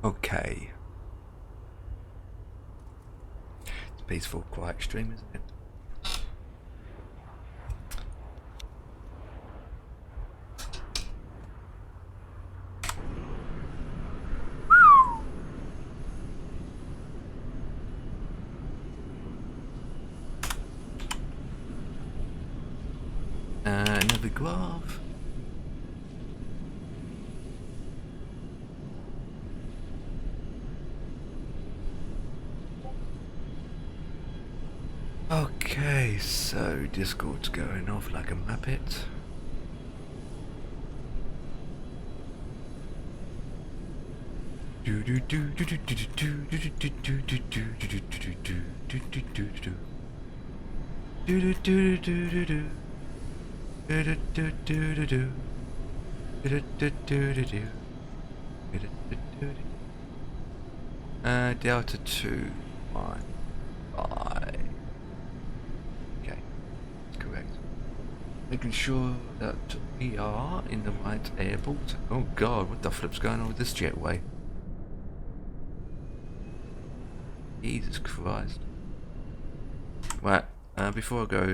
Okay. It's peaceful, quiet extreme, isn't it? Another graph. Okay, so Discord's going off like a muppet. Delta 2, 1, 5. Okay, correct. Making sure that we are in the right airport. Oh god, what the flip's going on with this jetway? Jesus Christ. Right, before I go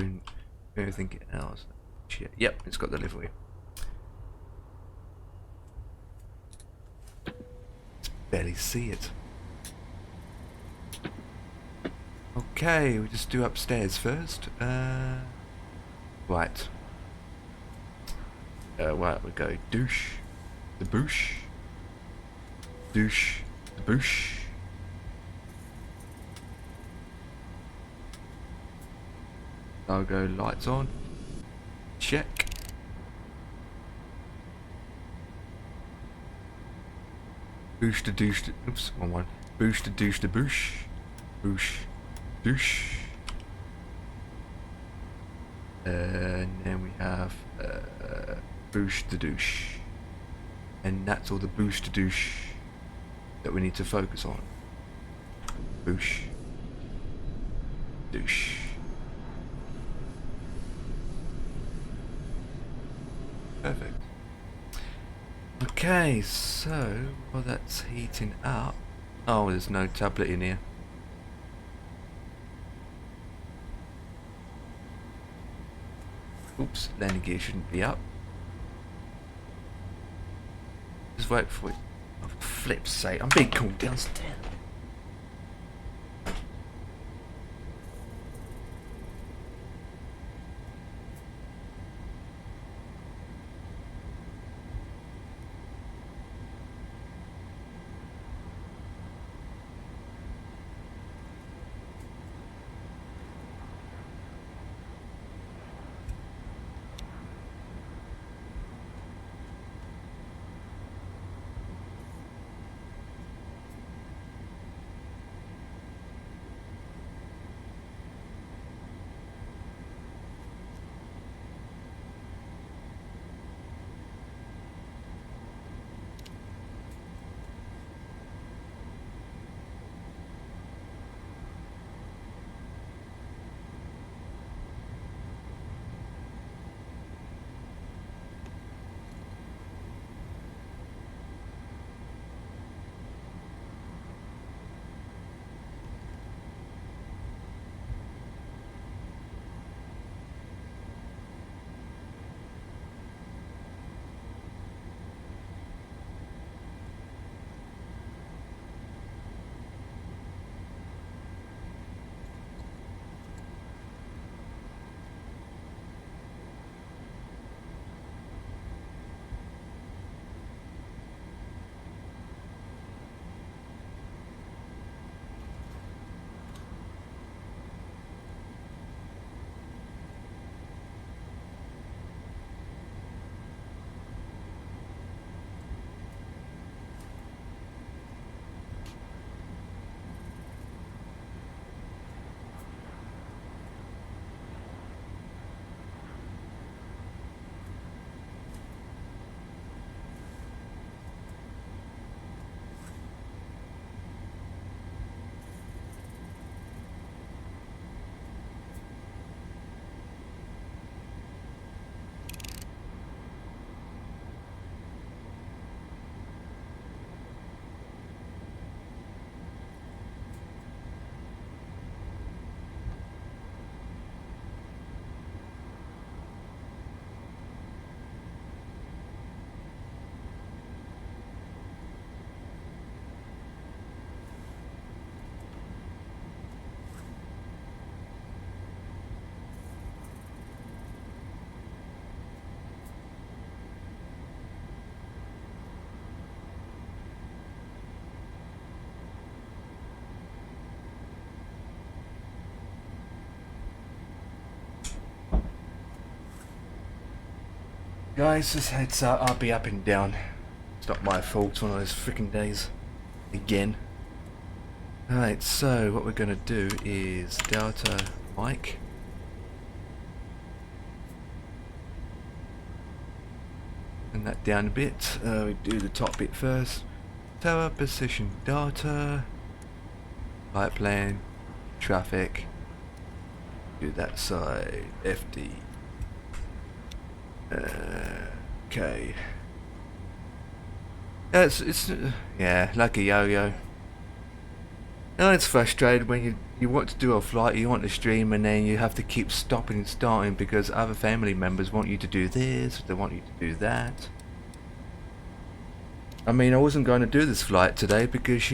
anything else. Yep, it's got the livery. Barely see it. Okay, we just do upstairs first. Right. Right, we go douche, the boosh, douche, the boosh. I'll go lights on. Check. Boosh the douche. Oops, wrong one. Boosh the douche the boosh. Boosh. Douche. And then we have boosh the douche. And that's all the boosh the douche that we need to focus on. Boosh. Douche. Perfect. Okay, so while that's heating up. Oh, there's no tablet in here. Oops, landing gear shouldn't be up. Just wait for it. Oh, for flip's sake, I'm being called downstairs. Guys, just heads up, I'll be up and down. It's not my fault, it's one of those freaking days. Again. Alright, so what we're gonna do is Delta Mike. And that down a bit. We do the top bit first. Tower position data. Flight plan. Traffic. Do that side. FD. Okay. It's yeah, like a yo-yo. No, it's frustrated when you want to do a flight, you want to stream, and then you have to keep stopping and starting because other family members want you to do this, they want you to do that. I mean, I wasn't going to do this flight today because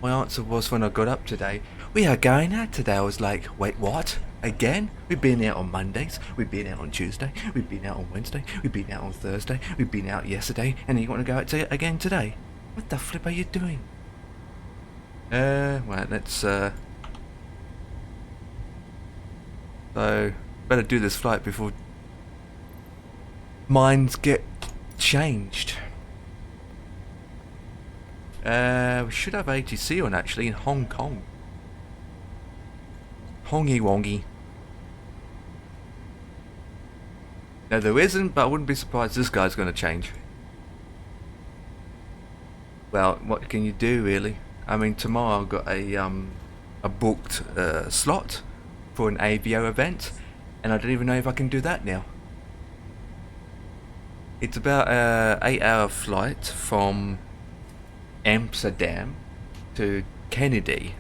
my answer was when I got up today, we are going out today. I was like, wait, what? Again? We've been out on Mondays, we've been out on Tuesday, we've been out on Wednesday, we've been out on Thursday, we've been out yesterday, and you want to go out again today? What the flip are you doing? Well, let's, so, better do this flight before minds get changed. We should have ATC on actually in Hong Kong. Hongy wongy. No, there isn't, but I wouldn't be surprised this guy's going to change. Well, what can you do really? I mean, tomorrow I've got a booked slot for an AVO event, and I don't even know if I can do that now. It's about a 8-hour flight from Amsterdam to Kennedy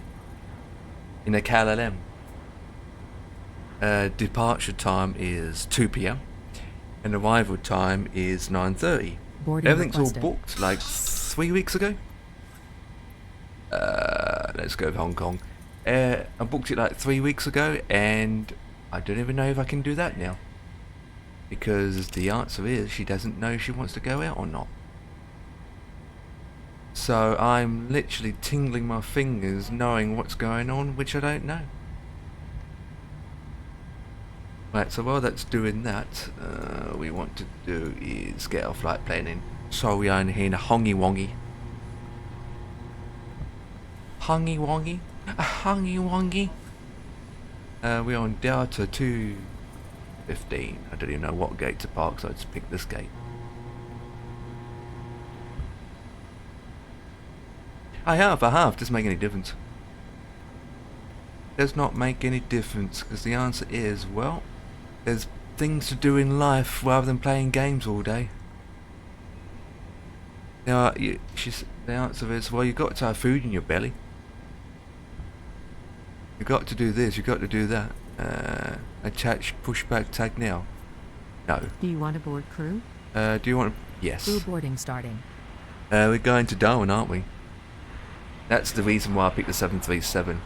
in a KLM. Departure time is 2 PM and arrival time is 9:30. Everything's requested. All booked like 3 weeks ago. Let's go with Hong Kong. I booked it like 3 weeks ago, and I don't even know if I can do that now, because the answer is she doesn't know if she wants to go out or not. So I'm literally tingling my fingers knowing what's going on, which I don't know. Right, so while that's doing that, we want to do is get our flight plan in. So we are in here in a hongy wongy. Hongy wongy? A hongy wongy? We're on Delta 215. I don't even know what gate to park, so I just picked this gate. I have. Doesn't make any difference. Does not make any difference, because the answer is, well, there's things to do in life rather than playing games all day. Now, the answer is, well, you've got to have food in your belly. You've got to do this, you've got to do that. Attach pushback tag now. No. Do you want to board crew? Do you want to... Yes. Crew boarding starting. We're going to Darwin, aren't we? That's the reason why I picked the 737.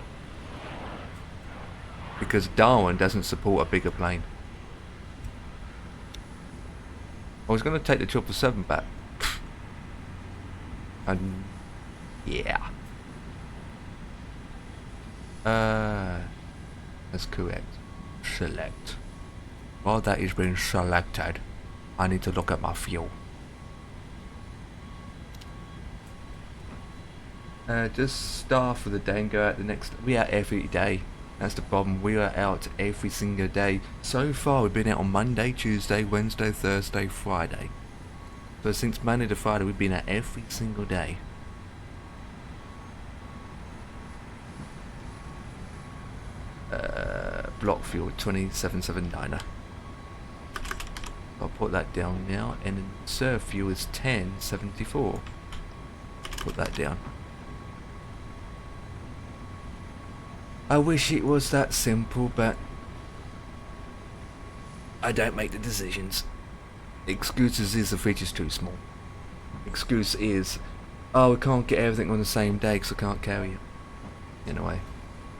Because Darwin doesn't support a bigger plane. I was going to take the 777 back. And... yeah. That's correct. Select. While that is being selected, I need to look at my fuel. Just start for the day and go out the next. We are every day. That's the problem. We are out every single day. So far, we've been out on Monday, Tuesday, Wednesday, Thursday, Friday. So since Monday to Friday, we've been out every single day. Block fuel 2779er. I'll put that down now, and then serve fuel is 1074. Put that down. I wish it was that simple, but I don't make the decisions. Excuses is the fridge is too small. Excuse is, oh, we can't get everything on the same day because I can't carry it. In a way,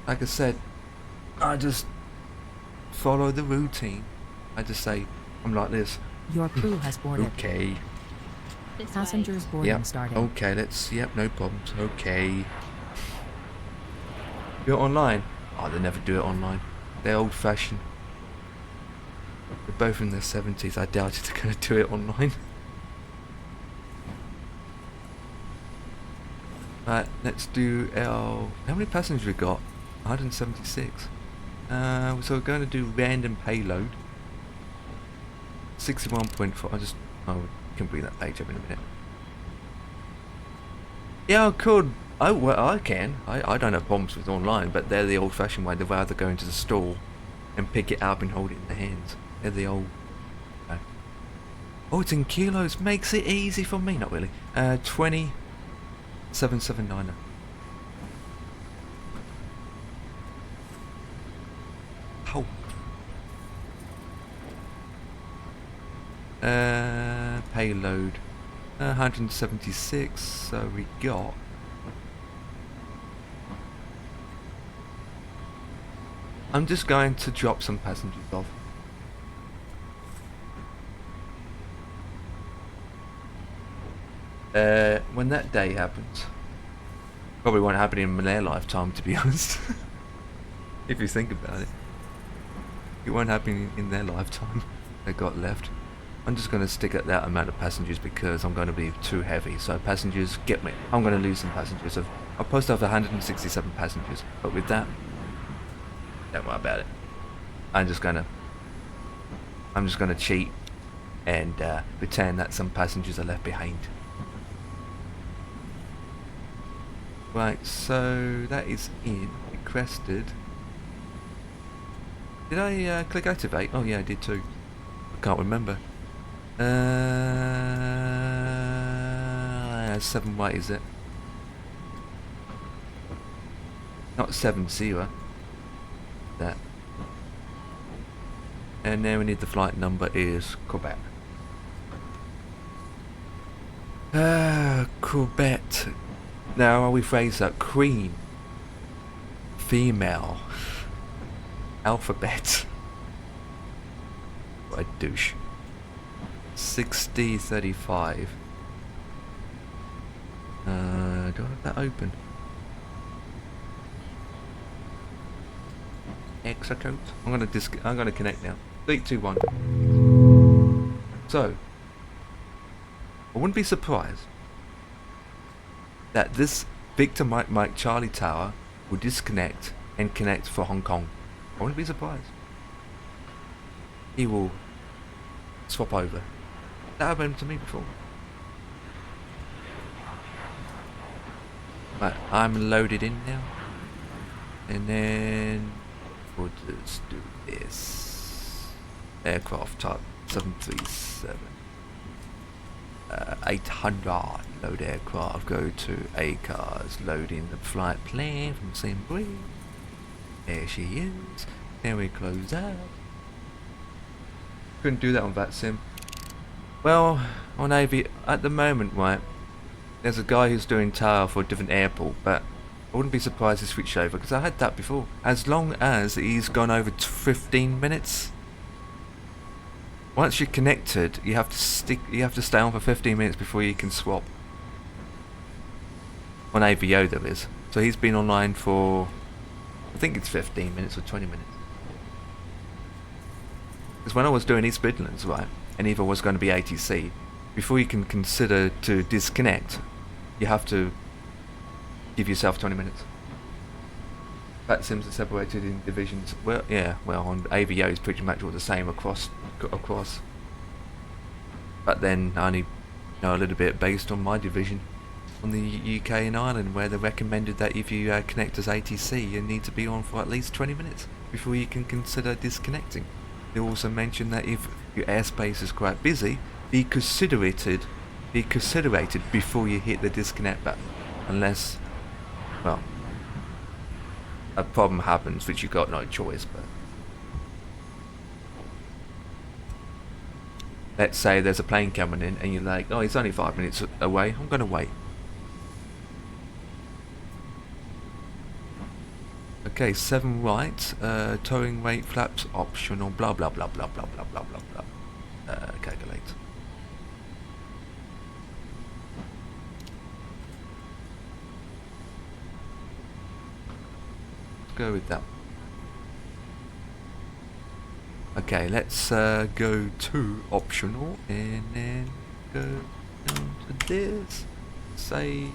like I said, I just follow the routine. I just say, I'm like this. Your crew has boarded. Okay. Passengers boarding starting. Okay, let's, no problems. Okay. Do it online? Oh, they never do it online. They're old fashioned. They're both in their 70s. I doubt they're going to do it online. Right, let's do our... How many passengers we got? 176. So we're going to do random payload. 61.4. I'll just... Oh, we can bring that page up in a minute. Yeah, I could. Well, I can. I don't have problems with online, but they're the old-fashioned way. They'd rather go into the store and pick it up and hold it in their hands. They're the old... Oh, it's in kilos. Makes it easy for me. Not really. 20,779. Oh. Payload. 176. So we got... I'm just going to drop some passengers off. When that day happens, probably won't happen in their lifetime, to be honest. If you think about it, it won't happen in their lifetime. They got left. I'm just going to stick at that amount of passengers because I'm going to be too heavy. So passengers, get me. I'm going to lose some passengers. I'll post off 167 passengers, but with that, don't worry about it. I'm just gonna cheat and pretend that some passengers are left behind. Right, so that is in. Requested. Did I click activate? Oh yeah, I did too. I can't remember. 7 white is it? Not 7-0. That. And then we need the flight number is Quebec. Quebec. Now I'll rephrase that. Queen. Female. Alphabet. What a douche. 6035. Do I have that open? Execute. I'm gonna connect now. 3, 2, 1. So I wouldn't be surprised that this Victor Mike Charlie Tower will disconnect and connect for Hong Kong. I wouldn't be surprised. He will swap over. That happened to me before. Right, I'm loaded in now. And then we'll just do this. Aircraft type 737. 800 load aircraft. Go to ACARS. Load in the flight plan from Simbri. There she is. Then we close out. Couldn't do that on VATSIM. Well, on AV at the moment, right? There's a guy who's doing tower for a different airport, but I wouldn't be surprised to switch over because I had that before. As long as he's gone over to 15 minutes. Once you're connected, you have to stay on for 15 minutes before you can swap. On AVO there is. So he's been online for, I think it's 15 minutes or 20 minutes. Because when I was doing East Midlands, right, and either was going to be ATC, before you can consider to disconnect, you have to give yourself 20 minutes. VATSIMs are separated in divisions. Well, yeah, well on AVO is pretty much all the same across. But then I only know a little bit based on my division on the UK and Ireland, where they recommended that if you connect as ATC, you need to be on for at least 20 minutes before you can consider disconnecting. They also mentioned that if your airspace is quite busy, be considerated before you hit the disconnect button, unless, well, a problem happens which you got no choice. But let's say there's a plane coming in and you're like, oh, it's only 5 minutes away, I'm gonna wait. Okay, 7 right, towing rate flaps optional, blah blah blah blah blah blah blah blah blah. Calculate. Let's go with that. Okay, let's go to optional and then go down to this. Say,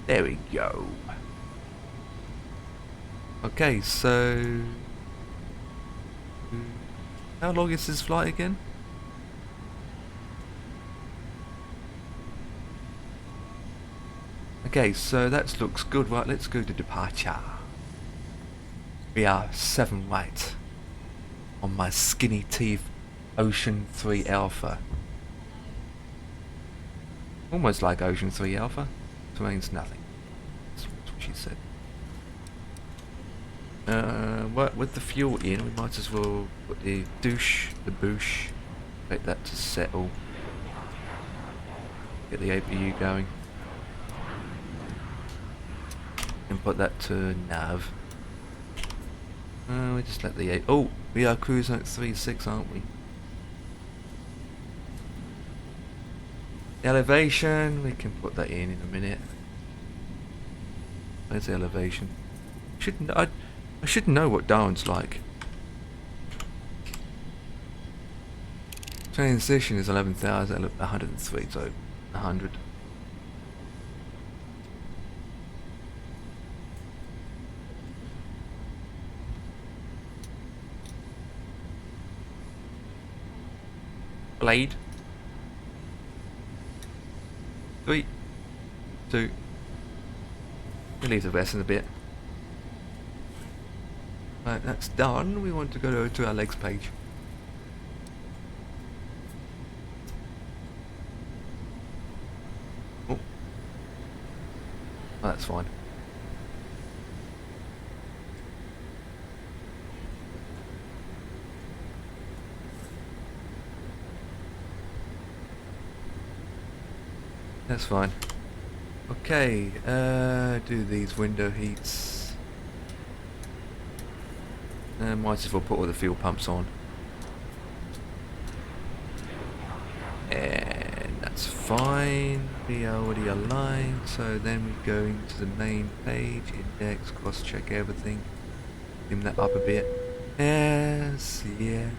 there we go. Okay, so how long is this flight again? Okay, so that looks good. Right, let's go to departure. We are 7 right on my skinny teeth Ocean 3 Alpha. Almost like Ocean 3 Alpha. It means nothing. That's what she said. With the fuel in, we might as well put the boosh, let that to settle. Get the APU going. And put that to nav. We just let the oh, we are cruising at 3.6, aren't we? The elevation, we can put that in a minute. Where's the elevation? I should know what Darwin's like. Transition is 11,103, so 100. Blade. 3, 2. We'll leave the rest in a bit. Right, that's done. We want to go to our legs page. Oh, that's fine. That's fine. Okay, do these window heats. Might as well put all the fuel pumps on. And that's fine. We are already aligned, so then we go into the main page, index, cross check everything. Dim that up a bit. Yes, yeah,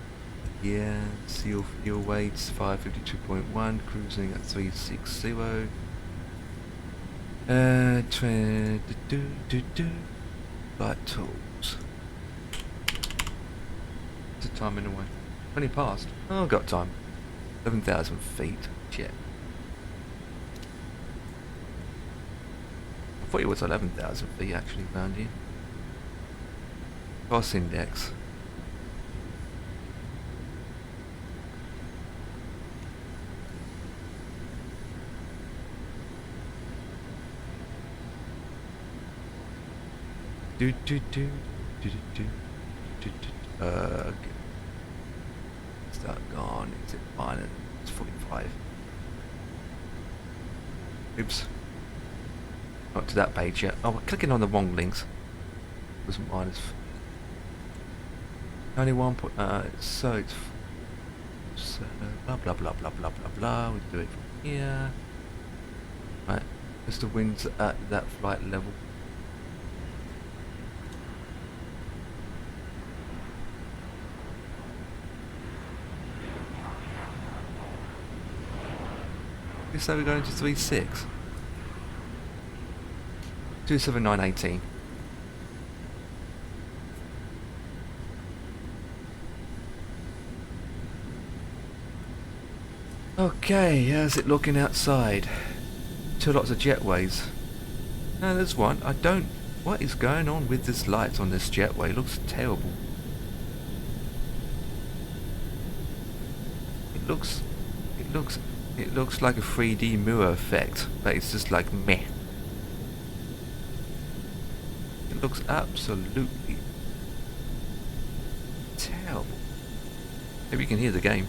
seal fuel weights 552.1, cruising at 360. Flight tools. What's the time anyway? 20 past. Oh, got time. 11,000 feet. Shit. I thought it was 11,000 feet actually around here. Cross index. Start gone. Is it minus? It's 45. Oops. Not to that page yet. Oh, we're clicking on the wrong links. It was minus 91. So it's blah blah blah blah blah blah blah. We do it from here. Right. As the wind's at that flight level. So we're going to 3.6. 279.18. Okay, how's it looking outside? 2 lots of jetways. No, there's one. What is going on with this light on this jetway? It looks terrible. It looks like a 3D mirror effect, but it's just like meh. It looks absolutely terrible. Maybe you can hear the game.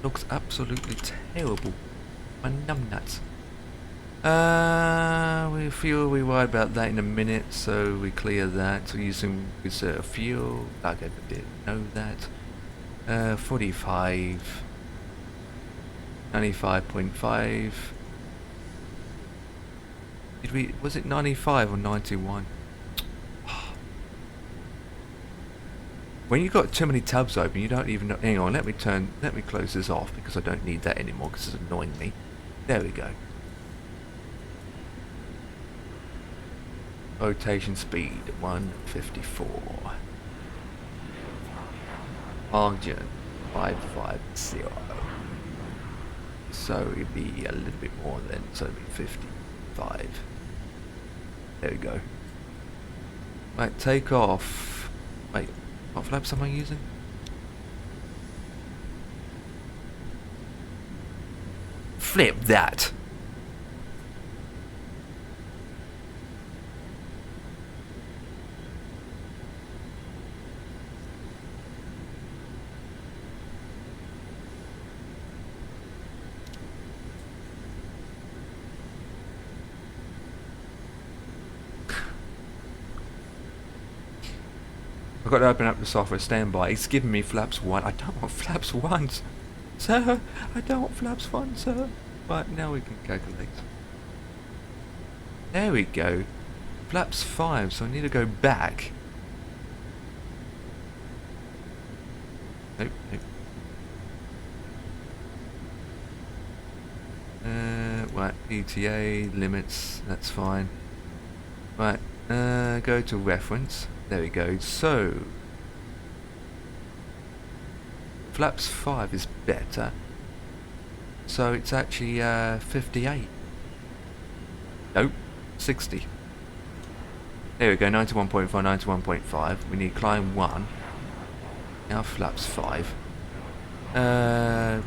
Looks absolutely terrible. My numbnuts. We worry about that in a minute, so we clear that. So using reserve fuel, like I didn't know that. 45. 95.5. Was it 95 or 91? When you've got too many tabs open, you don't even know. Hang on, let me close this off because I don't need that anymore because it's annoying me. There we go. Rotation speed 154. Margin 550. So it'd be a little bit more than, so it'd be 55. There we go. Right, take off. Wait, what flaps am I using? Flip that! I've got to open up the software, stand by. It's giving me flaps 1. I don't want flaps 1, sir. I don't want flaps 1, sir. Right, now we can calculate. There we go. Flaps 5, so I need to go back. Nope, nope. Right, ETA, limits, that's fine. Right, go to reference. There we go. So, flaps 5 is better. So it's actually 58. Nope, 60. There we go, 91.5, 91.5. We need climb 1. Now flaps 5.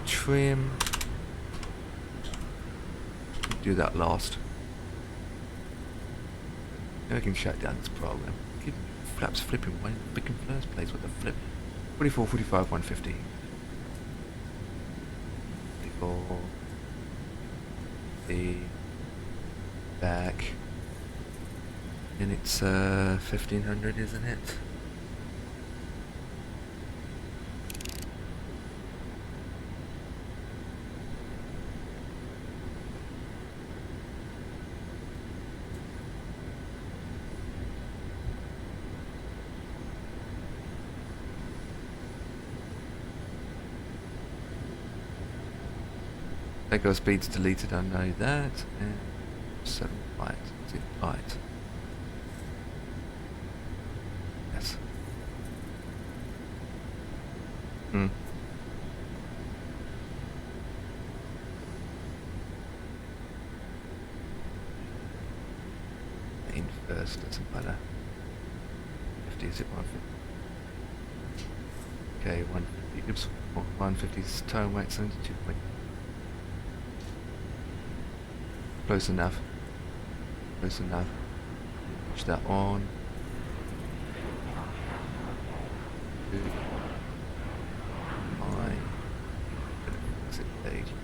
Trim. Do that last. Now we can shut down this program. Keep flaps flipping one in the first place. What the flip? 44, 45, 150. 44. The back. And it's 1500, isn't it? Echo speed's deleted, I know that. And 7 byte. Is it byte? Yes. Main first, doesn't matter. 50, is it 150? Okay, 150. Oops, 150's tone weight, 72. Close enough. Close enough. Push that on.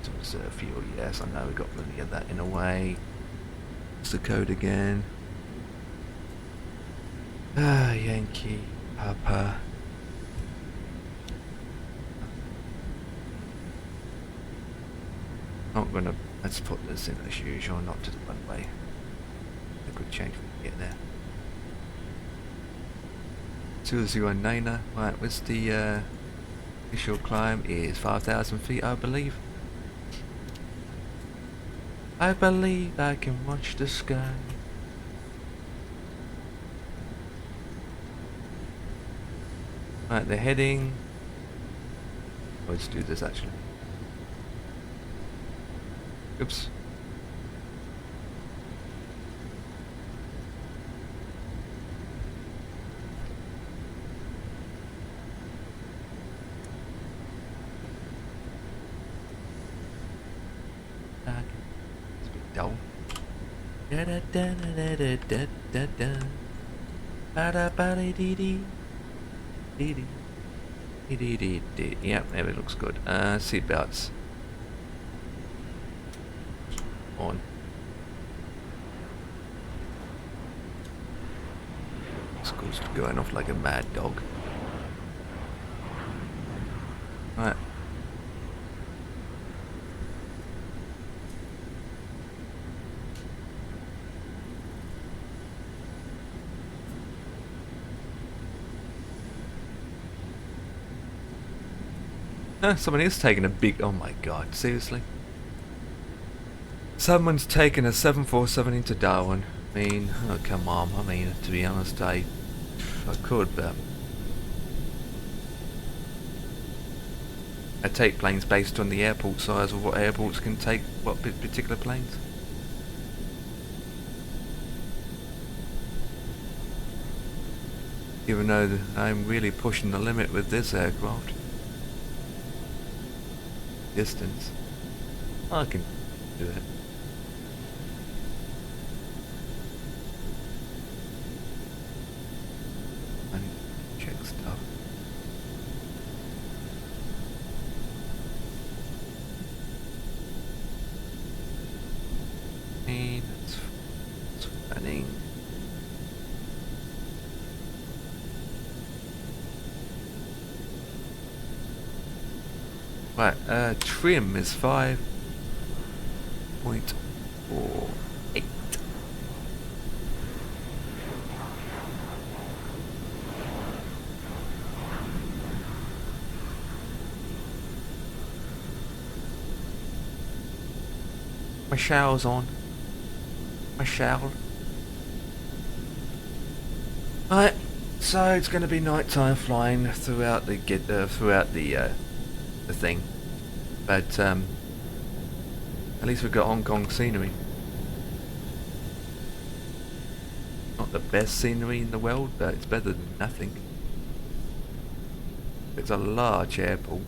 To reserve fuel. Yes, I know we got plenty of that in a way. What's the code again? Yankee Papa. Not gonna. Let's put this in as usual, not to the runway. A good change when we get there. 209er. Right, what's the initial climb? Is 5,000 feet, I believe. I believe I can watch the sky. Right, the heading. Let's do this actually. Oops. It's a bit dull. Da da da da da da da da. Ba da ba dee dee dee. Dee dee. Dee dee dee dee. Yep, there it looks good. Seat belts. On. School's going off like a mad dog. Right. Someone is taking a big... Oh my god, seriously? Someone's taken a 747 into Darwin. I mean, oh come on. I mean, to be honest, I could, but... I take planes based on the airport size of what airports can take what particular planes. Even though I'm really pushing the limit with this aircraft. Distance. I can do it. I need to check stuff. That's running. Right, trim is 5.48. My shower's on. My shower. Right, so it's going to be nighttime flying throughout the thing, but at least we've got Hong Kong scenery. Not the best scenery in the world, but it's better than nothing. It's a large airport.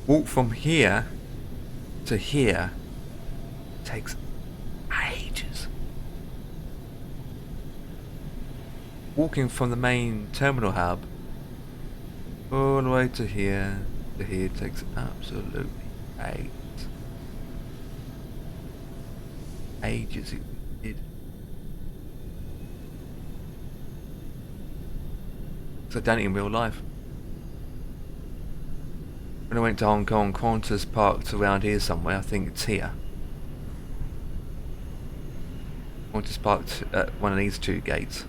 Walk from here to here takes ages. Walking from the main terminal hub all the way to here takes absolutely ages. It did. So done it in real life. When I went to Hong Kong, Qantas parked around here somewhere. I think it's here. Qantas parked at one of these two gates.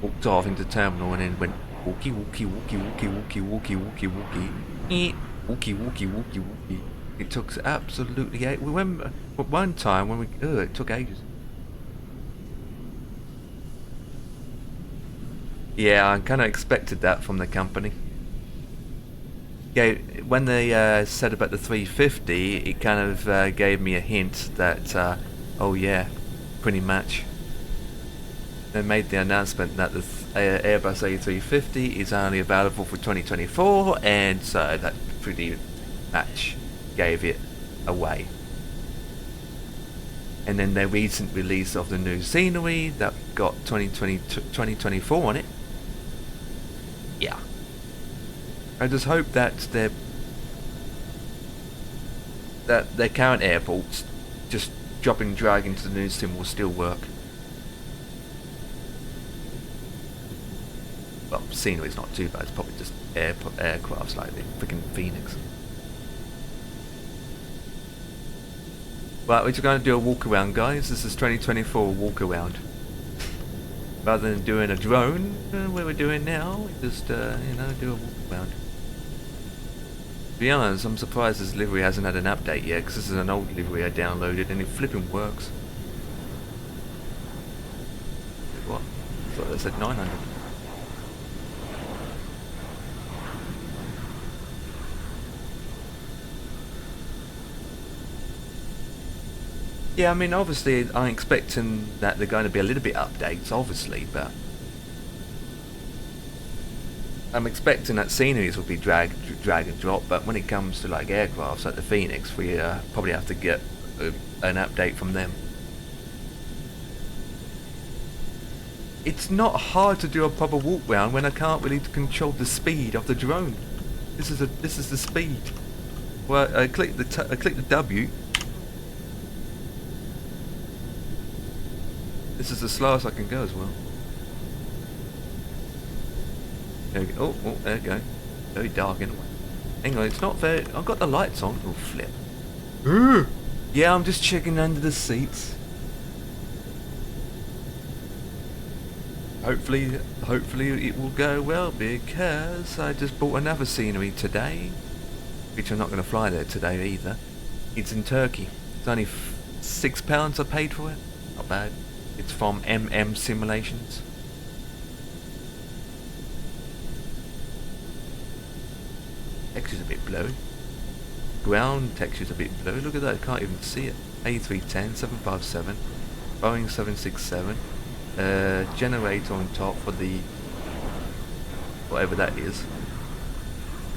Walked off into the terminal and then went walkie walkie walkie walkie walkie walkie walkie walkie walkie walkie walkie walkie. It took absolutely ages. We went one time when it took ages. Yeah, I kind of expected that from the company. Yeah, when they said about the 350, it kind of gave me a hint that, oh yeah, pretty much. They made the announcement that the Airbus A350 is only available for 2024, and so that pretty much gave it away. And then their recent release of the new scenery that got 2024 on it. Yeah. I just hope that their current airports just drop and drag into the new sim will still work. Well, scenery's not too bad. It's probably just aircrafts like the freaking Phoenix. Right, we're just going to do a walk around, guys. This is 2024 walk around. Rather than doing a drone, where we're doing now, we just, do a walk around. To be honest, I'm surprised this livery hasn't had an update yet, because this is an old livery I downloaded and it flipping works. What? I thought that said 900. Yeah, I mean, obviously, I'm expecting that they're going to be a little bit updates, obviously, but I'm expecting that sceneries will be drag and drop. But when it comes to like aircrafts like the Phoenix, we probably have to get an update from them. It's not hard to do a proper walk round when I can't really control the speed of the drone. This is the speed. Well, I click the W. This is the slowest I can go as well. There we go. Oh, there we go. Very dark anyway. Hang on, it's not very... I've got the lights on. Oh, flip. Yeah, I'm just checking under the seats. Hopefully it will go well, because I just bought another scenery today, which I'm not going to fly there today either. It's in Turkey. It's only £6 I paid for it. Not bad. It's from Simulations. Texture's a bit blurry. Ground texture's a bit blurry. Look at that, I can't even see it. A310, 757, Boeing 767. Generator on top for the whatever that is.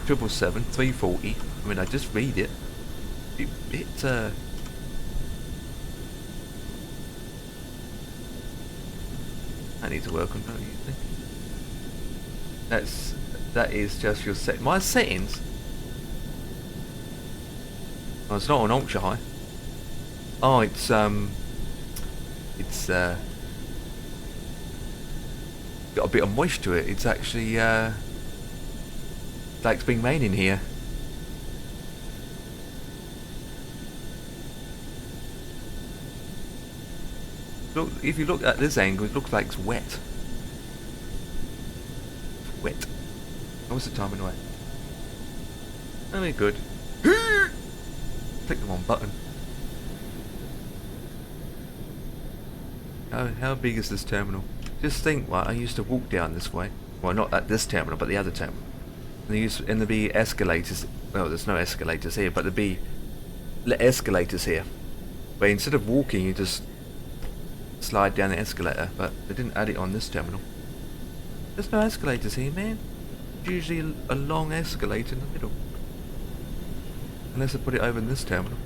777, 340. I mean, I just read it. I need to work on, don't you think? That is just your set. My settings. Oh, it's not on ultra high. Oh, it's got a bit of moisture to it. It's actually like it's being made in here. Look, if you look at this angle, it looks like it's wet. It's wet. What's the time anyway? Very good. Click the wrong button. How big is this terminal? Just think, I used to walk down this way. Well, not at this terminal, but the other terminal. And there'd be escalators. Well, there's no escalators here, but there'd be escalators here. Where instead of walking, you just slide down the escalator. But they didn't add it on this terminal. There's no escalators here, man. There's usually a long escalator in the middle. Unless I put it over in this terminal.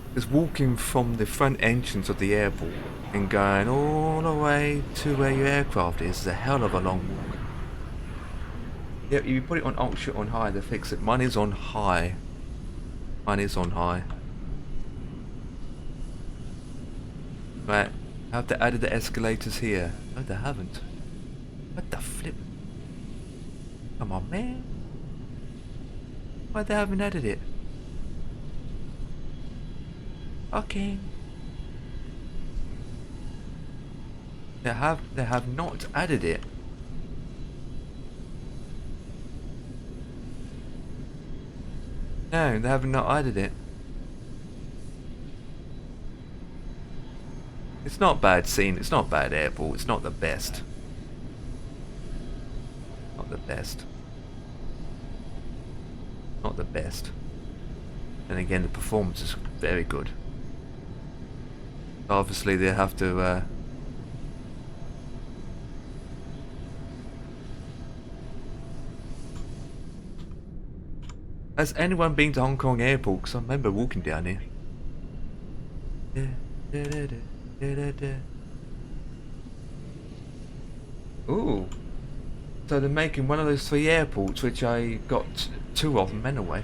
Because walking from the front entrance of the airport and going all the way to where your aircraft is a hell of a long walk. Yeah, if you put it on ultra on high, they fix it. Mine is on high. Mine is on high. Right, have they added the escalators here? No, they haven't. What the flip? Come on, man. Why they haven't added it? Okay. They have not added it. No, they have not added it. It's not bad scene, it's not bad airport, it's not the best. Not the best. Not the best. And again, the performance is very good. Obviously they have to Has anyone been to Hong Kong airport? Because I remember walking down here. Ooh. So they're making one of those 3 airports, which I got 2 of them anyway.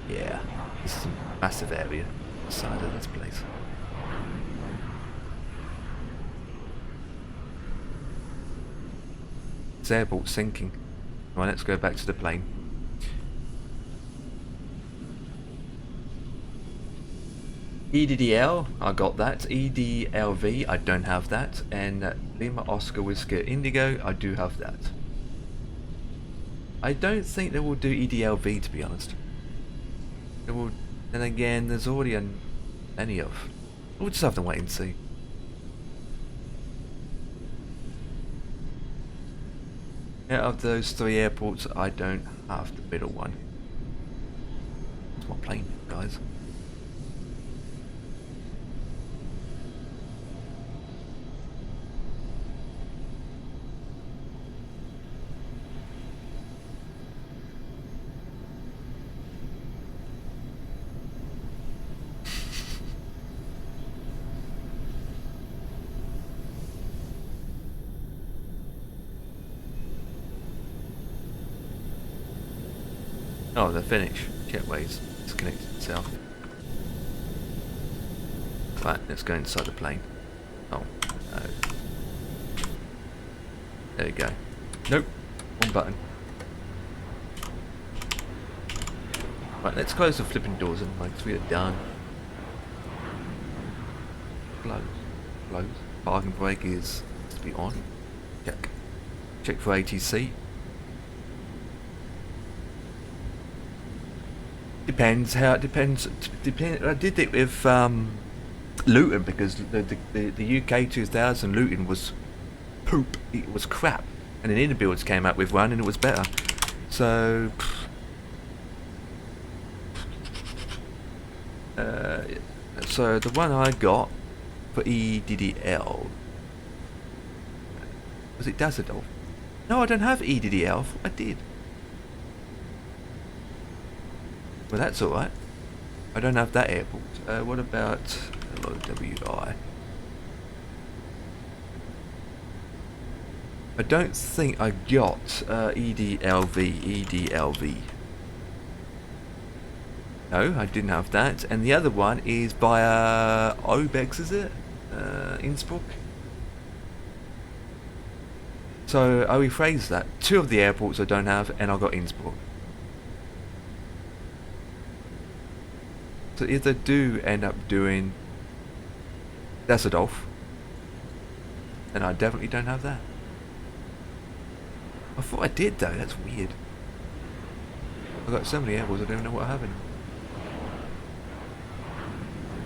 Yeah, this is a massive area inside of this place. This airport's sinking. Right, let's go back to the plane. EDDL, I got that. EDLV, I don't have that. And Lima Oscar Whisker Indigo, I do have that. I don't think they will do EDLV, to be honest. They will. Then again, there's already any of. We'll just have to wait and see. Out of those 3 airports, I don't have the middle one. It's my plane, guys. Oh, they're finished. Jetway's disconnected itself. Right, let's go inside the plane. Oh, no. There we go. Nope. Wrong button. Right, let's close the flipping doors and like we are done. Close. Close. Parking brake is to be on. Check. Check for ATC. Depends how it depends. I did it with Luton because the UK 2000 Luton was poop. It was crap, and then Innerbuilds came out with one and it was better. So so the one I got for EDDL, was it Düsseldorf? No, I don't have EDDL. I thought I did. Well, that's alright. I don't have that airport. What about LOWI? I don't think I got EDLV. No, I didn't have that. And the other one is via Obex, is it? Innsbruck? So I rephrase that. 2 of the airports I don't have, and I got Innsbruck. So if they do end up doing Düsseldorf, then I definitely don't have that. I thought I did though, that's weird. I've got so many airports I don't even know what I have anymore.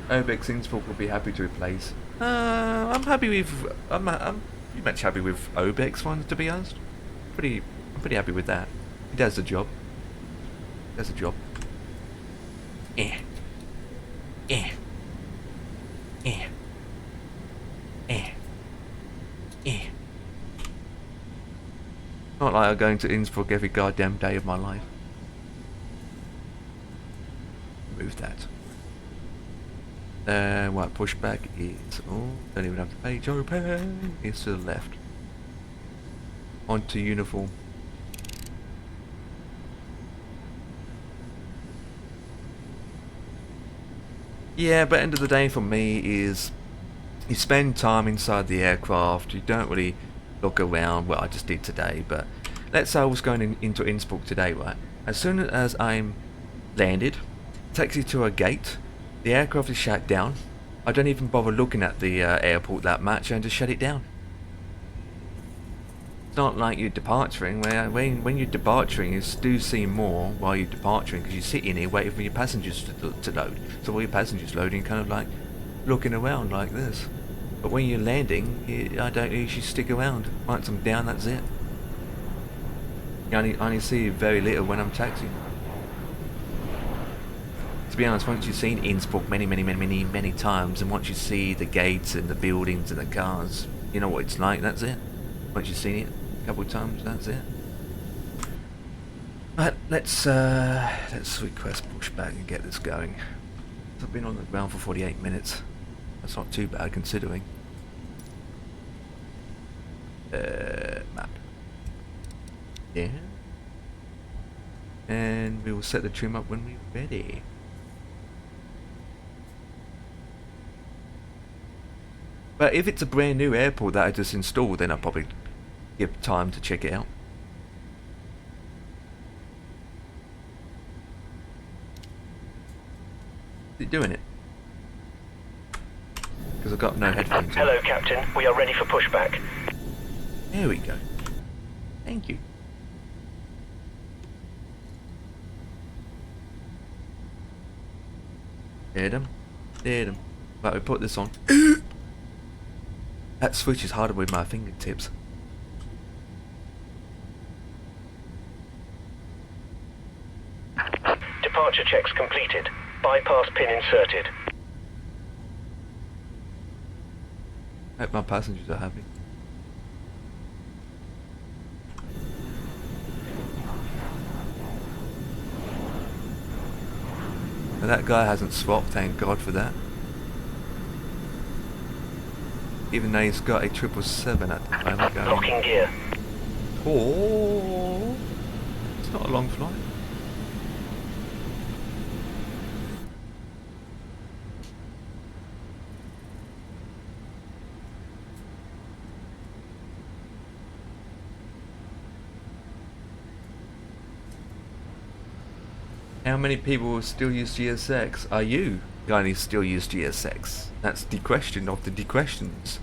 Obex Innsbruck will be happy to replace. I'm happy with. I'm pretty much happy with Obex ones, to be honest. I'm pretty happy with that. He does the job. Does the job. Eh. Eh. Eh. Eh. Eh. Not like I'm going to Innsbruck every goddamn day of my life. Move that. Right, pushback is, oh, don't even have the page open, it's to the left. Onto uniform. Yeah, but end of the day for me is, you spend time inside the aircraft, you don't really look around. Well, I just did today, but let's say I was going into Innsbruck today, right? As soon as I'm landed, takes you to a gate, the aircraft is shut down. I don't even bother looking at the airport that much and just shut it down. It's not like you're departuring, where when you're departuring, you do see more while you're departuring because you sit in here waiting for your passengers to load. So while your passengers loading, kind of like looking around like this. But when you're landing, I don't usually stick around. Once I'm down, that's it. You only see very little when I'm taxiing. To be honest, once you've seen Innsbruck many times, and once you see the gates and the buildings and the cars, you know what it's like, that's it. Once you've seen it a couple of times, that's it. Right, let's request pushback and get this going. I've been on the ground for 48 minutes. That's not too bad considering. Map. Yeah. And we will set the trim up when we're ready. But if it's a brand new airport that I just installed, then I'll probably give time to check it out. Is it doing it? Because I've got no headphones. Hello, Captain. We are ready for pushback. There we go. Thank you. Did him. Right, we put this on. That switch is harder with my fingertips. Departure checks completed. Bypass pin inserted. Hope my passengers are happy. Now that guy hasn't swapped, thank God for that. Even though he's got a 777 at the moment going. Locking gear. Oh, it's not a long flight. How many people still use GSX? Are you going to still use GSX? That's the question of the questions.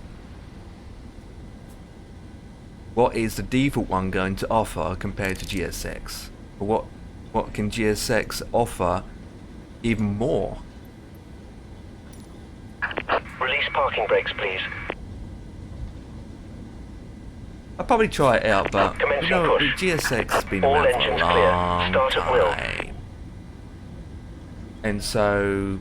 What is the default one going to offer compared to GSX? Or what can GSX offer even more? Release parking brakes, please. I'll probably try it out, but you Commencing know, push. the GSX has been All around for a engines clear. long Start at will. time. And so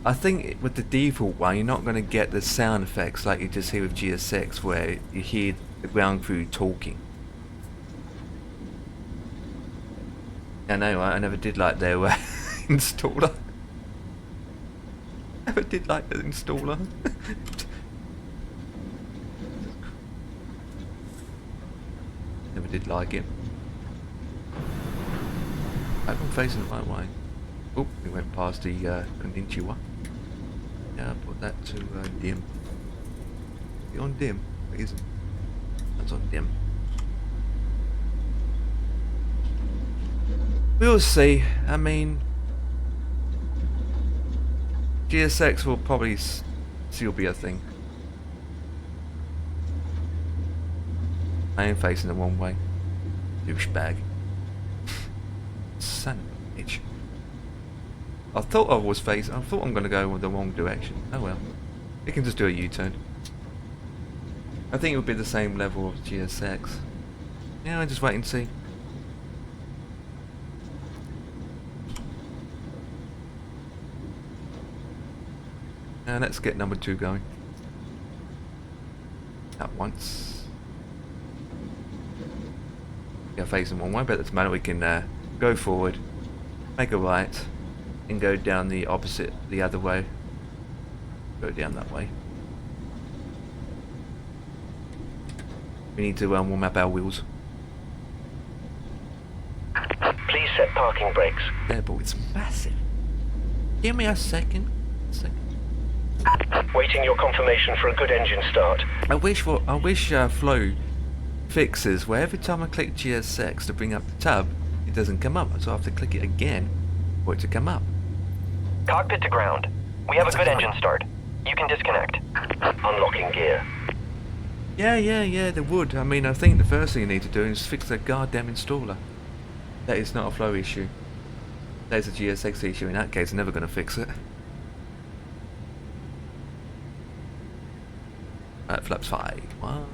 I think with the default one, you're not going to get the sound effects like you just hear with GSX, where you hear the ground crew talking. I know, right? I never did like their installer. Never did like the installer. Never did like it. I hope I'm facing the right way. Oh, we went past the Konnichiwa. Yeah, put that to dim. Is it on dim? It isn't. That's on dim. We'll see. I mean, GSX will probably still be a thing. I am facing the wrong way. Douchebag. Son of a bitch. I thought I'm going to go in the wrong direction. Oh well. We can just do a U-turn. I think it would be the same level of GSX. Yeah, I'll just wait and see. Now let's get number 2 going. At once. Yeah, facing one way, but that's matter. We can go forward, make a right, and go down the opposite, the other way. Go down that way. We need to warm up our wheels. Please set parking brakes. There, but it's massive. Give me a second. Waiting your confirmation for a good engine start. I wish Flow fixes where every time I click GSX to bring up the tab, it doesn't come up, so I have to click it again for it to come up. Cockpit to ground. We have a good engine start. You can disconnect. Unlocking gear. Yeah, they would. I mean, I think the first thing you need to do is fix that goddamn installer. That is not a Flow issue. That is a GSX issue. In that case, I'm never going to fix it. Right, flaps 5. 1.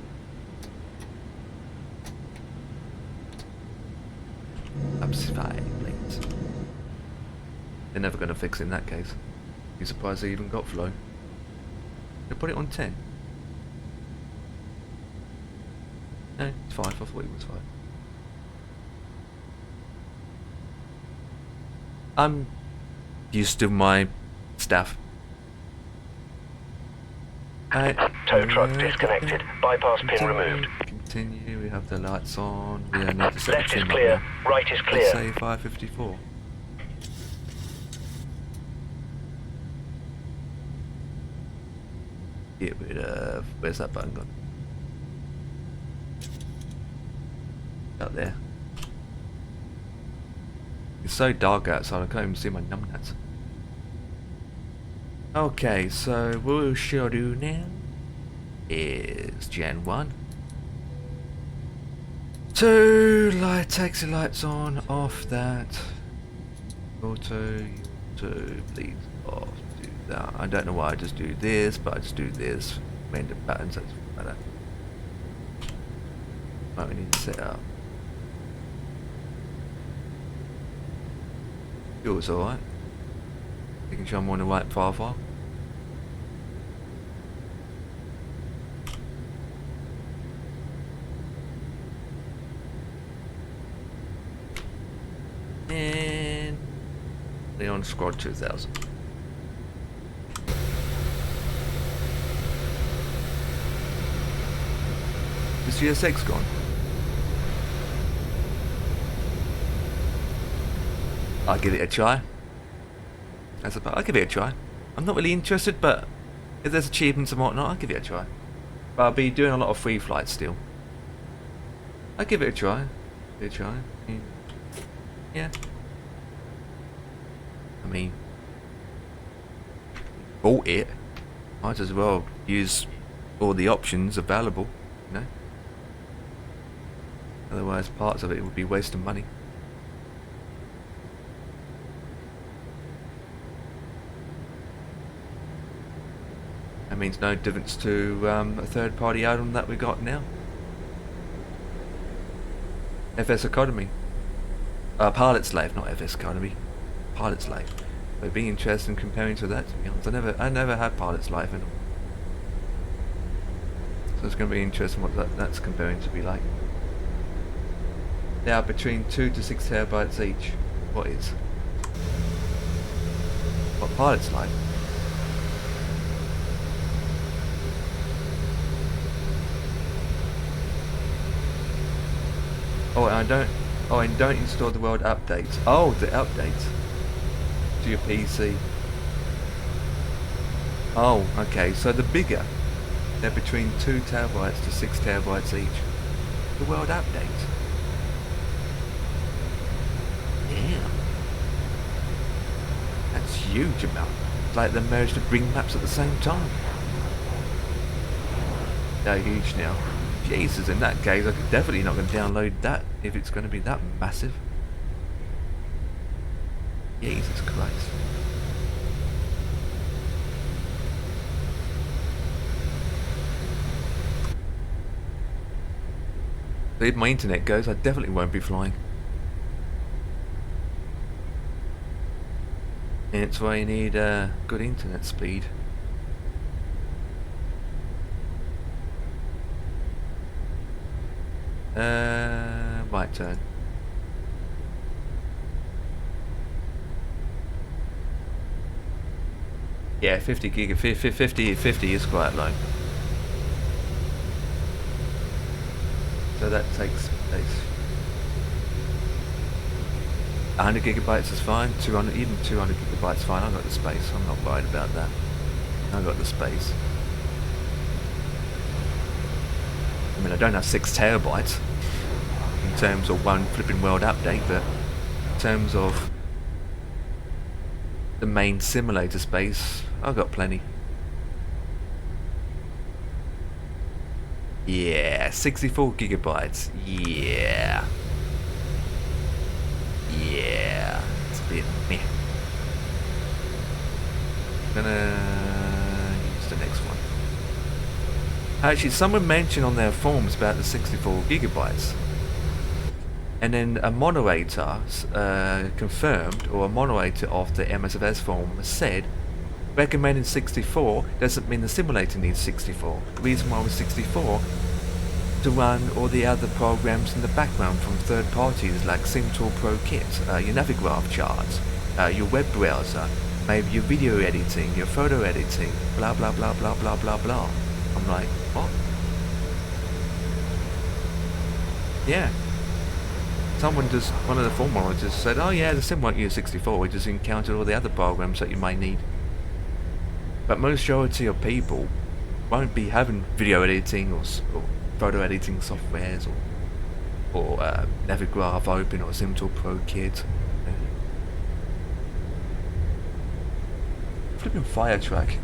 Flaps 5, please. They're never going to fix it in that case. Be surprised they even got Flow. They put it on 10. No, it's 5. I thought it was 5. I'm used to my stuff. Tow truck disconnected. Bypass pin removed. Continue. We have the lights on. We need to set the Left is trim up clear. now. Right is Let's clear. say 554. Get rid of. Where's that button gone? Out there. It's so dark outside, I can't even see my numbnuts. Okay, so what we shall do now is Gen 1. 2, taxi lights on, off that. Auto, please off, do that. I don't know why I just do this, but I just do this. Random patterns, that's better. Right, we need to set up. Yours alright. Making sure I'm on the right profile. And Leon Squad 2000. Is GSX gone? I'll give it a try. I'll give it a try. I'm not really interested, but if there's achievements and whatnot, I'll give it a try. But I'll be doing a lot of free flights still. I'll give it a try. Give it a try. Yeah. I mean, bought it. Might as well use all the options available, you know. Otherwise, parts of it would be wasting money. That means no difference to a third-party item that we got now. FS Academy. Pilot Slave, not FS Academy. Pilot Slave. It'd be interesting comparing to that, to be honest. I never had Pilot Slave in all. So it's going to be interesting what that's comparing to be like. They are between 2 to 6 terabytes each. What is? What, Pilot Slave? Oh, and don't install the world updates. Oh, the updates to your PC. Oh, okay. So the bigger, they're between 2 terabytes to 6 terabytes each. The world update. Yeah, that's huge amount. It's like they merged the bring maps at the same time. They're huge now. Jesus, in that case, I'm definitely not going to download that if it's going to be that massive. Jesus Christ. If my internet goes, I definitely won't be flying. And it's why you need good internet speed. My turn. Yeah, 50 gig, 50 is quite low. So that takes place. 100 gigabytes is fine. 200, even 200 gigabytes fine. I've got the space. I'm not worried about that. I've got the space. I mean, I don't have 6 terabytes in terms of one flipping world update, but in terms of the main simulator space, I've got plenty. Yeah, 64 gigabytes. Yeah. Yeah. It's a bit meh. Gonna use the next one. Actually, someone mentioned on their forums about the 64 gigabytes. And then a moderator confirmed, or a moderator of the MSFS forum said, recommending 64 doesn't mean the simulator needs 64. The reason why it was 64 to run all the other programs in the background from third parties like SimTool Pro Kit, your Navigraph charts, your web browser, maybe your video editing, your photo editing, blah blah blah blah blah blah blah. I'm like, what? Yeah. Someone just, one of the forum moderators said, oh yeah, the sim won't use 64, we just encountered all the other programs that you might need. But majority of people won't be having video editing or photo editing softwares or Navigraph Open or SimTool Pro Kit. Flipping fire track.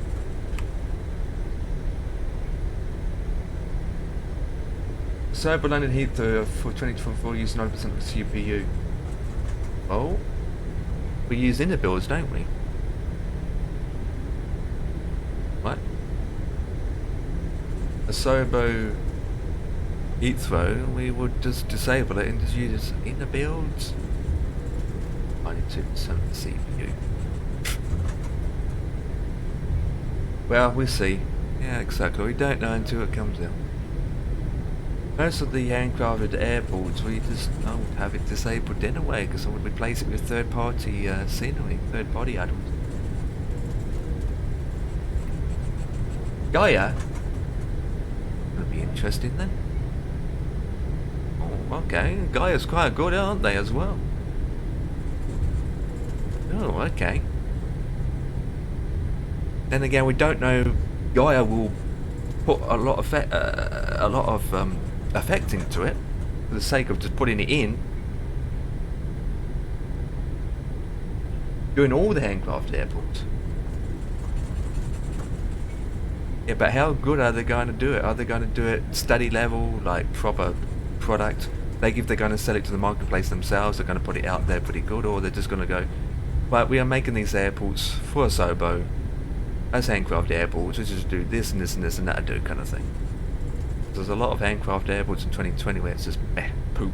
Server landed Heathrow for 2024 using 9% of the CPU. Oh, we use inner builds, don't we? What? A Sobo Heathrow, we would just disable it and just use inner builds. 92% of the CPU. Well, we'll see. Yeah, exactly. We don't know until it comes out. Most of the handcrafted airports, we just don't have it disabled anyway, because I would replace it with third-party scenery, third-party items. Gaia? That'll be interesting then. Oh, okay. Gaia's quite good, aren't they, as well? Oh, okay. Then again, we don't know. Gaia will put a lot of effect into it for the sake of just putting it in. Doing all the handcraft airports. Yeah, but how good are they going to do it? Are they going to do it study level, like proper product? Like if they're going to sell it to the marketplace themselves, they're going to put it out there pretty good, or they're just going to go, right, we are making these airports for Asobo as handcraft airports, we just do this and this and this and that do kind of thing. There's a lot of handcraft airports in 2020 where it's just meh, poop.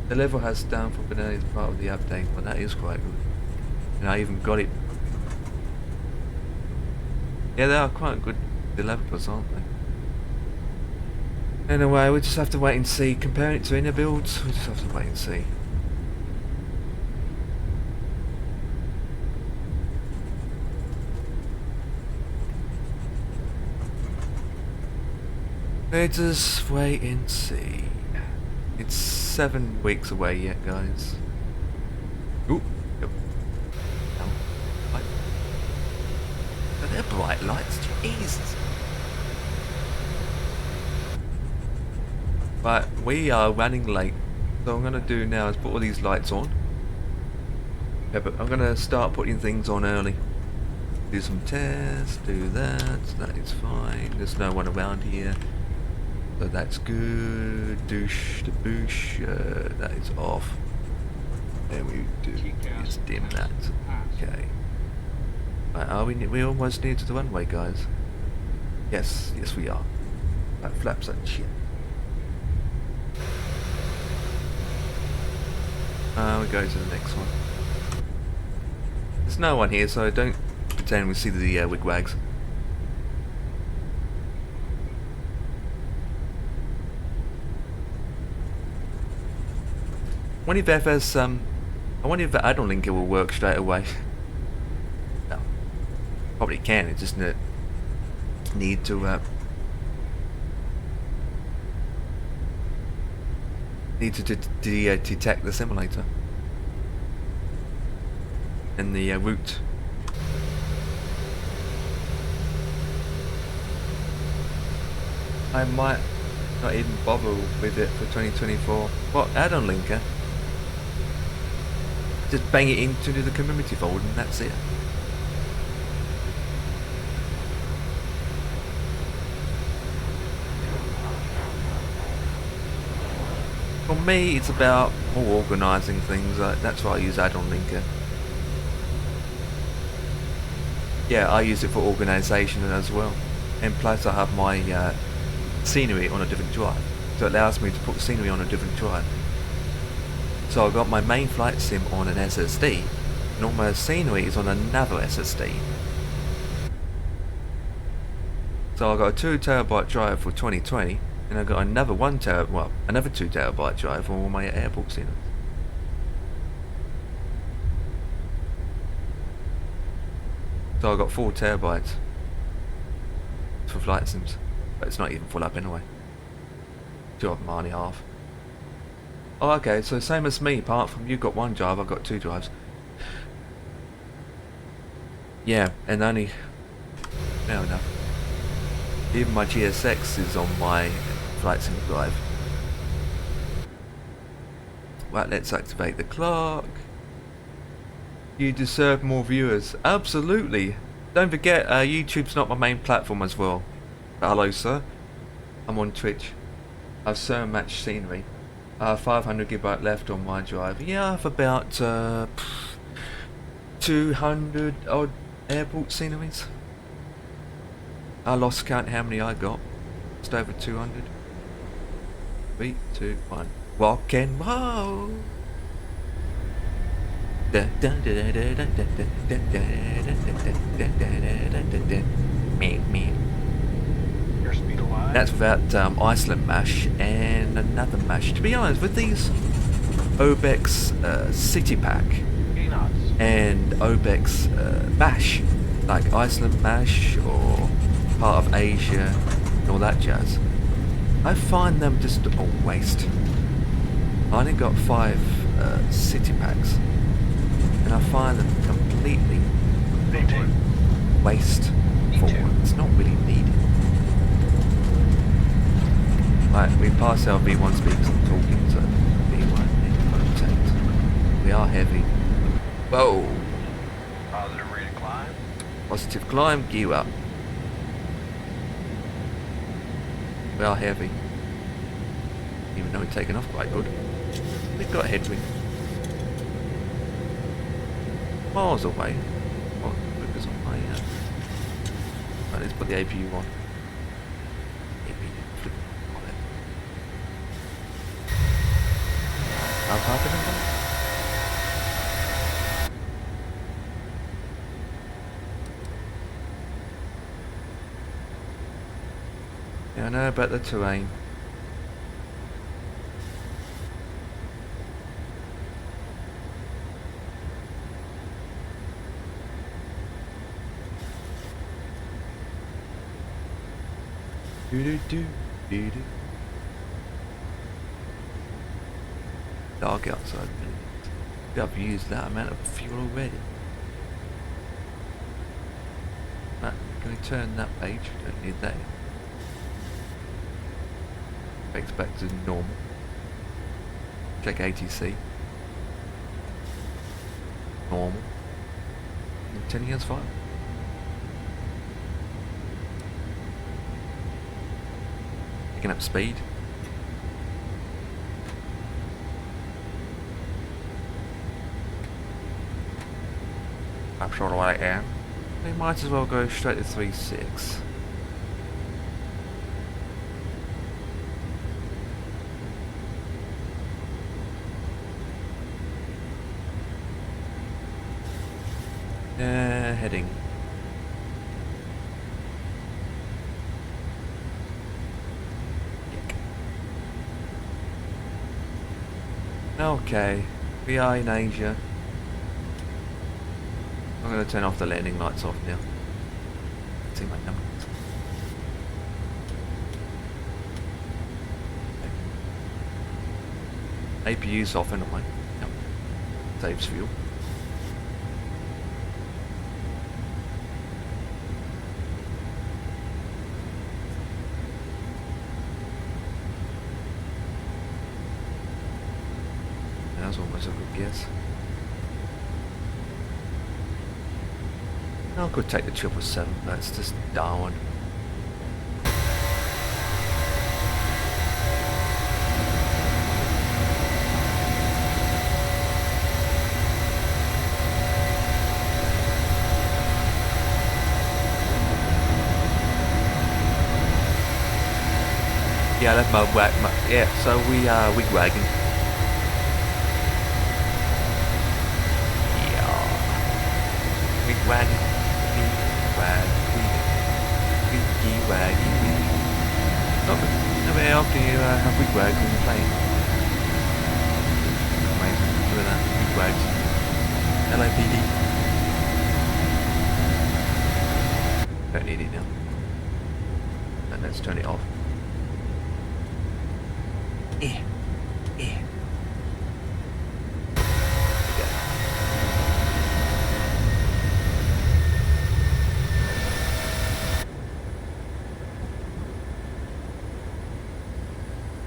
The level has downfall fidelity as part of the update, but that is quite good. And I even got it. Yeah, they are quite good developers, aren't they? Anyway, we just have to wait and see. Compare it to inner builds, we just have to wait and see. Let us wait and see. It's 7 weeks away yet, guys. Ooh, yep. No, light. Oh, they're bright lights, Jesus. But we are running late, so what I'm gonna do now is put all these lights on. Yeah, but I'm gonna start putting things on early. Do some tests, do that. That is fine. There's no one around here. So that's good. Douche the boosh. That is off. Then we do is dim that. Okay. Right, are we almost near to the runway, guys? Yes, yes we are. That flaps that shit. We go to the next one. There's no one here, so don't pretend we see the wigwags. I wonder if FS, I wonder if the add-on linker will work straight away. No, probably can. It just need to detect the simulator and the route. I might not even bother with it for 2024. What add-on linker? Just bang it into the community folder and that's it. For me, it's about more organising things. That's why I use add-on linker. Yeah, I use it for organisation as well. And plus I have my scenery on a different drive. So it allows me to put scenery on a different drive. So I've got my main flight sim on an SSD, and all my scenery is on another SSD. So I've got a 2 terabyte drive for 2020, and I've got another another 2 terabyte drive for all my airport scenery. So I've got 4 terabytes for flight sims, but it's not even full up anyway. 2 of them are only half. Oh, okay, so same as me, apart from you've got 1 drive, I've got 2 drives. Yeah, and only... fair enough. Even my GSX is on my flight sim drive. Right, let's activate the clock. You deserve more viewers. Absolutely! Don't forget, YouTube's not my main platform as well. Hello, sir. I'm on Twitch. I've so much scenery. 500 gigabyte left on my drive. Yeah, I have about 200 odd airport sceneries. I lost count how many I got. Just over 200. 3, 2, 1. Rock and roll. That's without Iceland mash and another mash. To be honest, with these Obex City Pack and Obex mash, like Iceland mash or part of Asia and all that jazz, I find them just a waste. I only got 5 city packs, and I find them completely wasteful. It's not really needed. Right, we passed our V1 speeds and talking, so V1 in contact. We are heavy. Whoa! Positive climb, gear up. We are heavy. Even though we're taking off quite good. We've got headwind. Miles away. Oh, focus on my right, let's put the APU on. APU, flip on it. How far can I go? Yeah, I know about the terrain. Do-do-do-do-do. Dark outside. I've used that amount of fuel already. Right, can we turn that page? Don't need that. Brakes back to normal. Check ATC. Normal. 10 years fine. Picking up speed. I'm sure what I am. We might as well go straight to 3.6. Heading. Okay, we are in Asia. I'm going to turn off the landing lights off now. See my numbers. APU's off anyway. Yep. Saves fuel. That's almost a good guess. I could take the 777, but it's just Darwin. Yeah, that's my whack. Yeah, so we are wig-wagging. Wigwagging, wiggy-waggy, wiggy. Not very often you have wigwags on the plane. Amazing, look at that, wigwags. LAPD. Don't need it now. And let's turn it off. Okay.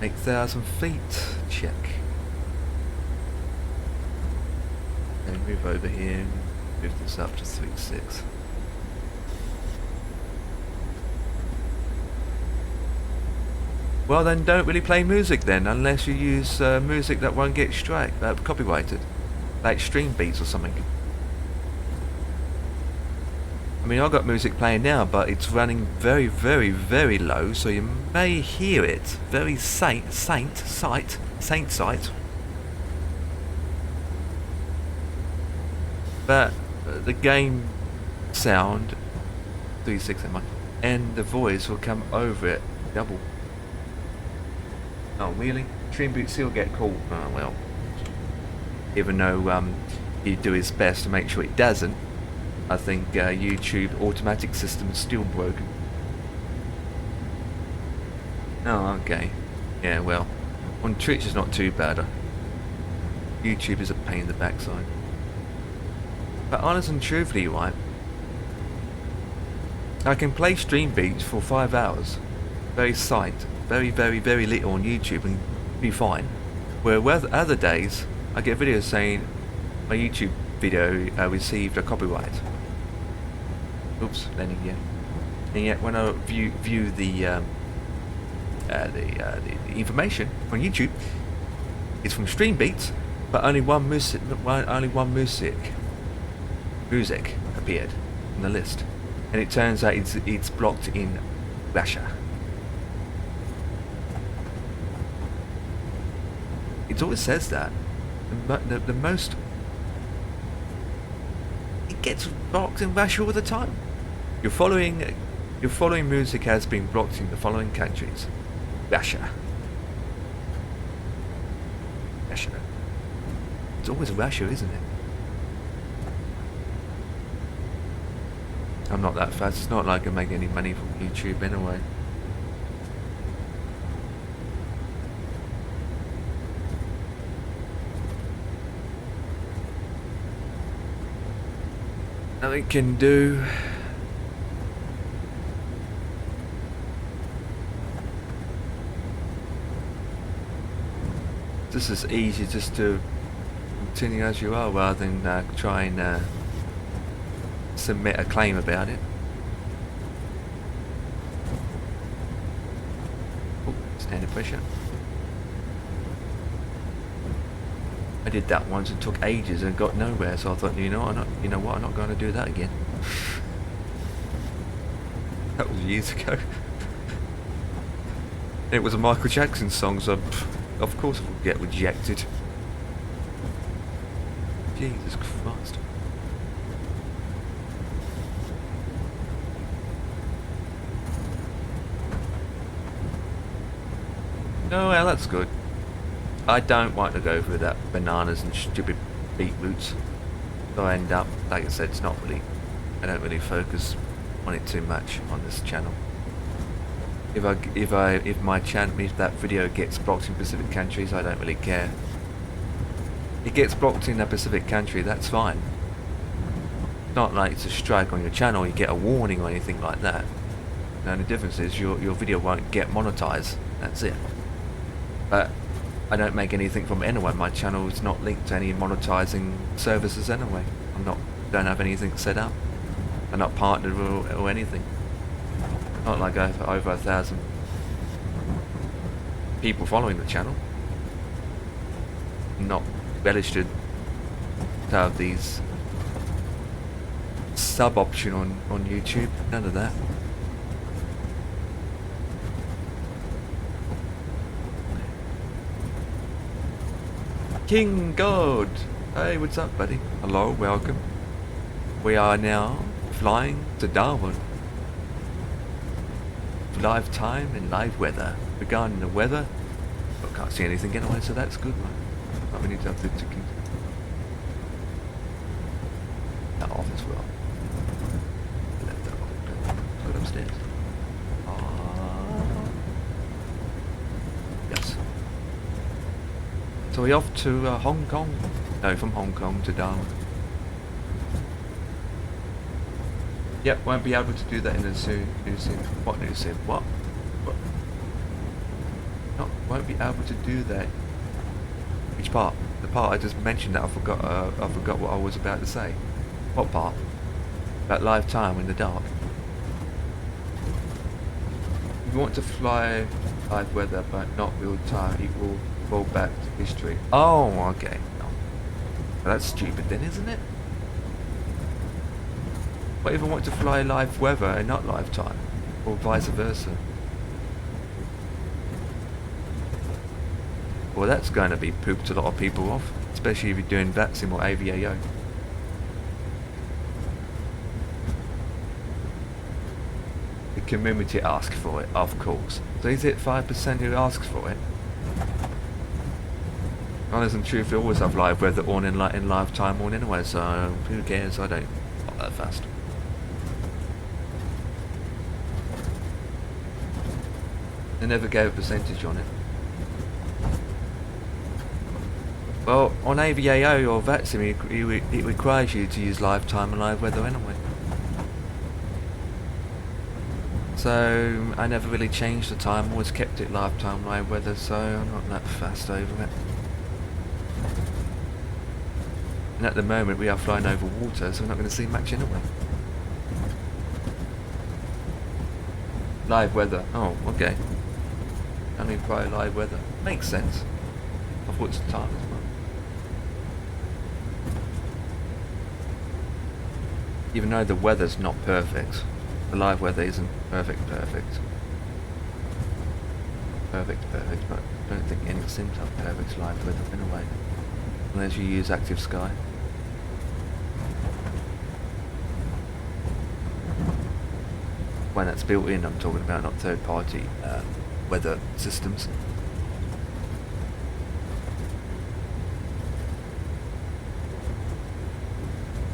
8,000 feet, check. And move over here and move this up to 3.6. Well then, don't really play music then, unless you use music that won't get copyrighted, like stream beats or something. I mean, I've got music playing now, but it's running very, very, very low, so you may hear it very faint sight. But the game sound, 3.6 am I, and the voice will come over it double. Oh really? Stream beats still get caught. Oh well. Even though he do his best to make sure it doesn't. I think YouTube automatic system is still broken. Oh, okay. Yeah, well, on Twitch is not too bad. YouTube is a pain in the backside. But honest and truthfully, right, I can play stream beats for 5 hours. Very very little on YouTube and be fine. Whereas other days, I get videos saying my YouTube video received a copyright. Oops, landing again. And yet when I view the information on YouTube, it's from Stream Beats, but only one music appeared on the list, and it turns out it's blocked in Russia. It always says that. The most it gets blocked in Russia all the time. Your following music has been blocked in the following countries: Russia. It's always Russia, isn't it? I'm not that fast. It's not like I make any money from YouTube anyway. Nothing can do. This is easy just to continue as you are rather than try and submit a claim about it. Oh, standard pressure. I did that once and took ages and got nowhere, so I thought, you know what, I'm not going to do that again. That was years ago. It was a Michael Jackson song, so of course it would get rejected. Jesus Christ. Oh well, that's good. I don't want to go through that bananas and stupid beetroots. So I end up, like I said, it's not really, I don't really focus on it too much on this channel. If that video gets blocked in Pacific countries, I don't really care. It gets blocked in a Pacific country, that's fine. Not like it's a strike on your channel, you get a warning or anything like that. The only difference is your video won't get monetized, that's it. But I don't make anything from it anyway. My channel is not linked to any monetizing services anyway. Don't have anything set up. I'm not partnered or anything. Not like I have over 1,000 people following the channel. Not registered to have these sub option on YouTube. None of that. King God! Hey, what's up, buddy? Hello, welcome. We are now flying to Darwin. Live time and live weather. Regarding the weather, I can't see anything anyway, so that's good, man. But we need to have the ticket. That off as well. Left that off. Let's go upstairs. Yes. So we're off to Hong Kong. No, from Hong Kong to Darwin. Yep, won't be able to do that in the new sim. What new sim? What? No, won't be able to do that. Which part? The part I just mentioned that I forgot what I was about to say. What part? About live time in the dark. If you want to fly live weather but not real time, it will roll back to history. Oh, okay. No. Well, that's stupid then, isn't it? What if I want to fly live weather and not live time? Or vice versa? Well, that's going to be pooped a lot of people off. Especially if you're doing VATSIM or AVAO. The community asks for it, of course. So is it 5% who asks for it? Honest and truth, we always have live weather on in live time on anyway, so who cares? I don't. Not that fast. They never gave a percentage on it. Well, on AVAO or VATSIM, it requires you to use live time and live weather anyway. So I never really changed the time, always kept it live time, live weather, so I'm not that fast over it. And at the moment we are flying over water, so we're not going to see much anyway. Live weather. Oh, okay. Only by live weather. Makes sense. I thought it's the time as well. Even though the weather's not perfect, the live weather isn't perfect, but I don't think any seems to have perfect live weather in a way, unless you use Active Sky. When that's built in, I'm talking about, not third-party weather systems.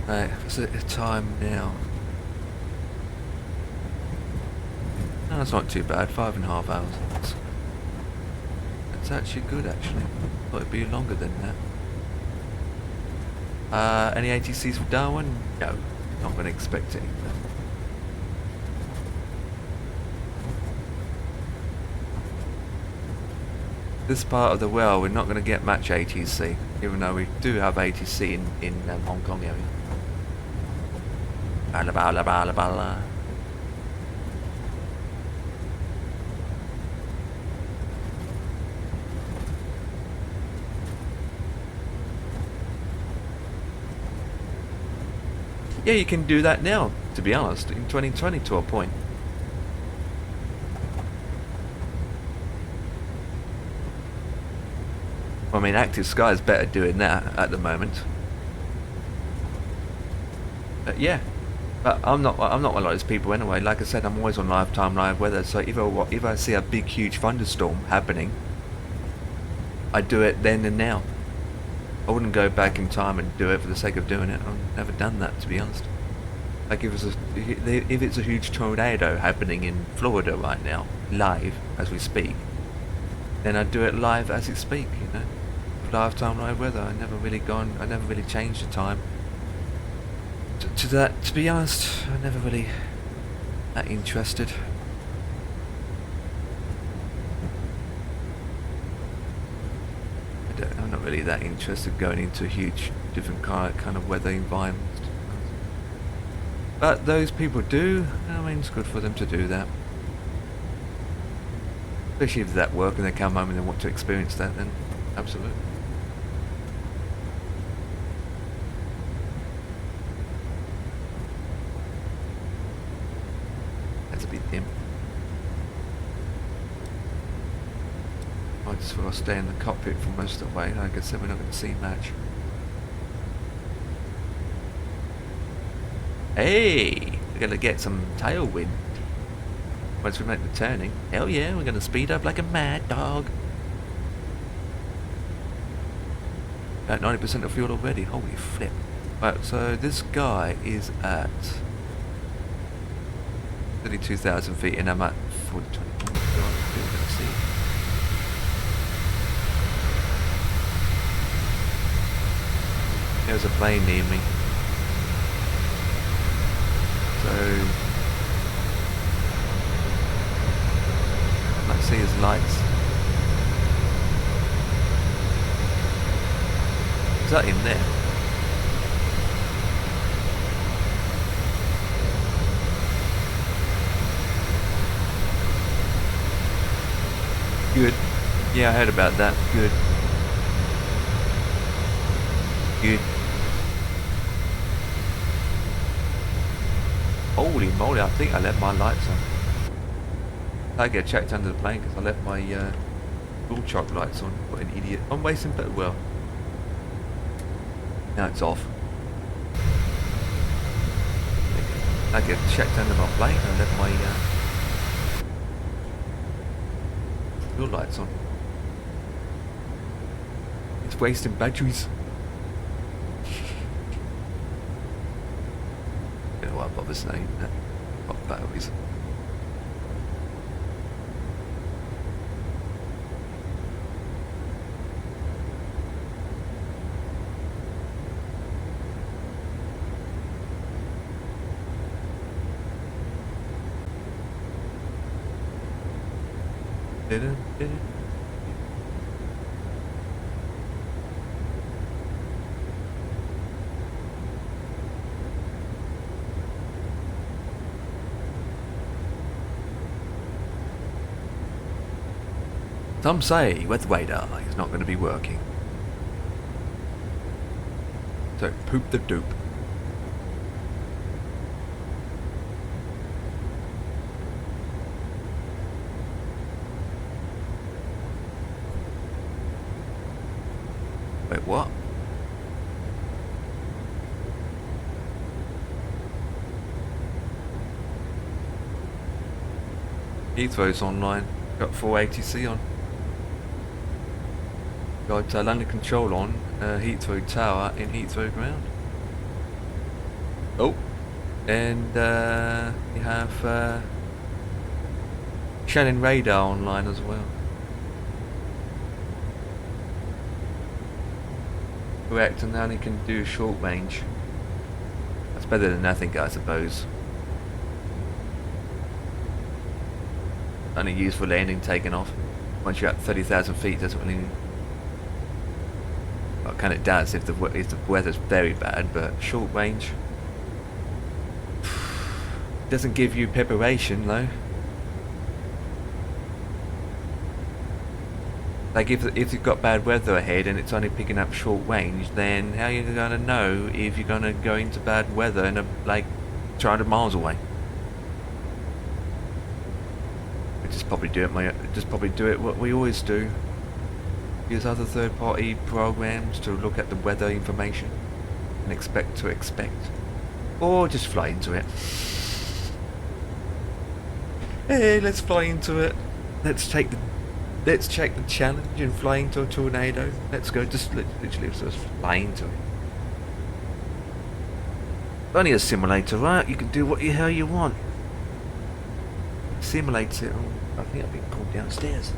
Right, what's the time now? No, that's not too bad, 5.5 hours. That's actually good, actually. Thought it'd be longer than that. Any ATCs for Darwin? No, not going to expect any. This part of the world, we're not going to get much ATC, even though we do have ATC in Hong Kong area. Bala bala bala bala. Yeah, you can do that now, to be honest, in 2020 to a point. I mean, Active Sky is better doing that at the moment. But yeah, but I'm not one of those people anyway. Like I said, I'm always on lifetime live weather. So if I see a big, huge thunderstorm happening, I do it then and now. I wouldn't go back in time and do it for the sake of doing it. I've never done that, to be honest. Like if it's a huge tornado happening in Florida right now, live as we speak, then I do it live as it speak. You know, lifetime live weather. I never really changed the time. To that, to be honest, I'm never really that interested. I'm not really that interested going into huge different kind of weather environments. But those people do. I mean, it's good for them to do that. Especially if they're at work and they come home and they want to experience that, then absolutely. That's a bit dim. I just want to stay in the cockpit for most of the way. Like I said, we're not going to see much. Hey, we're going to get some tailwind once we make the turning. Hell yeah, we're going to speed up like a mad dog. At 90% of fuel already. Holy flip. Right, so this guy is at 32,000 feet and I'm at 4020. Let's see. There's a plane near me. So I see his lights. Is that him there? Good. Yeah, I heard about that. Good. Good. Holy moly, I think I left my lights on. I get checked under the plane because I left my fuel chock lights on. What an idiot. I'm wasting better well. Now it's off. I get checked under my plane and I left my fuel lights on. It's wasting batteries. You know what, Bob is saying that. Got batteries. Some say weather radar is not going to be working. So poop the doop. Wait, what? Heathrow's online. Got 480C on. Got London Control on. Heathrow Tower in Heathrow Ground. Oh, and you have Shannon Radar online as well. Correct, and now you can do short range. That's better than nothing, I suppose. Only used for landing, taking off. Once you're at 30,000 feet, doesn't really. Well, kind of does if the weather's very bad, but short range doesn't give you preparation though. Like if you've got bad weather ahead and it's only picking up short range, then how are you gonna know if you're gonna go into bad weather and like 200 miles away? Just probably do it what we always do. Use other third-party programs to look at the weather information and expect, or just fly into it. Hey, let's fly into it. Let's check the challenge and fly into a tornado. Let's go. Just literally just fly into it. Only a simulator, right? You can do what the hell you want. Simulate it. Oh, I think I've been pulled downstairs.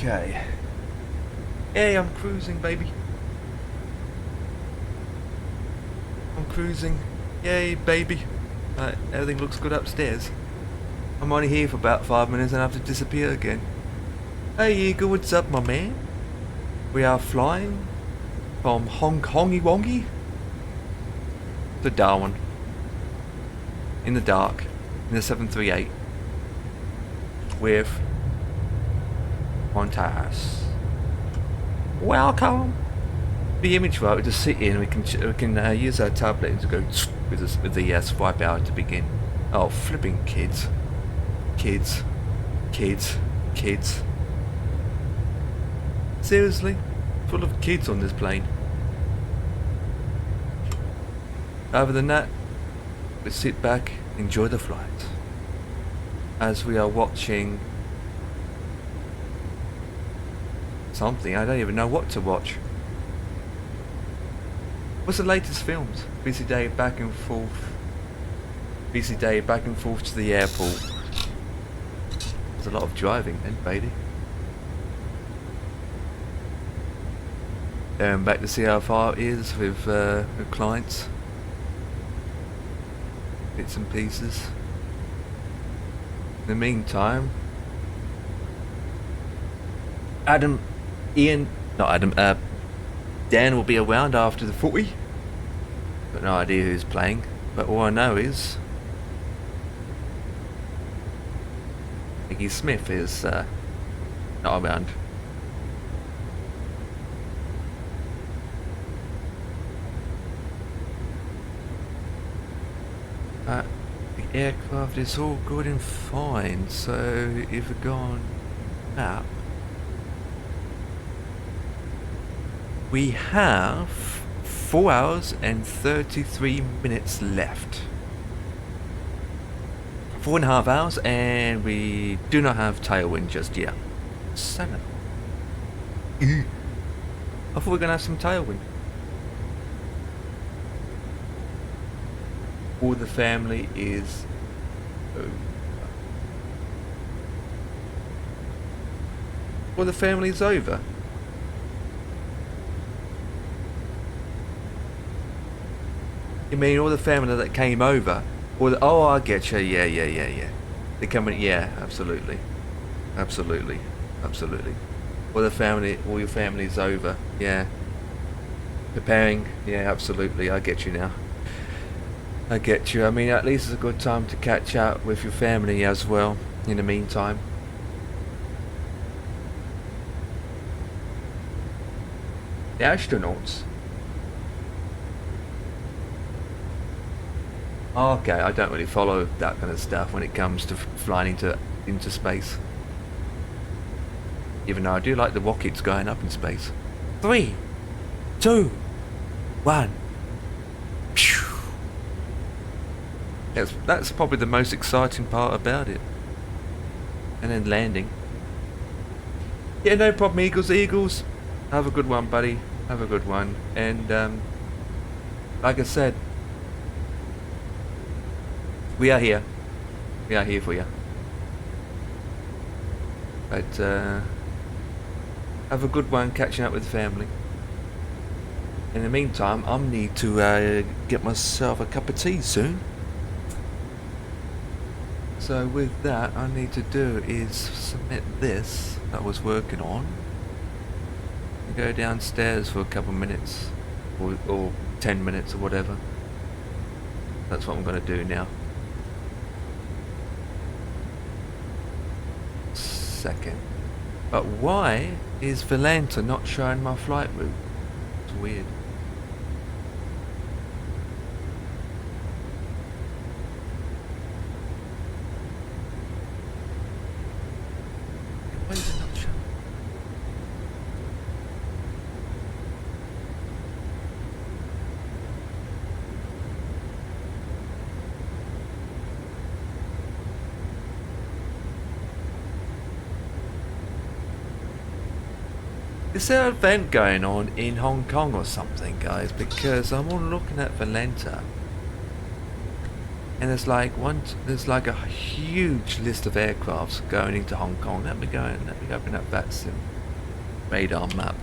Okay. Hey, I'm cruising, baby. I'm cruising. Yay, baby. Everything looks good upstairs. I'm only here for about 5 minutes and I have to disappear again. Hey, Eagle, what's up, my man? We are flying from Hongy Wongy to Darwin. In the dark. In the 738. With Qantas. Welcome. The image right, we just sit in. We can use our tablet to go with the swipe out to begin. Oh, flipping kids, kids. Seriously, full of kids on this plane. Other than that, we sit back, enjoy the flight, as we are watching something. I don't even know what to watch. What's the latest films? Busy day back and forth. Busy day back and forth to the airport. There's a lot of driving then, baby. Going back to see how far it is with clients. Bits and pieces. In the meantime, Dan will be around after the footy. Got no idea who's playing, but all I know is Mickey Smith is not around. The aircraft is all good and fine, so if we go on map, we have 4 hours and 33 minutes left. 4.5 hours, and we do not have tailwind just yet. Son of I thought we were going to have some tailwind. All the family is over. All the family is over. You mean all the family that came over? Or oh, I get you. Yeah. They're coming. Yeah, absolutely. All your family's over. Yeah. Preparing. Yeah, absolutely. I get you now. I get you. I mean, at least it's a good time to catch up with your family as well. In the meantime. The astronauts. Okay, I don't really follow that kind of stuff when it comes to flying into space. Even though I do like the rockets going up in space. 3, 2, 1. That's probably the most exciting part about it. And then landing. Yeah, no problem, Eagles. Have a good one, buddy. Have a good one. And like I said, we are here. We are here for you. But have a good one catching up with the family. In the meantime, I need to get myself a cup of tea soon. So with that, I need to do is submit this that I was working on. And go downstairs for a couple of minutes. Or 10 minutes or whatever. That's what I'm going to do now. Second. But why is Valenta not showing my flight route? It's weird. Why is it not showing? Is there an event going on in Hong Kong or something, guys? Because I'm all looking at Valenta. And there's like a huge list of aircrafts going into Hong Kong. Let me open up VATSIM radar map.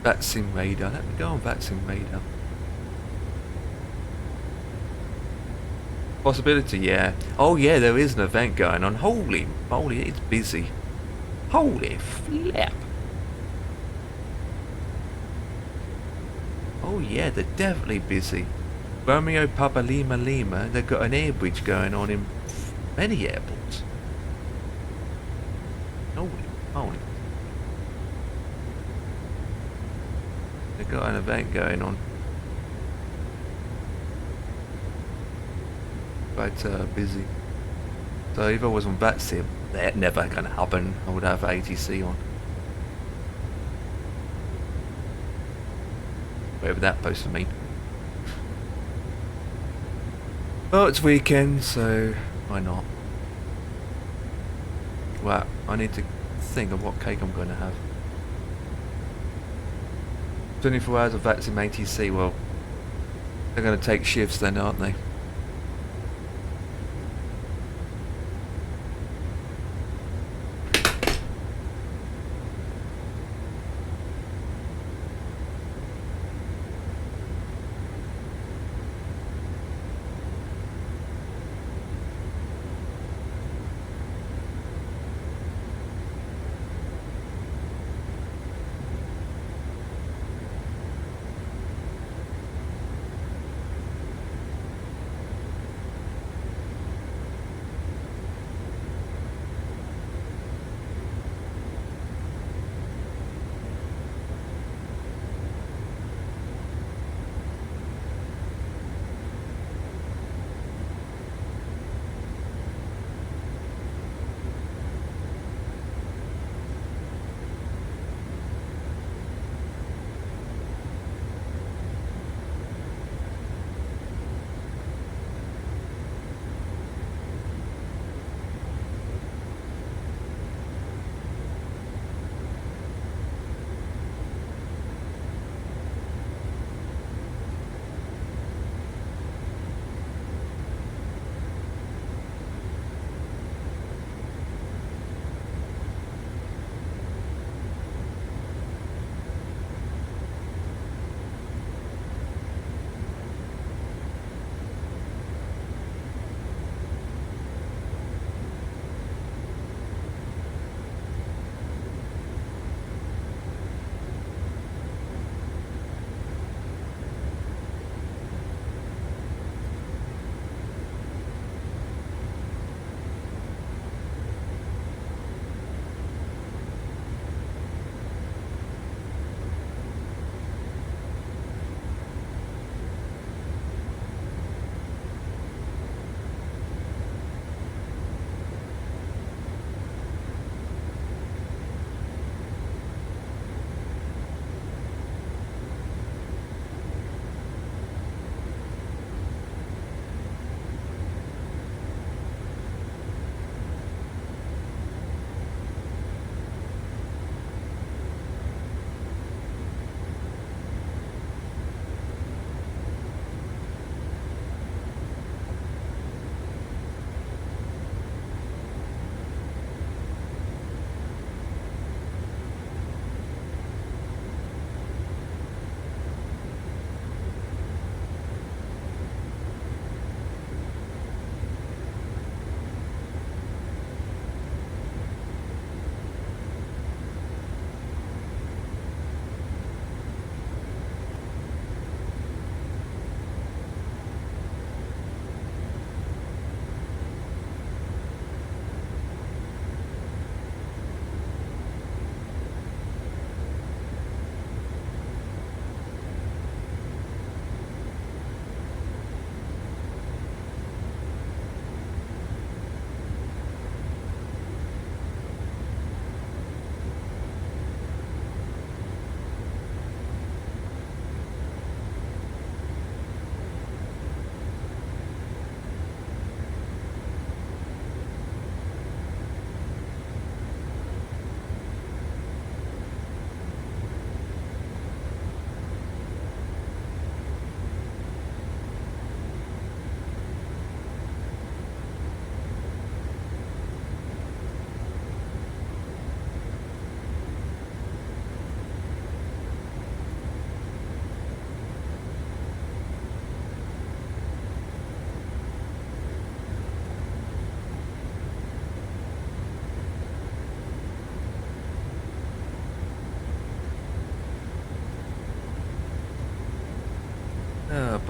VATSIM radar. Let me go on VATSIM radar. Possibility, yeah. Oh yeah, there is an event going on. Holy moly, it's busy. Holy flip. Oh yeah, they're definitely busy. Romeo Papa Lima Lima, they've got an air bridge going on in many airports. Holy moly. They've got an event going on. Quite busy. So if I was on VATSIM, that never gonna happen. I would have ATC on. Whatever that supposed to mean. Well, it's weekend, so why not? Well, I need to think of what cake I'm going to have. 24 hours of VATSIM ATC, well, they're going to take shifts then, aren't they?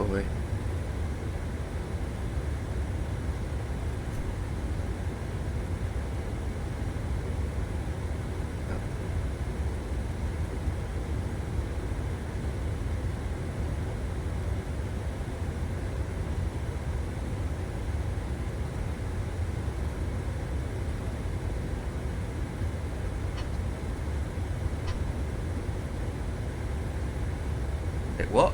boy. What?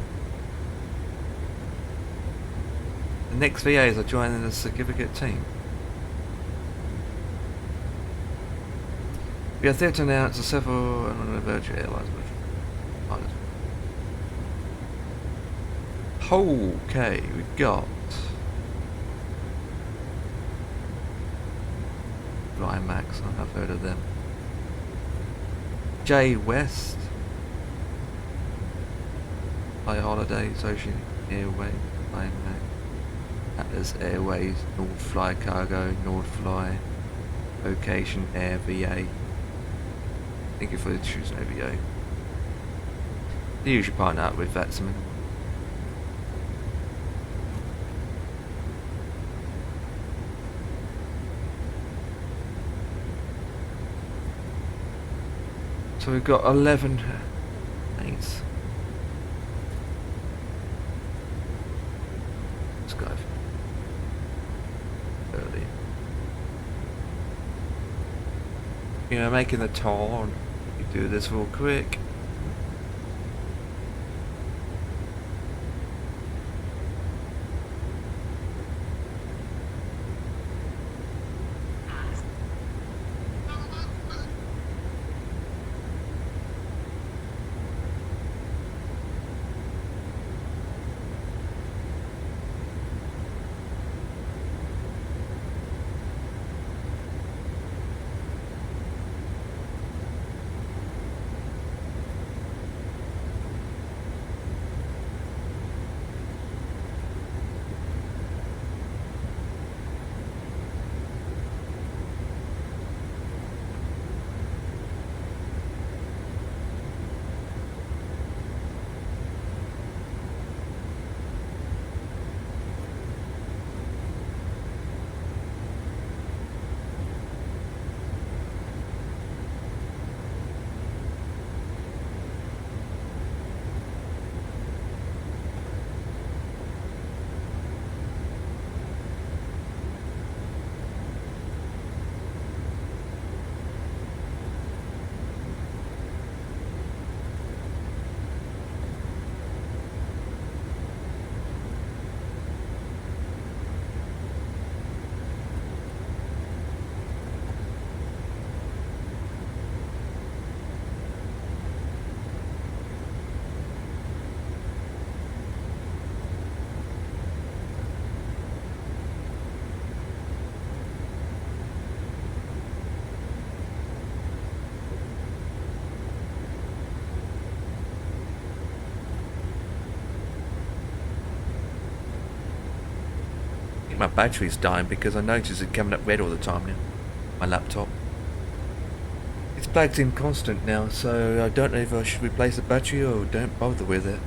The next VAs are joining the certificate team. We are there to announce the several virtual airlines. Okay, we've got Max, I've heard of them. J West, Fly Holidays, Ocean Airways, Max, Atlas Airways, North Fly Cargo, North Fly, Location Air VA. Thank you for choosing VA. They usually partner up with that something. So we've got 11 planes. Let's go early. You know, making the turn. You do this real quick. My battery's dying because I notice it coming up red all the time now. My laptop. It's plugged in constant now, so I don't know if I should replace the battery or don't bother with it.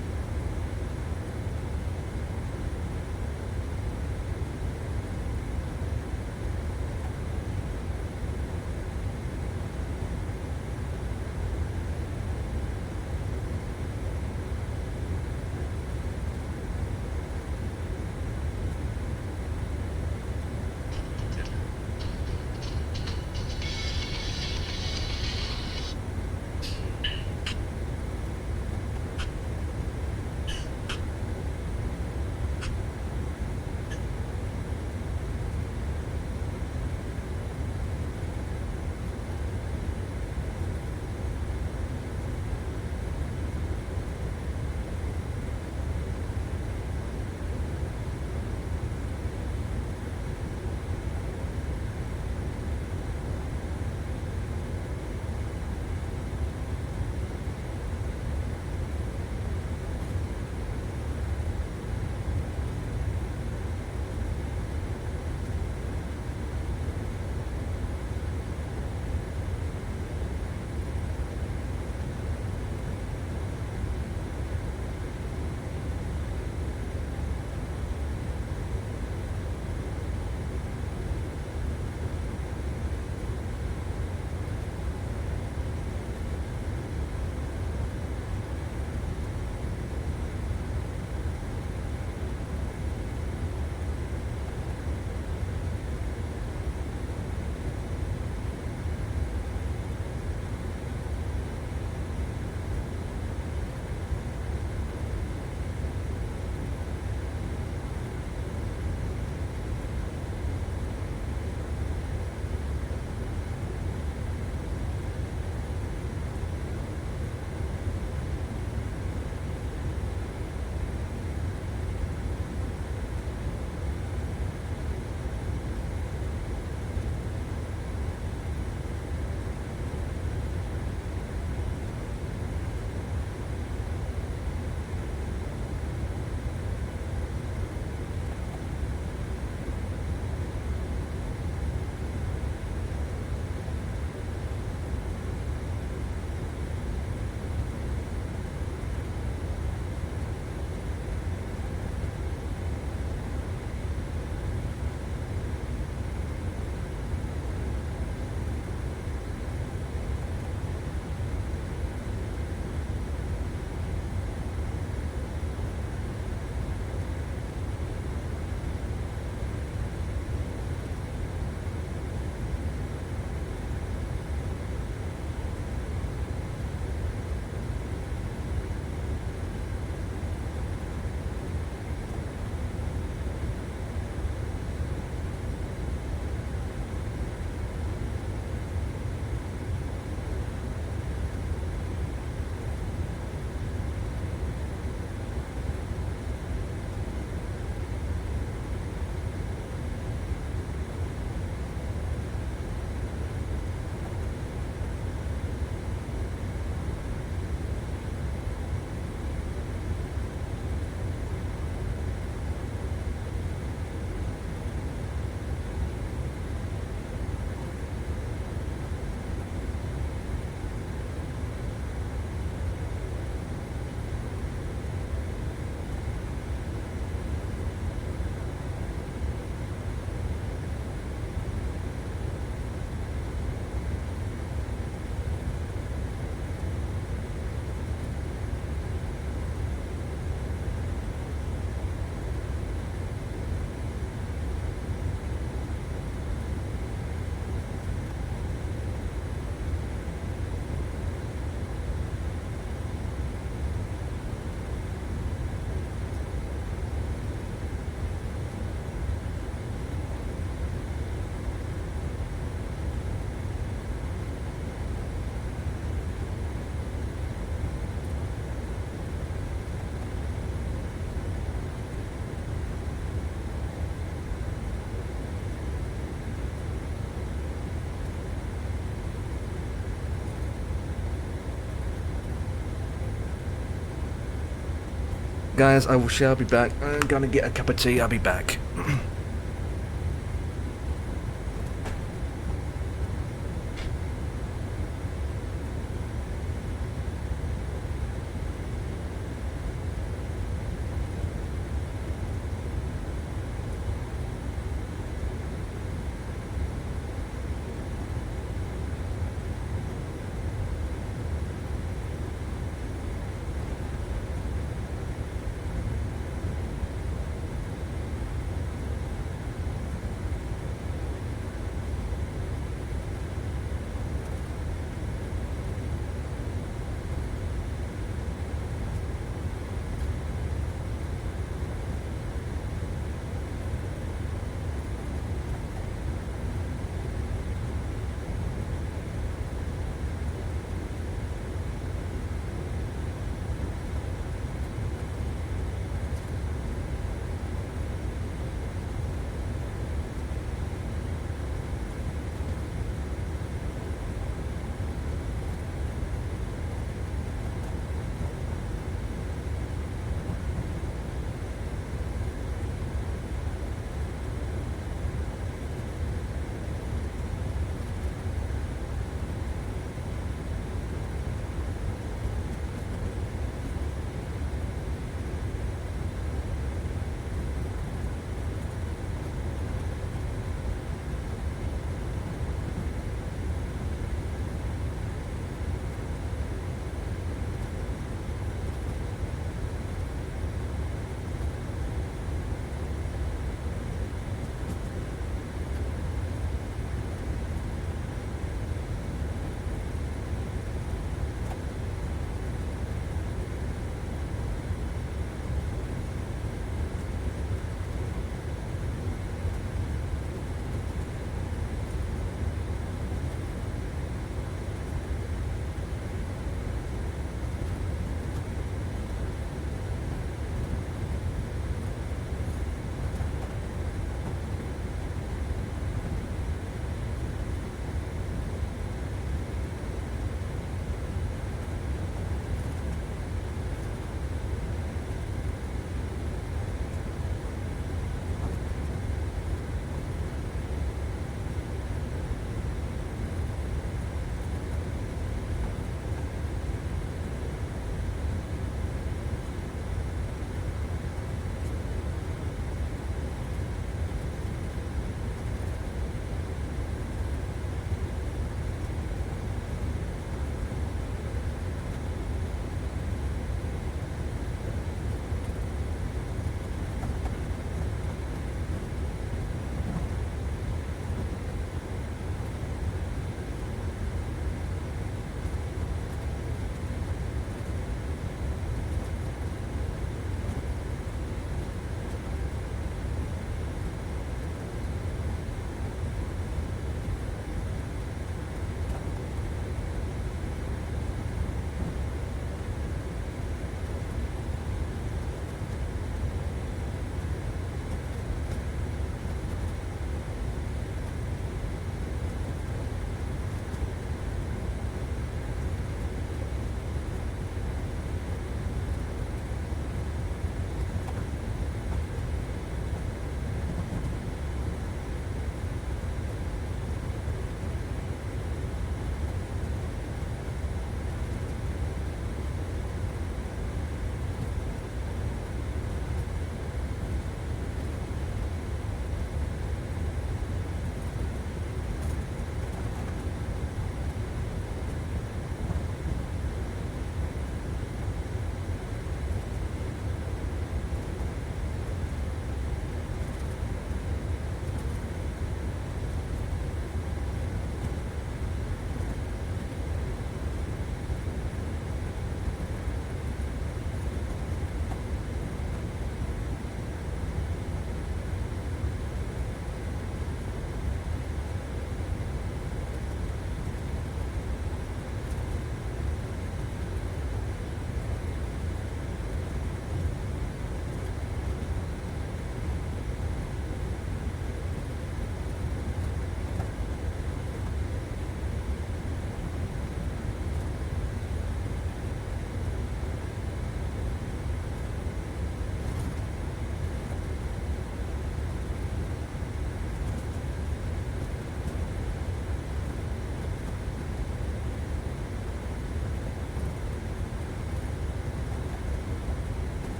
guys, I will shall be back. I'm gonna get a cup of tea. I'll be back.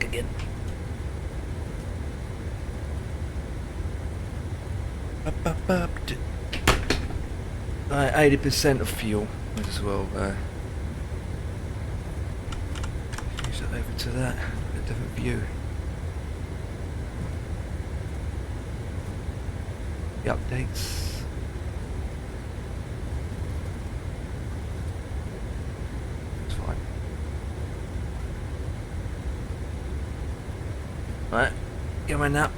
back again. Right, 80% of fuel. Might as well use it over to that. A different view. The updates. It's fine. Right, going up.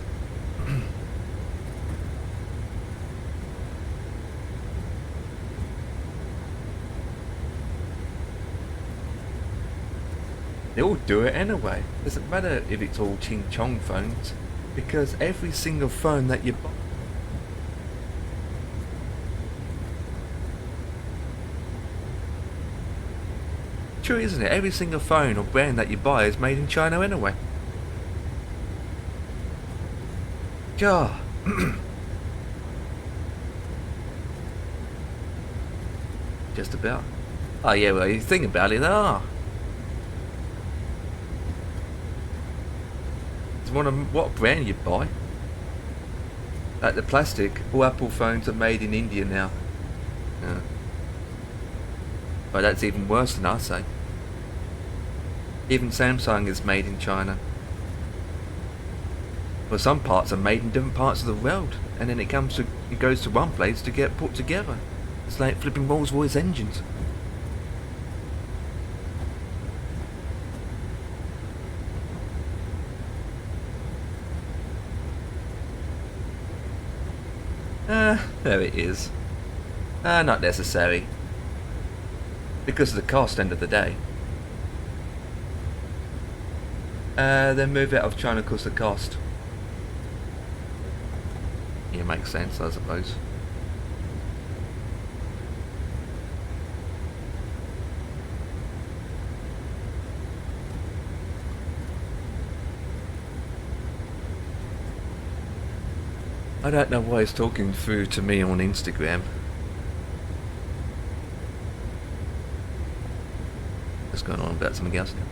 They all do it anyway. Doesn't matter if it's all ching chong phones, because every single phone that you buy. True, isn't it? Every single phone or brand that you buy is made in China anyway. God. Just about. Oh yeah, well you think about it, they are. What brand you buy. Like the plastic, all Apple phones are made in India now. Yeah. But that's even worse than I say. Even Samsung is made in China. Well, some parts are made in different parts of the world, and then it goes to one place to get put together. It's like flipping Rolls-Royce engines. There it is. Not necessary. Because of the cost, end of the day. Then move it out of China because of the cost. Yeah, makes sense, I suppose. I don't know why he's talking through to me on Instagram. What's going on about something else now?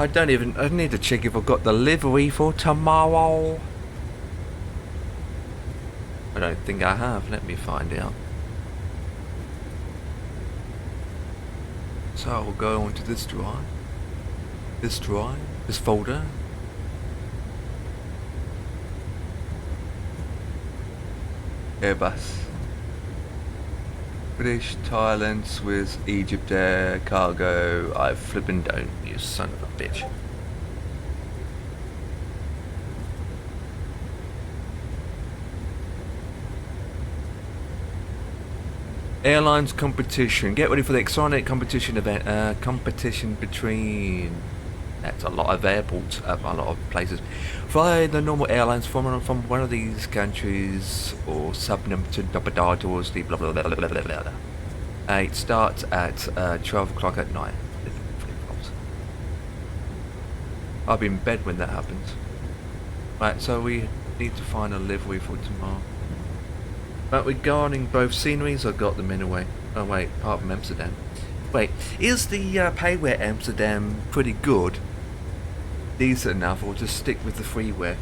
I need to check if I've got the livery for tomorrow. I don't think I have. Let me find out. So I will go onto this drive. This folder. Airbus. British, Thailand, Swiss, Egypt Air, cargo. I flippin' don't, you son of a bitch. Airlines competition. Get ready for the exciting competition event. Competition between. That's a lot of airports, a lot of places. Fly the normal airlines from one of these countries or subnumbered towards the blah blah blah blah blah blah blah. It starts at 12 o'clock at night. I'll be in bed when that happens. Right, so we need to find a livery for tomorrow. But regarding both sceneries, I got them anyway. Oh wait, apart from Amsterdam. Wait, is the payware Amsterdam pretty good? Decent enough, or just stick with the freeware?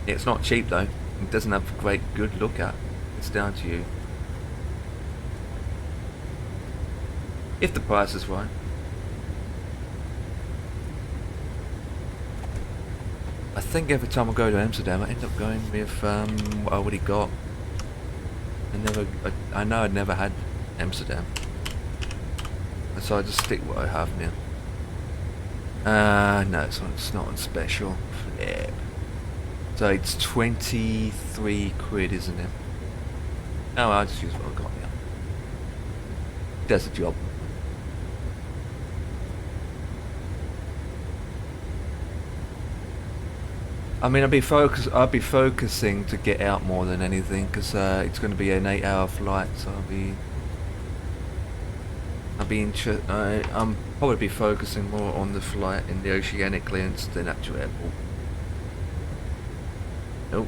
It's not cheap though. It doesn't have a great good look at. It's down to you. If the price is right. I think every time I go to Amsterdam, I end up going with what I already got. I know I'd never had Amsterdam, so I just stick what I have now. No, it's not on special. Flip. So it's 23 quid, isn't it? No, I'll just use what I've got now. Does the job. I mean, I'll be focusing to get out more than anything, because it's going to be an 8-hour flight, so I'm probably be focusing more on the flight in the oceanic lanes than actual airport. Nope.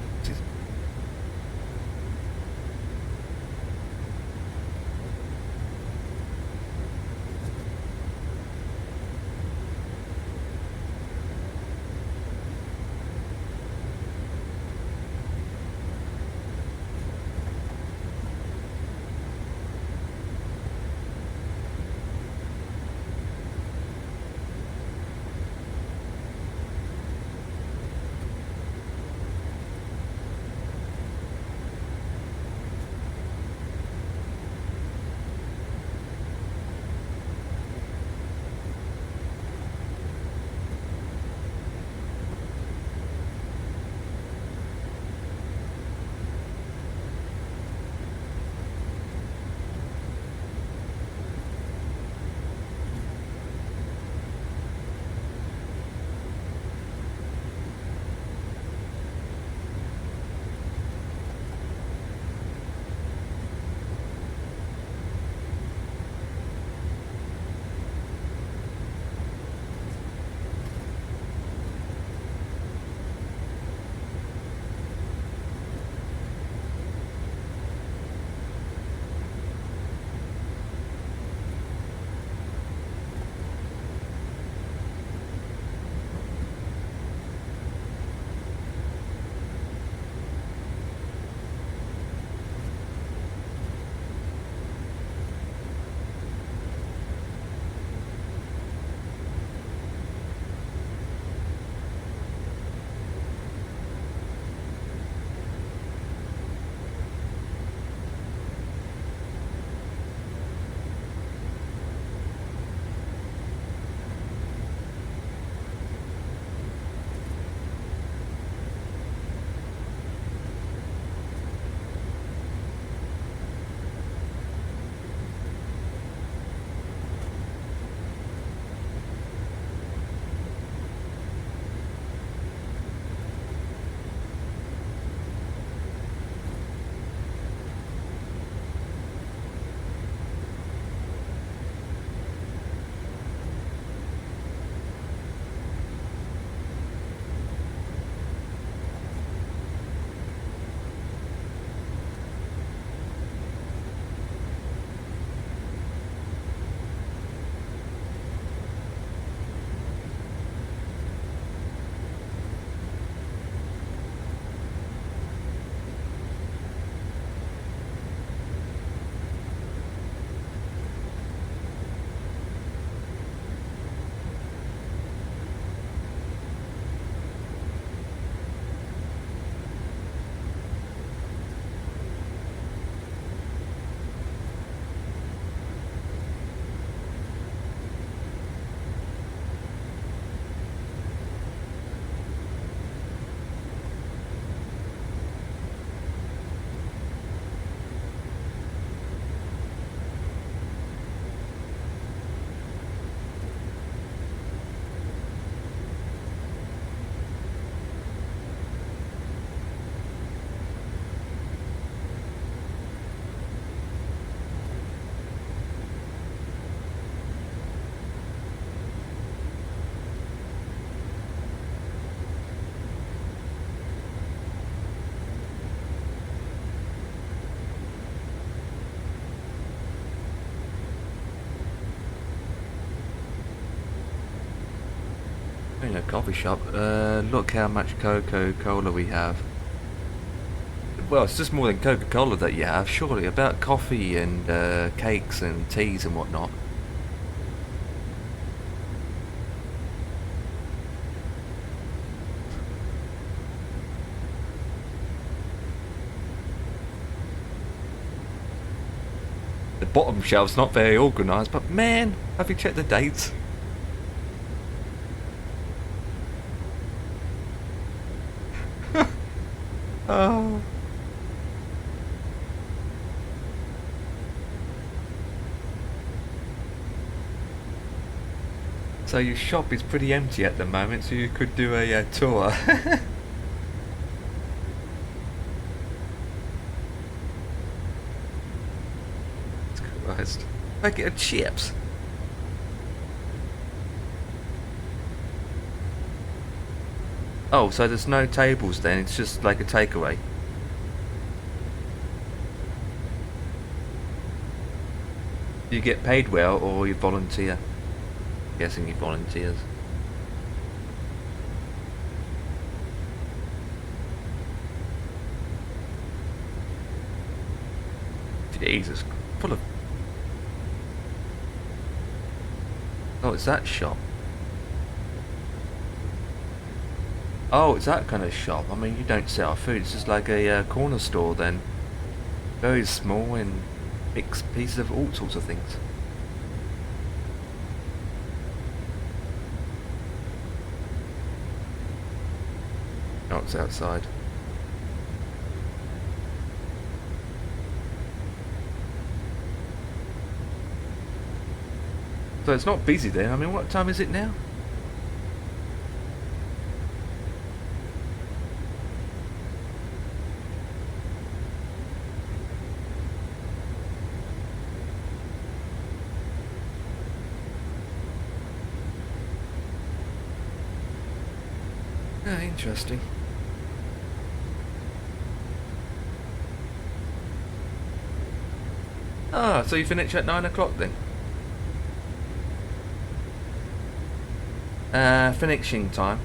In a coffee shop, look how much Coca-Cola we have. Well, it's just more than Coca-Cola that you have, surely, about coffee and cakes and teas and whatnot. bottom shelf's not very organised, but man, have you checked the dates? Oh. So your shop is pretty empty at the moment, so you could do a tour. Christ. Packet of chips. Oh, so there's no tables then, it's just like a takeaway. Do you get paid well or you volunteer? I'm guessing you volunteers. Jesus, full of... Oh, it's that shop. Oh, it's that kind of shop. I mean, you don't sell food. It's just like a corner store then. Very small and mixed pieces of all sorts of things. Oh, it's outside. So it's not busy there. I mean, what time is it now? Ah, interesting. Ah, so you finish at 9 o'clock then? Finishing time.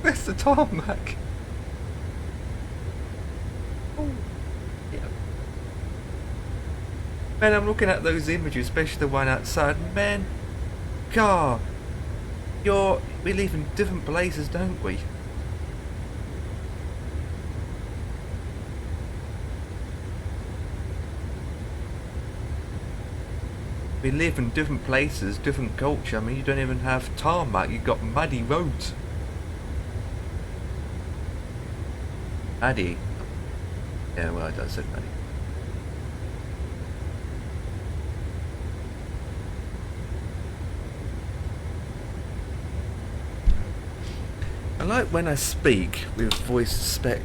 Where's the tarmac? Oh, yeah. Man, I'm looking at those images, especially the one outside. Man, God, we live in different places, don't we? We live in different places, different culture. I mean, you don't even have tarmac, you've got muddy roads. Muddy. Yeah, well, I said muddy. I like when I speak with voice to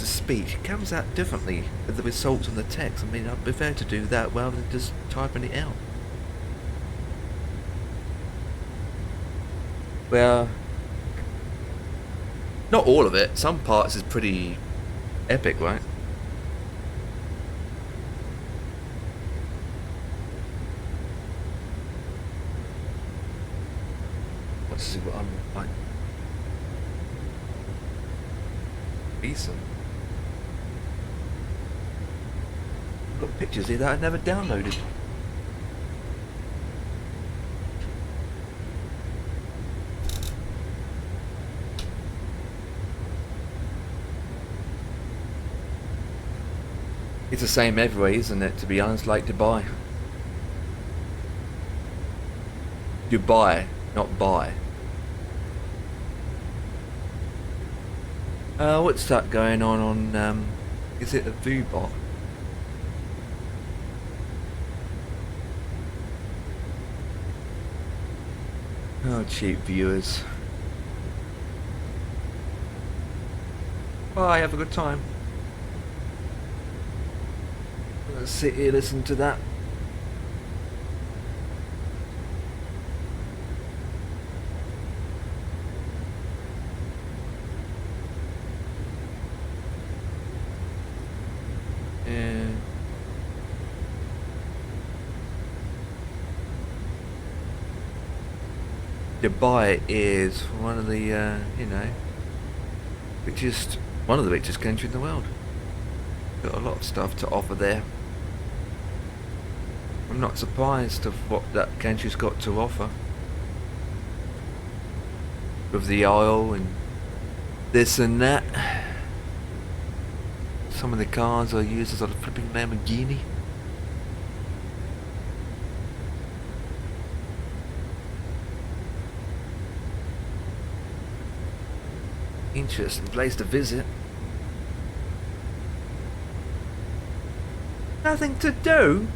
speech, it comes out differently with the results on the text. I mean, I'd prefer to do that rather than just typing it out. Well, not all of it. Some parts is pretty epic, right? Let's see what I'm like. Decent. I've got pictures here that I never downloaded. It's the same everywhere, isn't it, to be honest, like Dubai. Dubai, not buy. What's that going on, is it a VBot? Oh, cheap viewers. Bye, have a good time. Let's sit here, listen to that. Yeah. Dubai is one of the, you know, one of the richest countries in the world. Got a lot of stuff to offer there. I'm not surprised of what that country's got to offer. With the oil and this and that. Some of the cars are used as a flipping Lamborghini. Interesting place to visit. Nothing to do?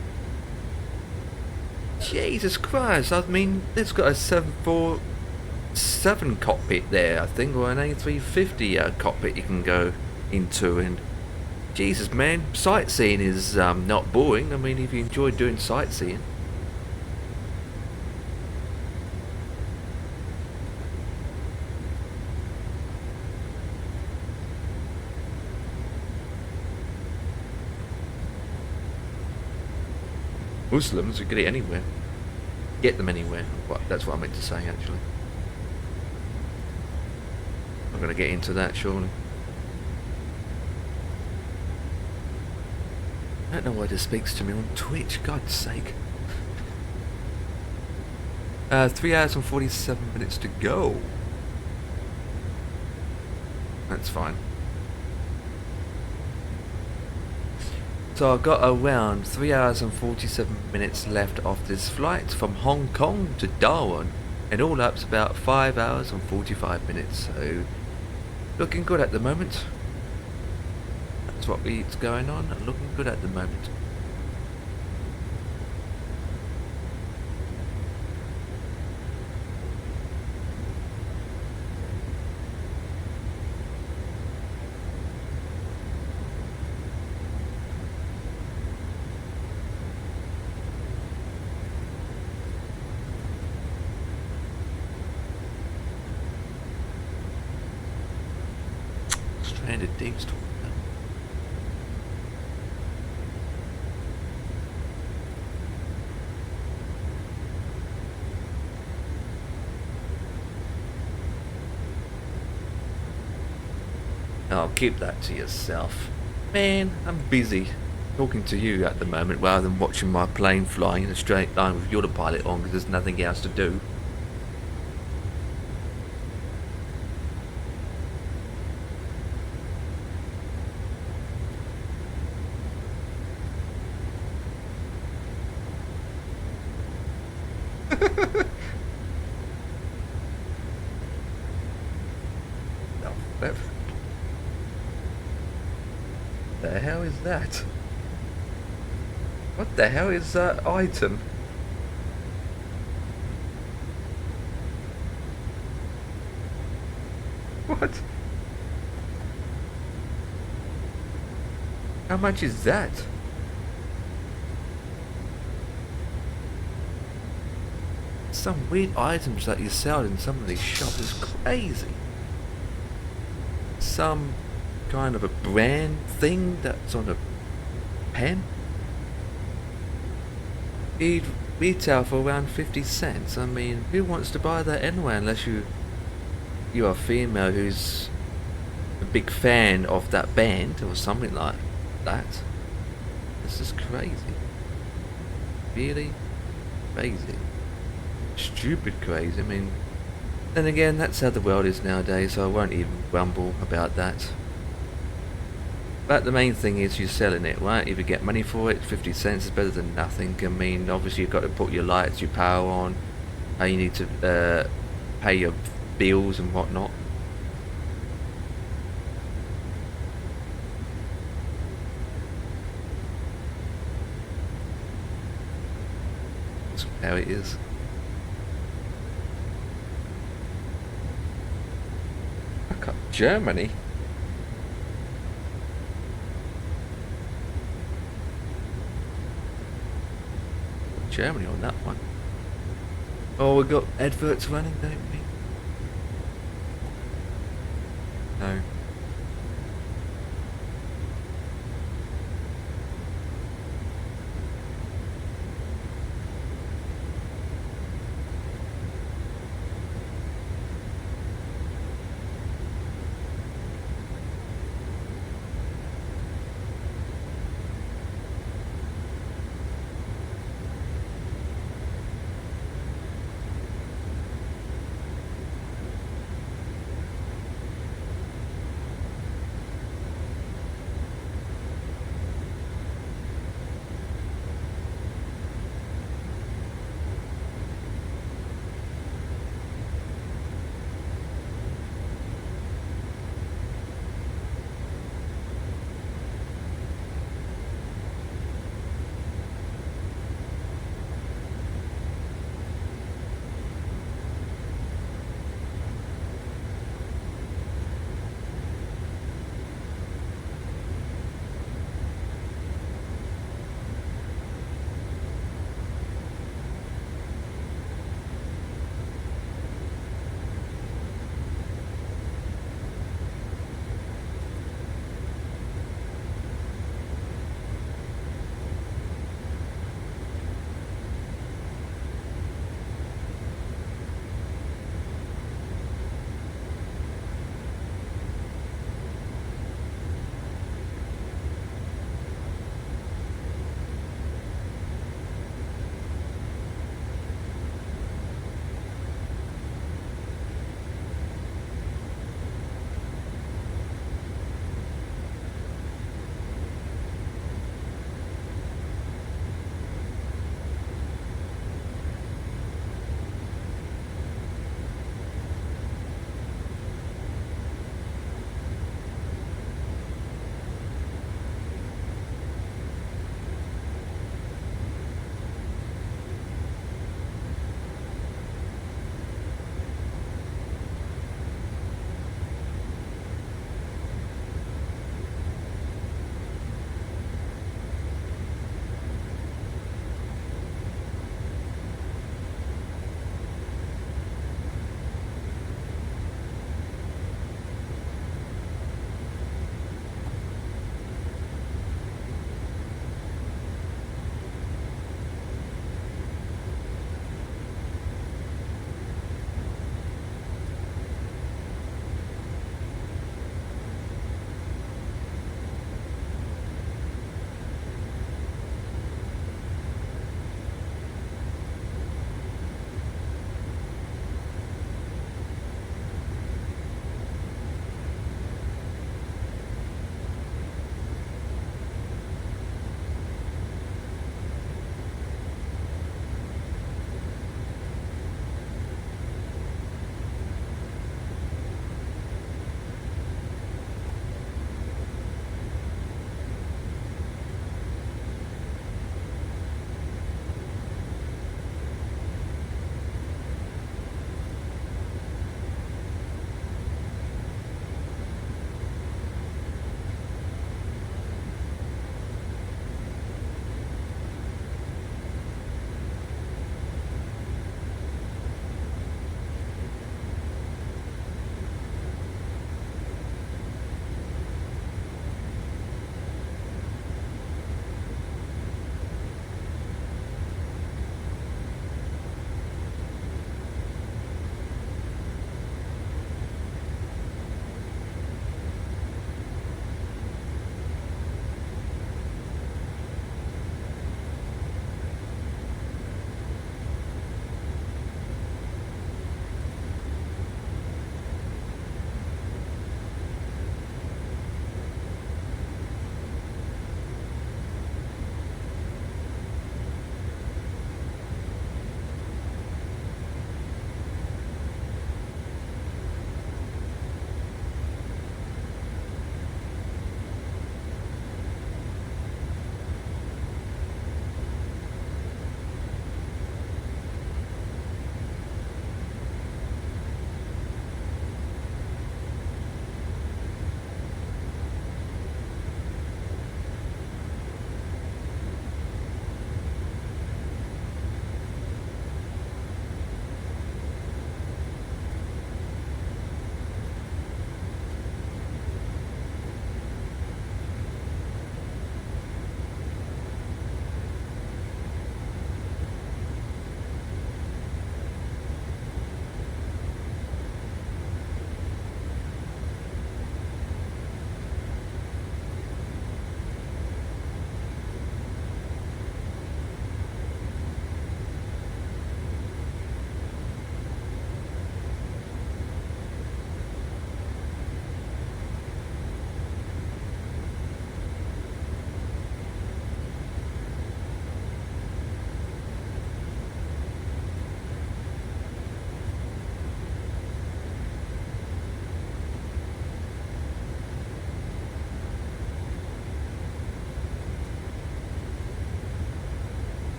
Jesus Christ, I mean, it's got a 747 cockpit there, I think, or an A350 cockpit you can go into, and Jesus, man, sightseeing is not boring. I mean, if you enjoy doing sightseeing. Muslims, you get it anywhere. Get them anywhere. That's what I meant to say, actually. I'm going to get into that, surely. I don't know why this speaks to me on Twitch, God's sake. 3 hours and 47 minutes to go. That's fine. So I've got around 3 hours and 47 minutes left of this flight from Hong Kong to Darwin, and all up's about 5 hours and 45 minutes, so looking good at the moment. That's what's going on, looking good at the moment. Stranded deep storm. Oh, keep that to yourself. Man, I'm busy talking to you at the moment rather than watching my plane flying in a straight line with the autopilot on because there's nothing else to do. The hell is that? What the hell is that item? What? How much is that? Some weird items that you sell in some of these shops is crazy. Some kind of a brand thing that's on a pen. It'd retail for around 50 cents. I mean, who wants to buy that anyway unless you're a female who's a big fan of that band or something like that. This is crazy. Really crazy. Stupid crazy. I mean, then again, that's how the world is nowadays, so I won't even grumble about that. But the main thing is you're selling it, right? If you get money for it, 50 cents is better than nothing. I mean, obviously you've got to put your lights, your power on, you need to pay your bills and whatnot. That's how it is. Fuck up Germany. Germany on that one. Oh, we got adverts running, don't we? No.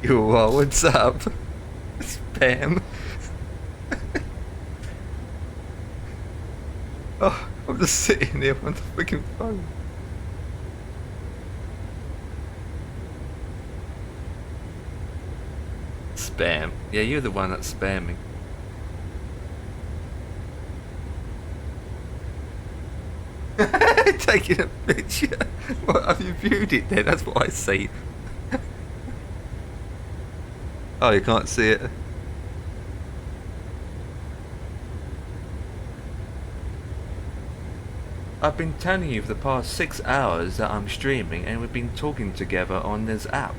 Yo, what's up? Spam. Oh, I'm just sitting here on the freaking phone. Spam. Yeah, you're the one that's spamming. Taking a picture. What, have you viewed it then? That's what I see. Oh, you can't see it. I've been telling you for the past 6 hours that I'm streaming and we've been talking together on this app.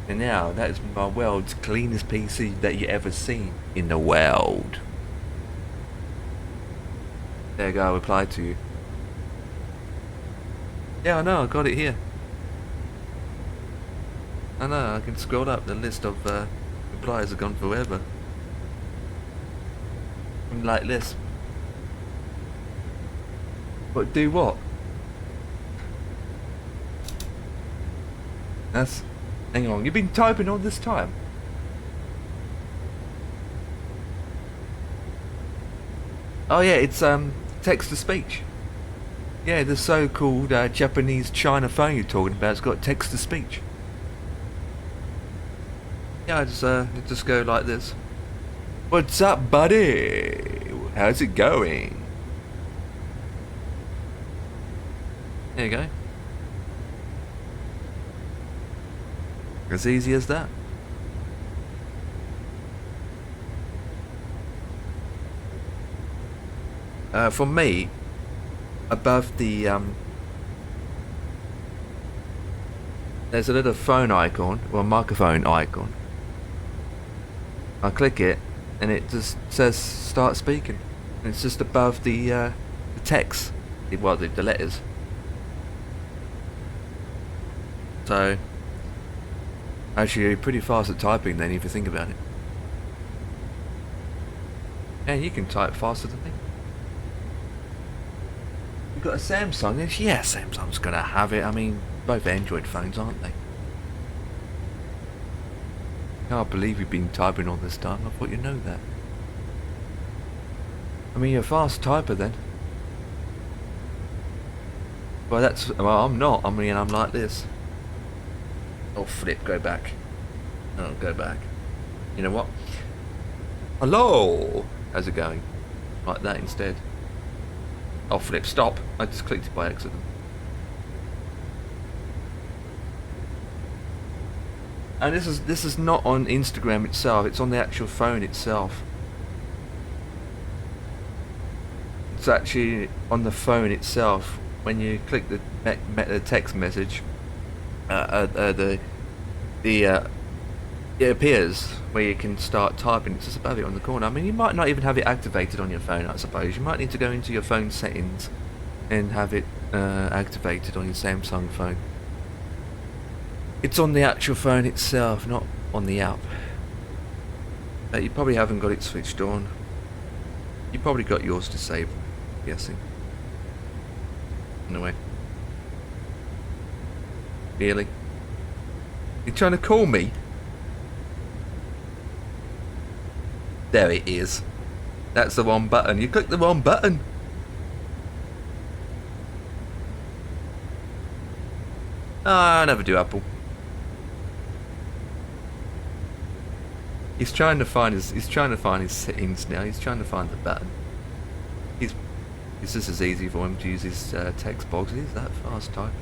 And now that is my world's cleanest PC that you ever seen in the world. There you go, I replied to you. Yeah, I know, I got it here. I know, I can scroll up, the list of replies have gone forever. I'm like this. But do what? That's... Hang on, you've been typing all this time? Oh yeah, it's text-to-speech. Yeah, the so-called Japanese China phone you're talking about, it's got text-to-speech. Yeah, I just go like this. What's up, buddy? How's it going? There you go. As easy as that. For me, above the there's a little phone icon, or microphone icon. I click it and it just says start speaking. And it's just above the text, well, the letters. So actually you're pretty fast at typing then if you think about it. Yeah, you can type faster than me. You've got a Samsung, yeah, Samsung's gonna have it. I mean, both Android phones, aren't they? Can't believe you've been typing all this time. I thought you know that. I mean, you're a fast typer then. Well, I'm not. I mean, I'm like this. Oh, flip, go back. Oh, go back. You know what? Hello! How's it going? Like that instead. Oh, flip, stop. I just clicked it by accident. And this is not on Instagram itself, it's on the actual phone itself. It's actually on the phone itself. When you click the text message, it appears where you can start typing. It's just above it on the corner. I mean, you might not even have it activated on your phone, I suppose. You might need to go into your phone settings and have it activated on your Samsung phone. It's on the actual phone itself, not on the app. But you probably haven't got it switched on. You probably got yours disabled, I'm guessing. Anyway. Really? You trying to call me? There it is. That's the wrong button. You clicked the wrong button. Ah, I never do Apple. He's trying to find his settings now. He's trying to find the button. It's just as easy for him to use his text box. He's that fast type.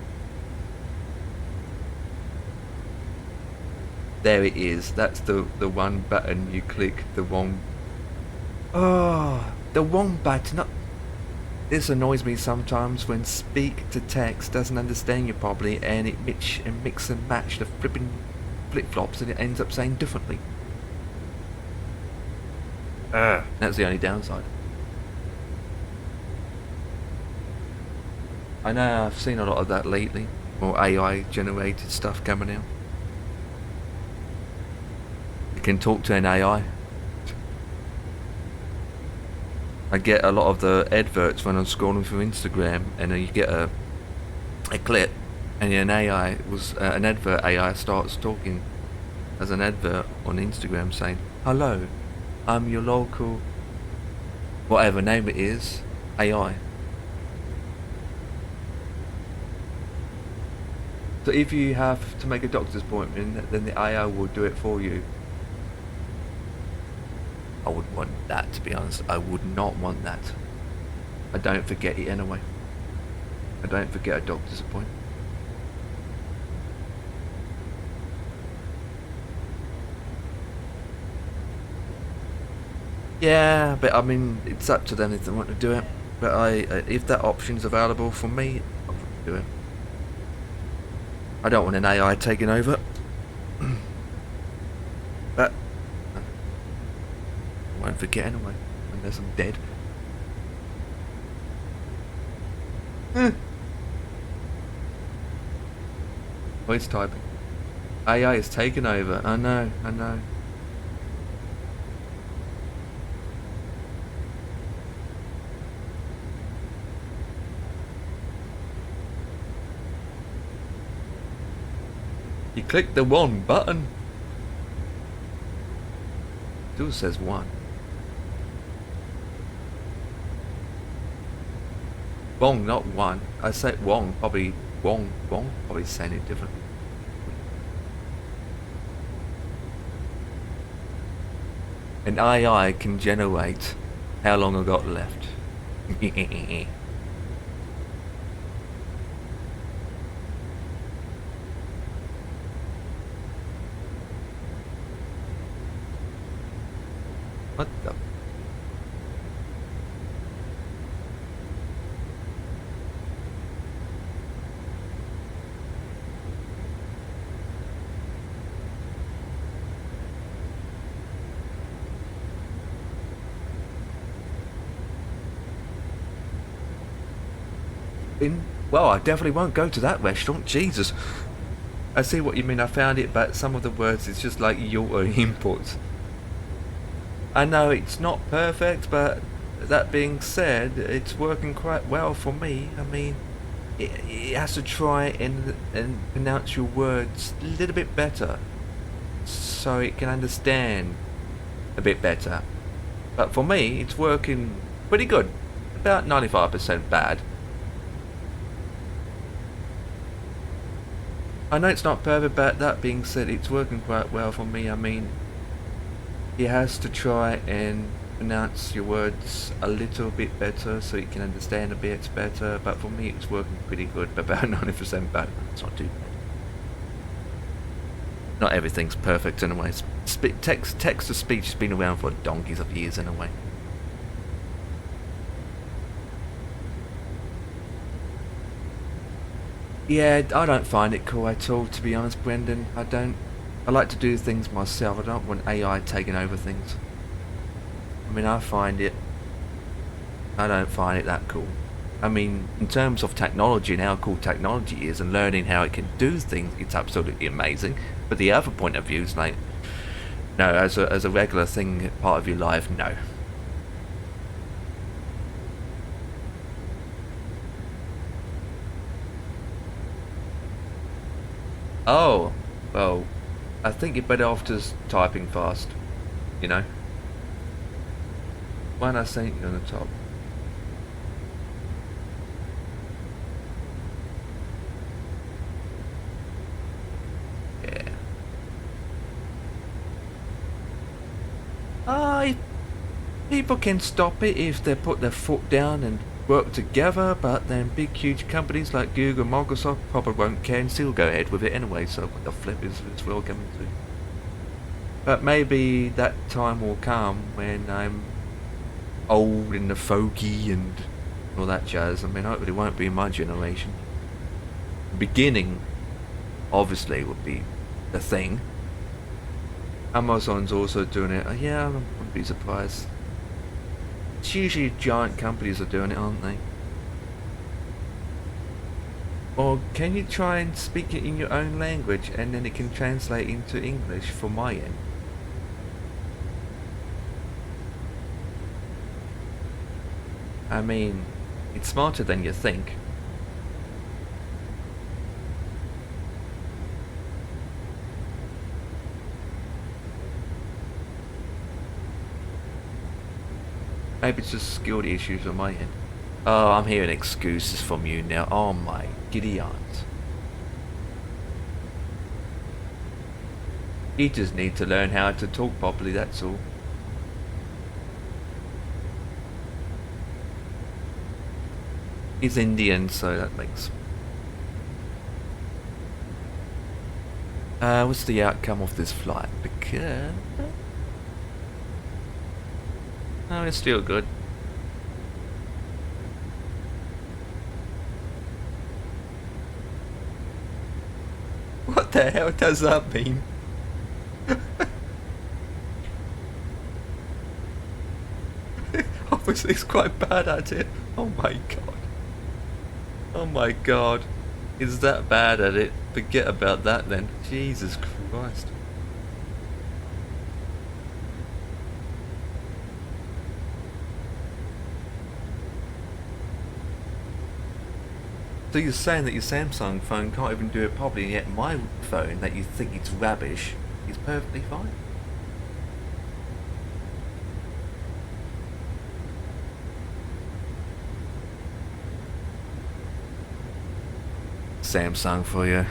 There it is. That's the one button you click. The wrong. Oh, the wrong button. This annoys me sometimes when speak to text doesn't understand you properly, and it mix and match the flipping flip flops, and it ends up saying differently. That's the only downside. I know I've seen a lot of that lately, more AI generated stuff coming out. You can talk to an AI. I get a lot of the adverts when I'm scrolling through Instagram, and then you get a clip, and an AI was an advert AI starts talking as an advert on Instagram saying, "Hello, I'm your local, whatever name it is, AI." So if you have to make a doctor's appointment, then the AI will do it for you. I would want that, to be honest. I would not want that. I don't forget it anyway. I don't forget a doctor's appointment. Yeah, but I mean, it's up to them if they want to do it. But if that option's available for me, I would do it. I don't want an AI taking over. But I won't forget anyway, unless I'm dead. Voice typing. AI is taking over. I know, I know. You click the one button. Still says one. Wong, not one. I said Wong, probably Wong, probably saying it differently. An AI can generate how long I got left. What the? Well, I definitely won't go to that restaurant. Jesus. I see what you mean. I found it, but some of the words, it's just like your input. I know it's not perfect, but that being said, it's working quite well for me. I mean, it has to try and pronounce your words a little bit better, so it can understand a bit better. But for me, it's working pretty good. About 95% bad. I know it's not perfect, but that being said, it's working quite well for me. I mean, it has to try and pronounce your words a little bit better so you can understand a bit better, but for me it's working pretty good, but about 90% bad. It's not too bad. Not everything's perfect anyway. Text-to-speech has been around for donkeys of years anyway. Yeah, I don't find it cool at all, to be honest, Brendan. I don't. I like to do things myself. I don't want AI taking over things. I mean, I don't find it that cool. I mean, in terms of technology and how cool technology is and learning how it can do things, it's absolutely amazing. But the other point of view is like, no, as a regular thing, part of your life, no. Oh, well, I think you're better off just typing fast, you know? Why not saying it on the top? Yeah. People can stop it if they put their foot down and work together, but then big huge companies like Google, Microsoft probably won't care and still go ahead with it anyway, so what the flip is it's well coming to. But maybe that time will come when I'm old and the fogey and all that jazz. I mean, hopefully it won't be my generation. Beginning, obviously, would be the thing. Amazon's also doing it. Yeah, I wouldn't be surprised. It's usually giant companies are doing it, aren't they? Or can you try and speak it in your own language and then it can translate into English for my end? I mean, it's smarter than you think. Maybe it's just security issues on my end. Oh, I'm hearing excuses from you now. Oh my giddy aunt. You just need to learn how to talk properly, that's all. He's Indian, so that makes... what's the outcome of this flight? Because... oh, it's still good. What the hell does that mean? Obviously it's quite bad at it. Oh my god. Oh my god. Is that bad at it? Forget about that then. Jesus Christ. So you're saying that your Samsung phone can't even do it properly, and yet my phone that you think it's rubbish is perfectly fine? Samsung for you.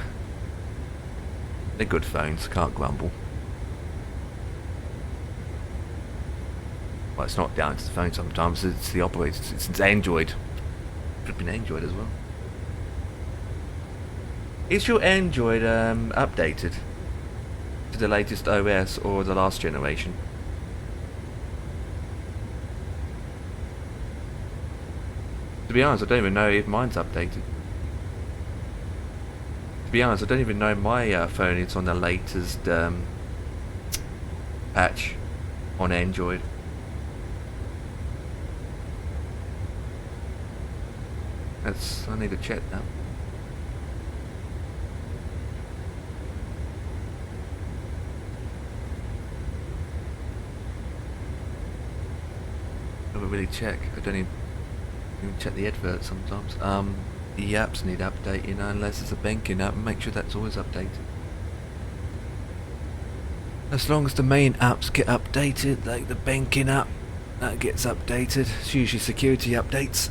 They're good phones, can't grumble. Well, it's not down to the phone sometimes, it's the operator, it's Android. Flipping Android as well. Is your Android updated to the latest OS or the last generation? To be honest, I don't even know if mine's updated. To be honest, I don't even know my phone is on the latest patch on Android. I need to check that. I don't really check. I don't even check the adverts sometimes. The apps need updating, unless it's a banking app, and make sure that's always updated. As long as the main apps get updated, like the banking app, that gets updated. It's usually security updates.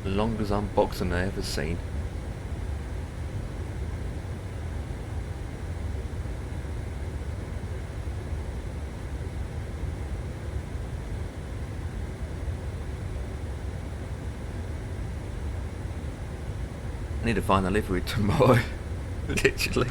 The longest unboxing I ever seen. I need to find a livery tomorrow. Literally.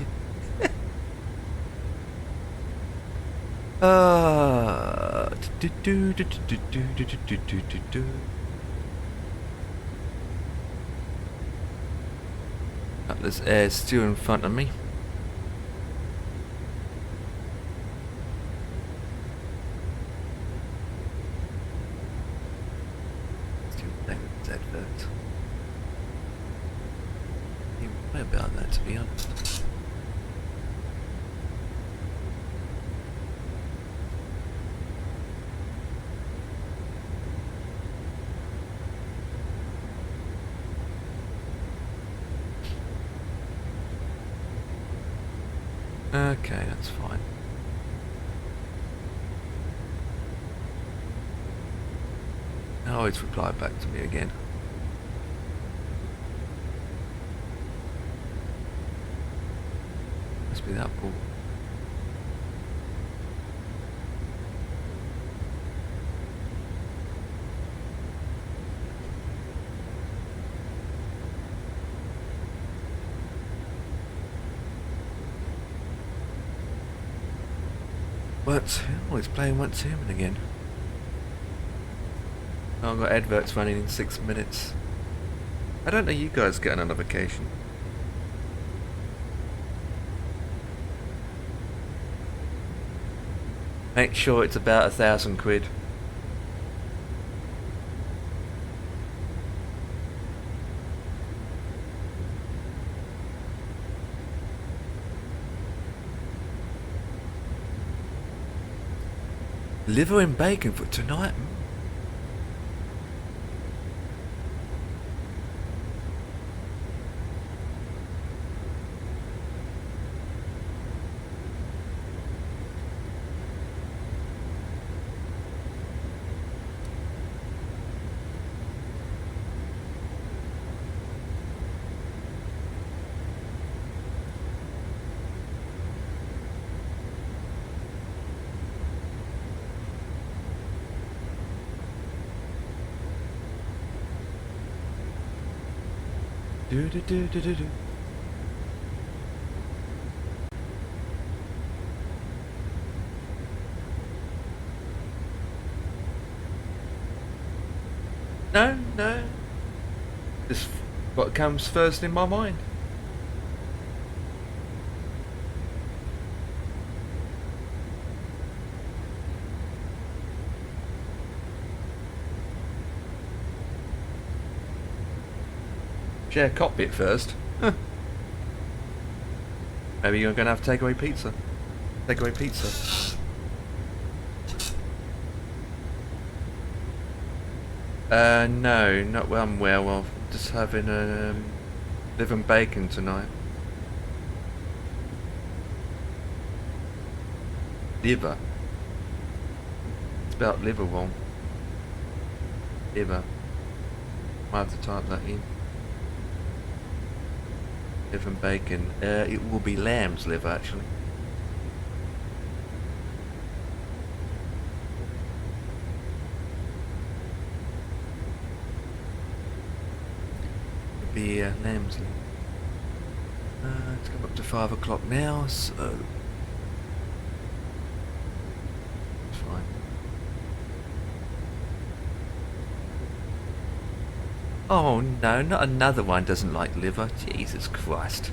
This air is still in front of me. Still playing with this advert. Even way about that, to be honest. Okay, that's fine. Oh, it's replied back to me again. Must be that ball. Oh, it's playing Once Human again. Oh, I've got adverts running in 6 minutes. I don't know you guys get a notification. Make sure it's about 1,000 quid. Liver and bacon for tonight? Do do do do do do. No, no. Just what comes first in my mind. Share cockpit first. Huh. Maybe you're gonna have takeaway pizza. Takeaway pizza. No, not well. I'm well. I'm just having liver and bacon tonight. Liver. It's about liver wrong. Liver. Might have to type that in. Liver and bacon. It will be lamb's liver actually. It'll be lamb's liver. It's come up to 5 o'clock now, so it's fine. Oh no, not another one doesn't like liver. Jesus Christ.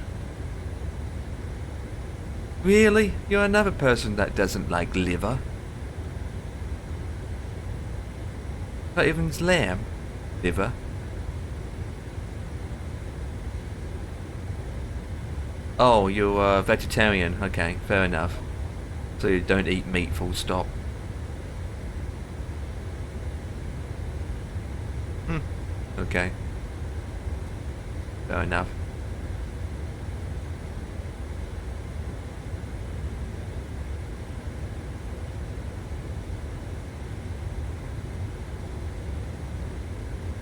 Really? You're another person that doesn't like liver? Not even lamb? Liver? Oh, you're a vegetarian. Okay, fair enough. So you don't eat meat, full stop. Okay. Fair enough.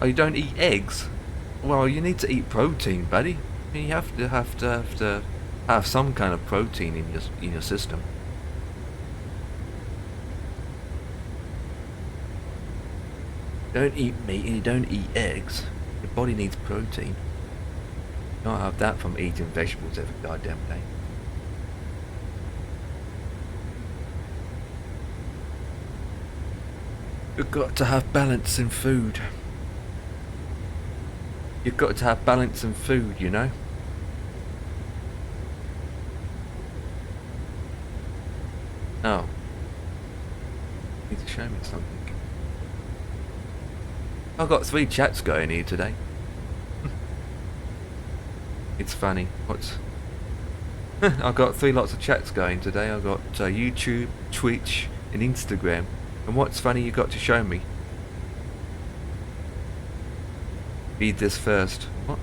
Oh, you don't eat eggs? Well, you need to eat protein, buddy. You have to have some kind of protein in your system. You don't eat meat and you don't eat eggs. Your body needs protein. You can't have that from eating vegetables every goddamn day. You've got to have balance in food. You've got to have balance in food, you know? Oh. You need to show me something. I've got 3 chats going here today. It's funny. What's... I've got 3 lots of chats going today. I've got YouTube, Twitch and Instagram. And what's funny you got to show me? Read this first. What?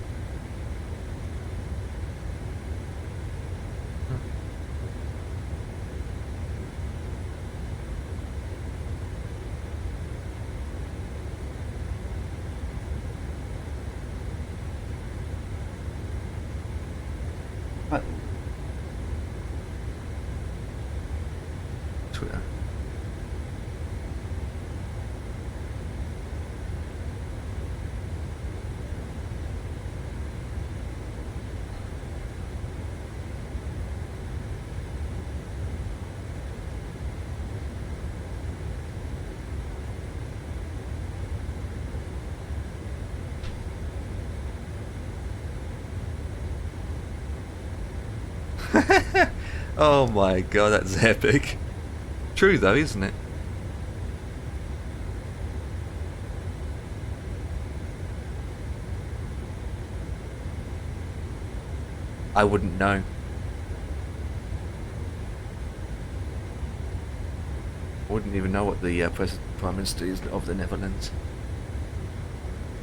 What? Twitter. Oh my god, that's epic. True though, isn't it? I wouldn't know. I wouldn't even know what the Prime Minister is of the Netherlands.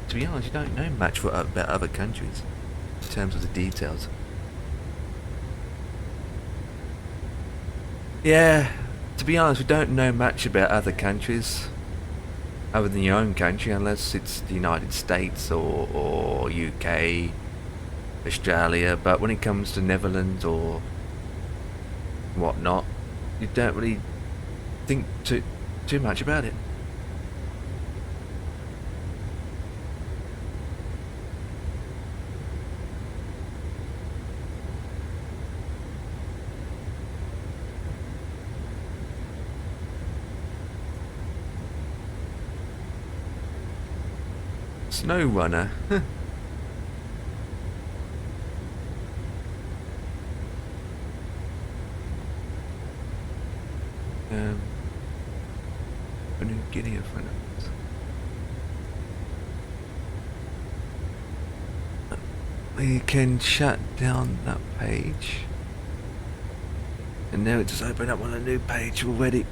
To be honest, you don't know much about other countries in terms of the details. Yeah, to be honest, we don't know much about other countries other than your own country, unless it's the United States or UK, Australia. But when it comes to Netherlands or whatnot, you don't really think too much about it. Snow runner. New Guinea of finance. We can shut down that page, and now it just opened up on a new page already.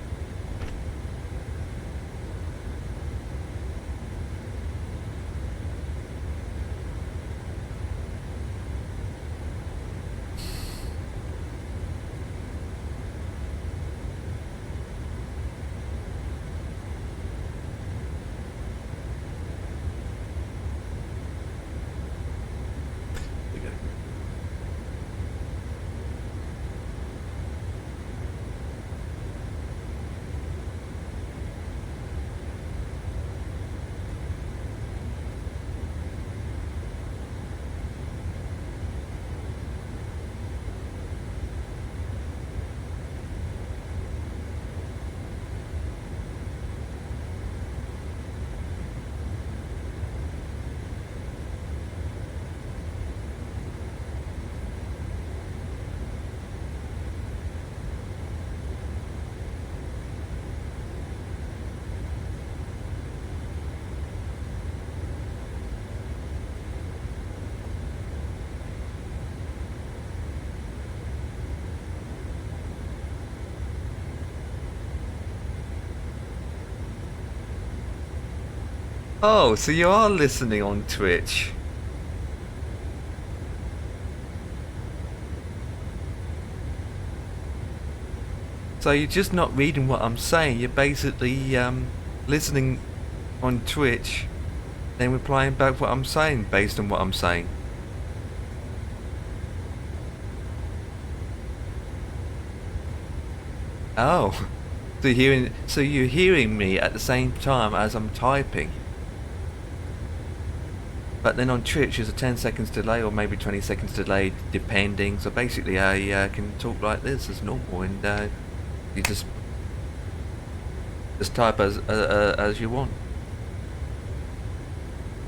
Oh, so you are listening on Twitch. So you're just not reading what I'm saying, you're basically listening on Twitch, then replying back what I'm saying based on what I'm saying. Oh, so you're hearing me at the same time as I'm typing. But then on Twitch there's a 10 seconds delay or maybe 20 seconds delay depending. So basically I can talk like this as normal, and you just type as you want.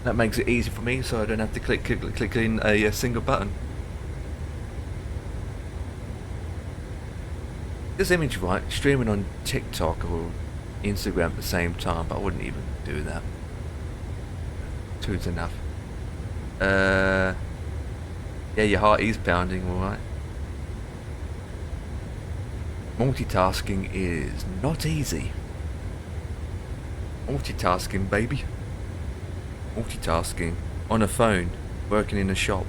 That makes it easy for me, so I don't have to click in a single button. This image, right, streaming on TikTok or Instagram at the same time, but I wouldn't even do that. Two's enough. Yeah, your heart is pounding, alright. Multitasking is not easy. Multitasking, baby. Multitasking. On a phone, working in a shop.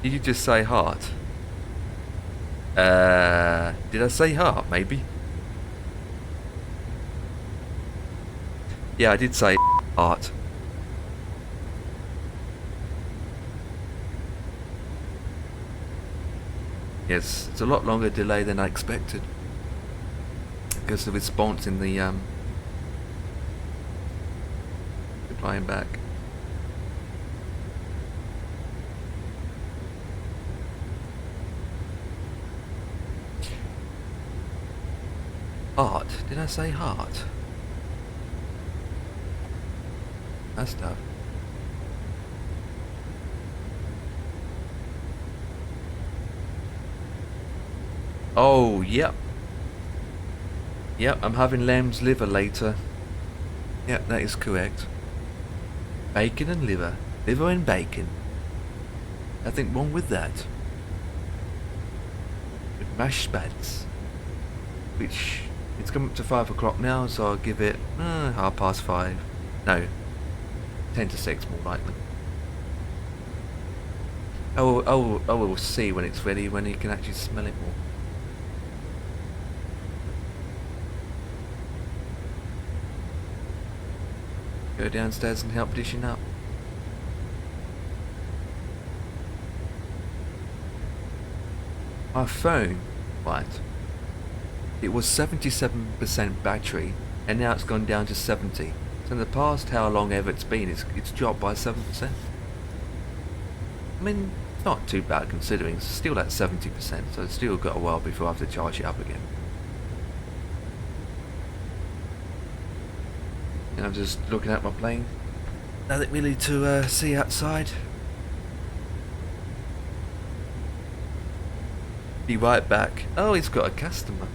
Did you just say heart? Did I say heart, maybe? Yeah, I did say heart. Yes, it's a lot longer delay than I expected because the response in the replying back. Heart? Did I say heart? That's tough. Oh, yep. Yep, I'm having lamb's liver later. Yep, that is correct. Bacon and liver. Liver and bacon. Nothing wrong with that. With mashed spuds. Which, it's come up to 5 o'clock now, so I'll give it 5:30. No, 10 to 6 more likely. I will see when it's ready, when you can actually smell it more. Go downstairs and help dishing up. My phone, right, it was 77% battery and now it's gone down to 70. So in the past how long ever it's been, it's dropped by 7%. I mean, it's not too bad considering it's still at 70%, so it's still got a while before I have to charge it up again. And I'm just looking at my plane. Nothing really to see outside. Be right back. Oh, he's got a customer.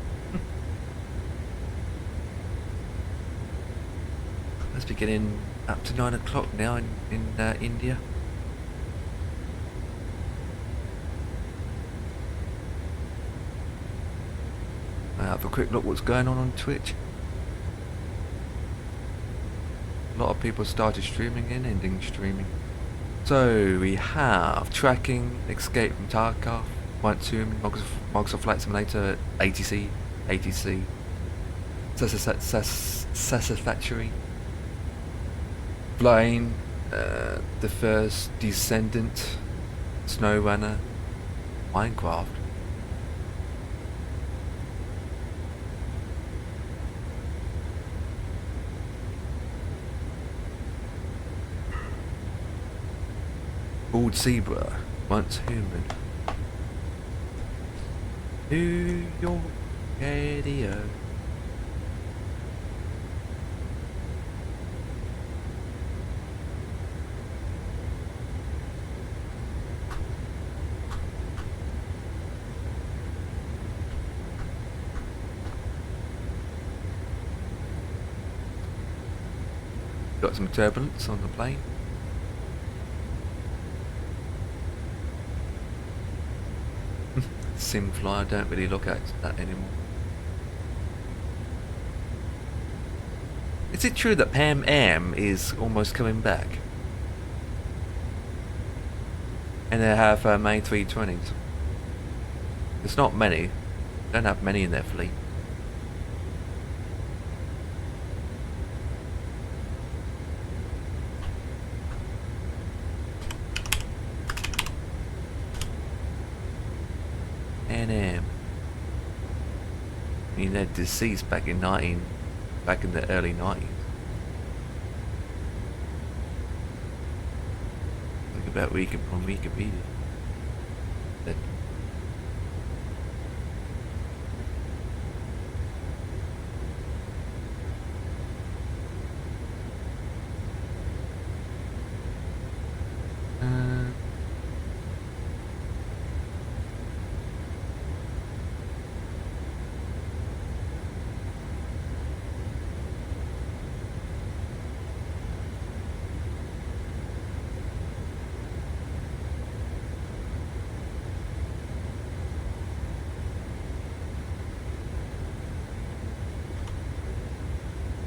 Must be getting up to 9 o'clock now in India. I'll have a quick look what's going on Twitch. A lot of people started streaming and ending streaming. So we have tracking, escape from Tarkov, White Tomb, Microsoft Flight Simulator, ATC, Satisfactory, Flying, The First Descendant, SnowRunner, Minecraft. Bald Zebra, once human. New York radio. Got some turbulence on the plane. Simfly, I don't really look at that anymore. Is it true that Pam Am is almost coming back? And they have May 320s. It's not many. They don't have many in their fleet. I mean, they're deceased back in the early 90s. Look about Wikipedia. That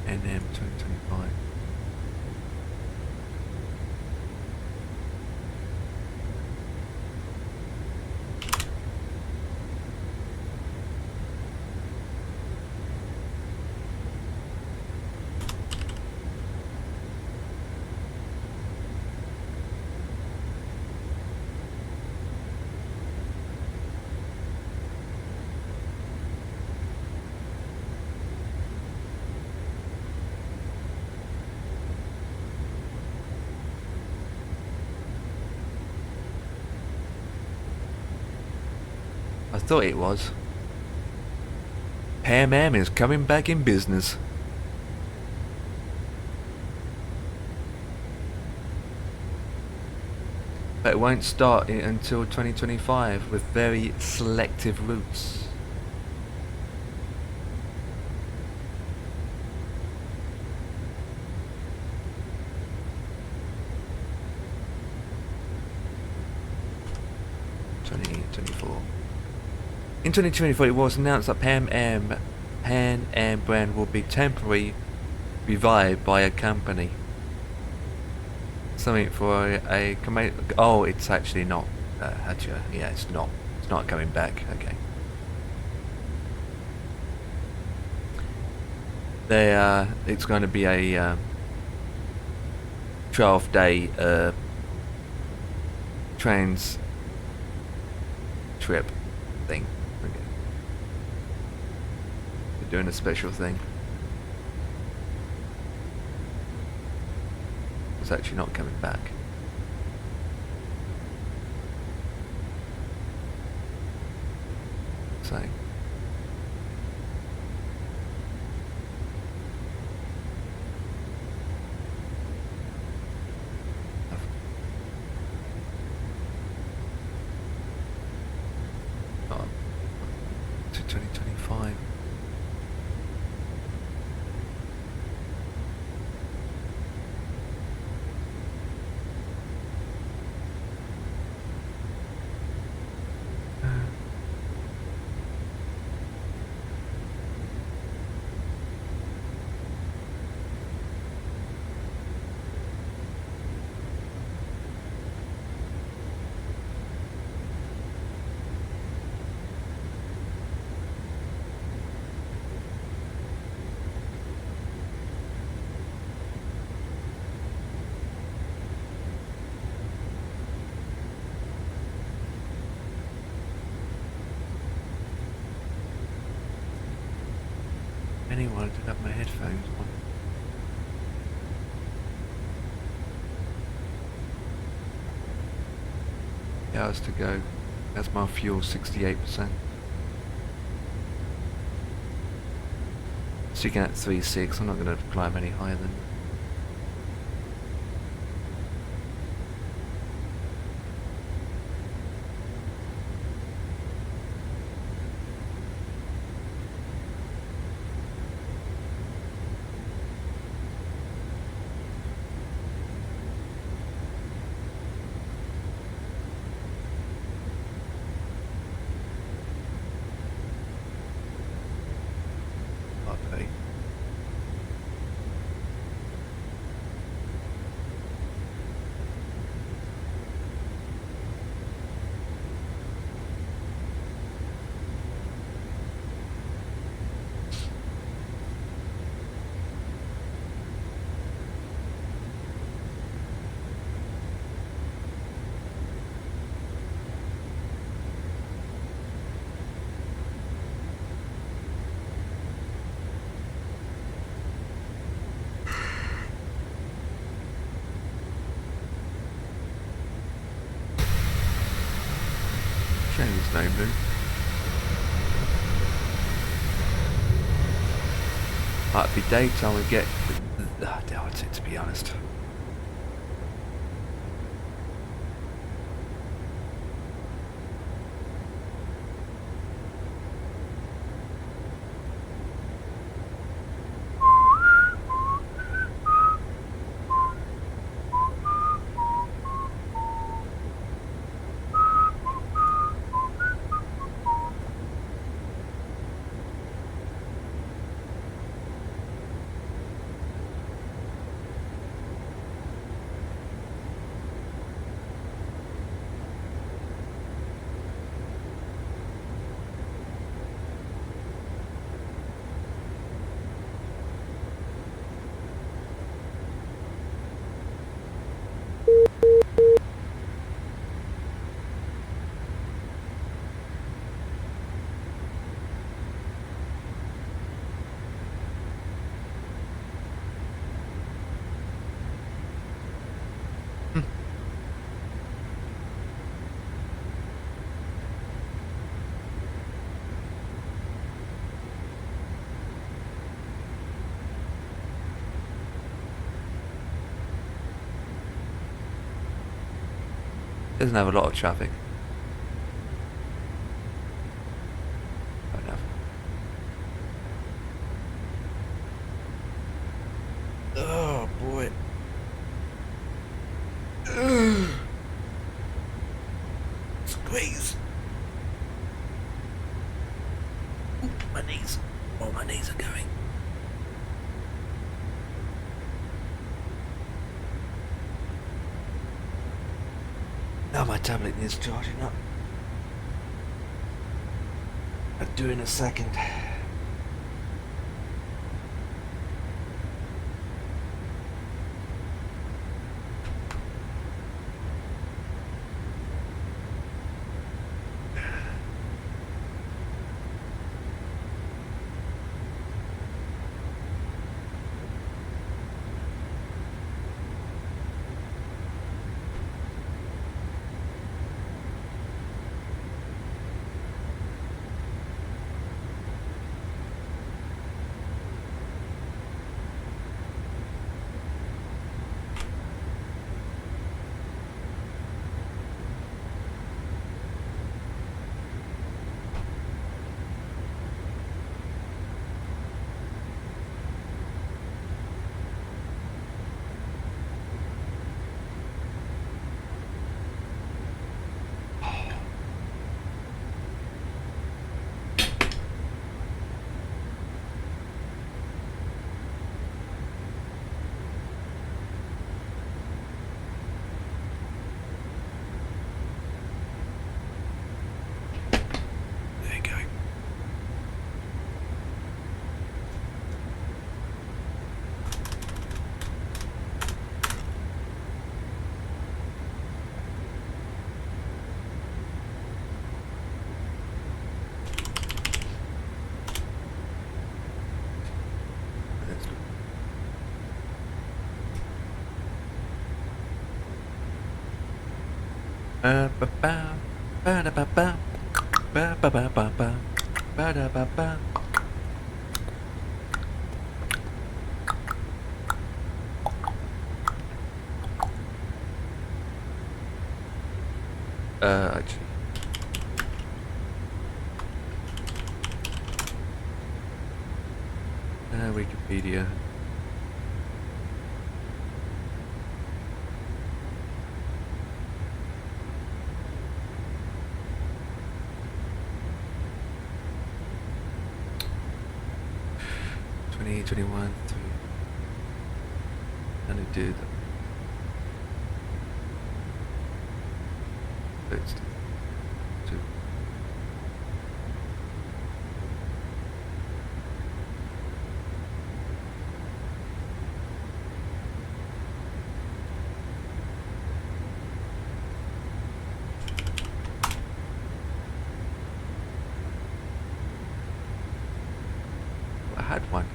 NM 2025. I thought it was. Pam Am is coming back in business. But it won't start until 2025 with very selective routes. 2024. In 2024, it was announced that Pan Am brand will be temporarily revived by a company. Something for a oh, it's actually not. Yeah, it's not. It's not coming back. Okay. It's going to be a 12-day trans trip thing. Okay. They're doing a special thing. It's actually not coming back. So. To 2025. Anyway, I didn't have my headphones on. Hours to go. That's my fuel, 68%. Sticking at 3.6, I'm not going to climb any higher than. Shame there's no moon. Might be daytime we get. I doubt it, to be honest. Doesn't have a lot of traffic. Don't have. Oh boy. Squeeze. knees. Oh, my knees are going. Now my tablet needs charging up. I'll do in a second. Actually. Wikipedia. Twenty-one. And it did. Let's do two. I had one.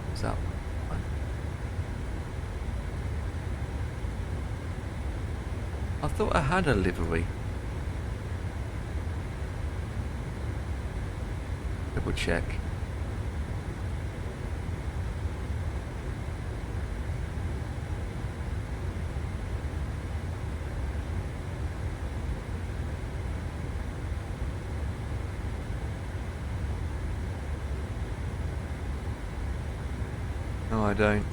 What's that one? I thought I had a livery. Double check. No, I don't.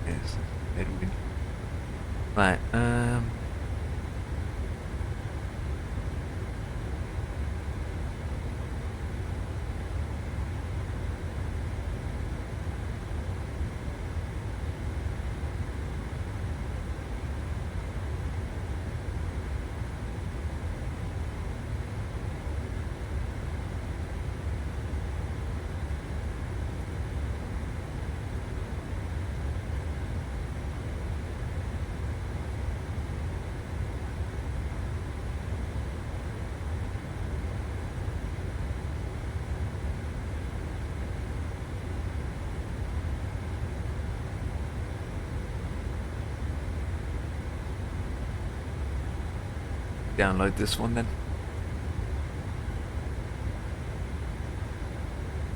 Yes, Edwin. Right, download this one then.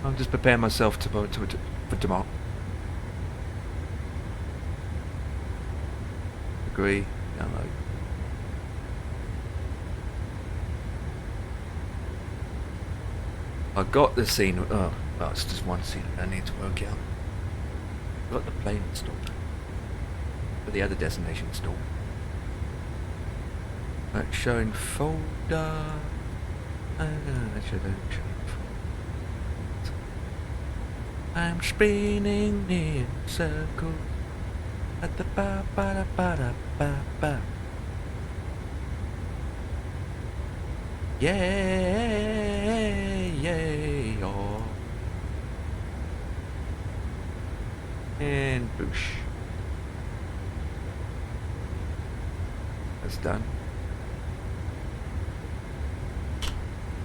I'll just prepare myself for tomorrow. Agree, download. I got the scene. Oh, well, it's just one scene I need to work out. Got the plane installed, but the other destination installed. Right, showing folder. I'm spinning in circles at the ba ba da ba da ba ba. Yay, yay, oh. And boosh. That's done.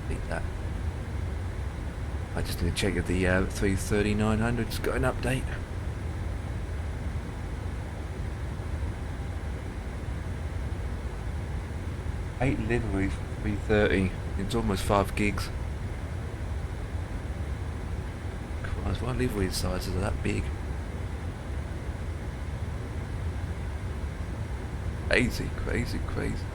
Think that. I just need to check if the 330-900's got an update. Eight liveries for 330. It's almost 5 gigs. Christ, why livery sizes are that big? Crazy, crazy, crazy.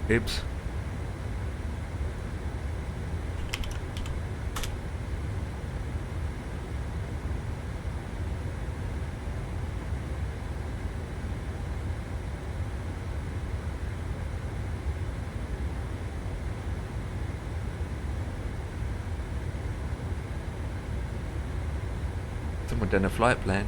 Ibs. Someone done a flight plan.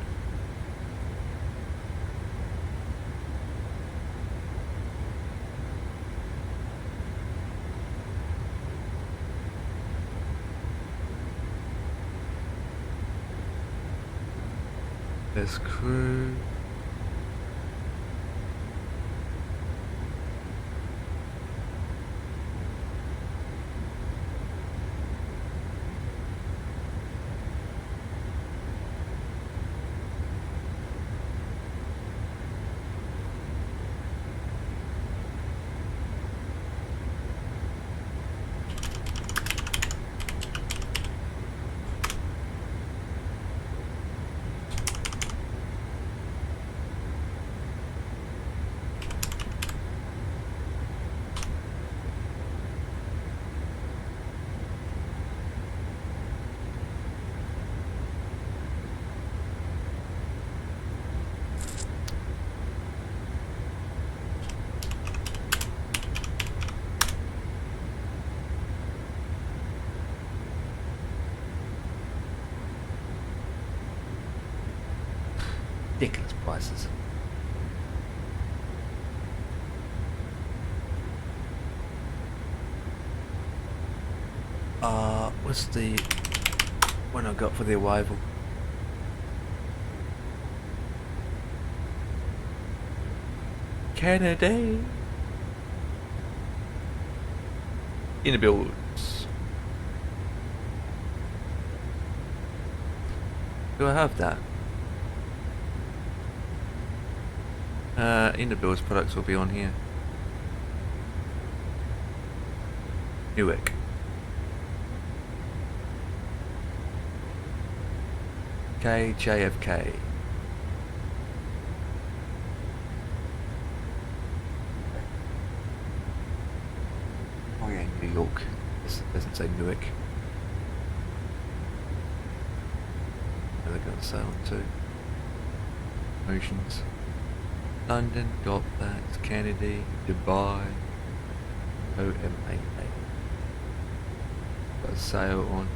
There's crew. Ridiculous prices. What's the one I got for the arrival? Kennedy. In the builds. Do I have that? In the builds products will be on here. Newark. JFK. Oh yeah, New York. This doesn't say Newark. Oh, they got sale too. Oceans. London, got that. Kennedy, Dubai, OMAA. Got a sale on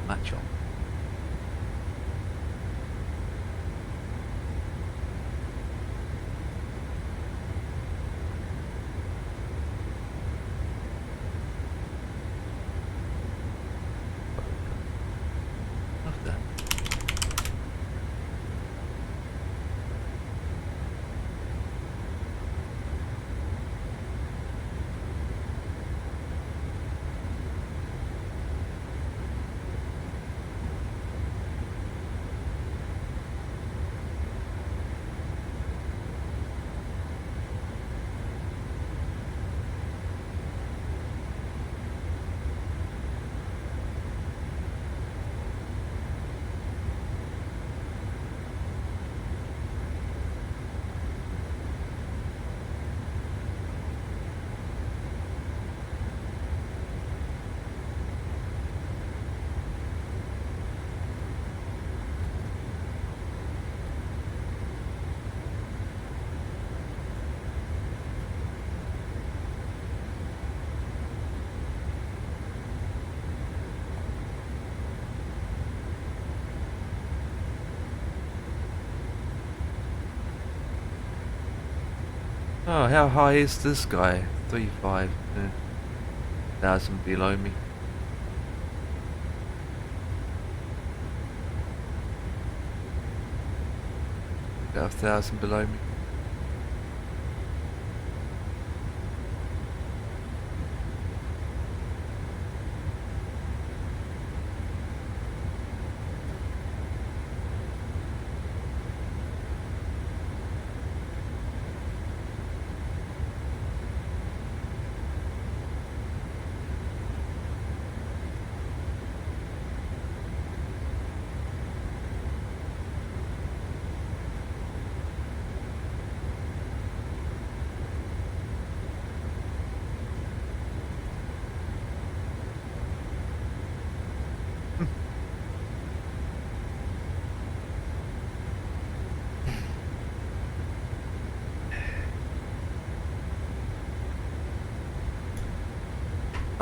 Match On. Oh, how high is this guy? 35,000 below me. About 1,000 below me.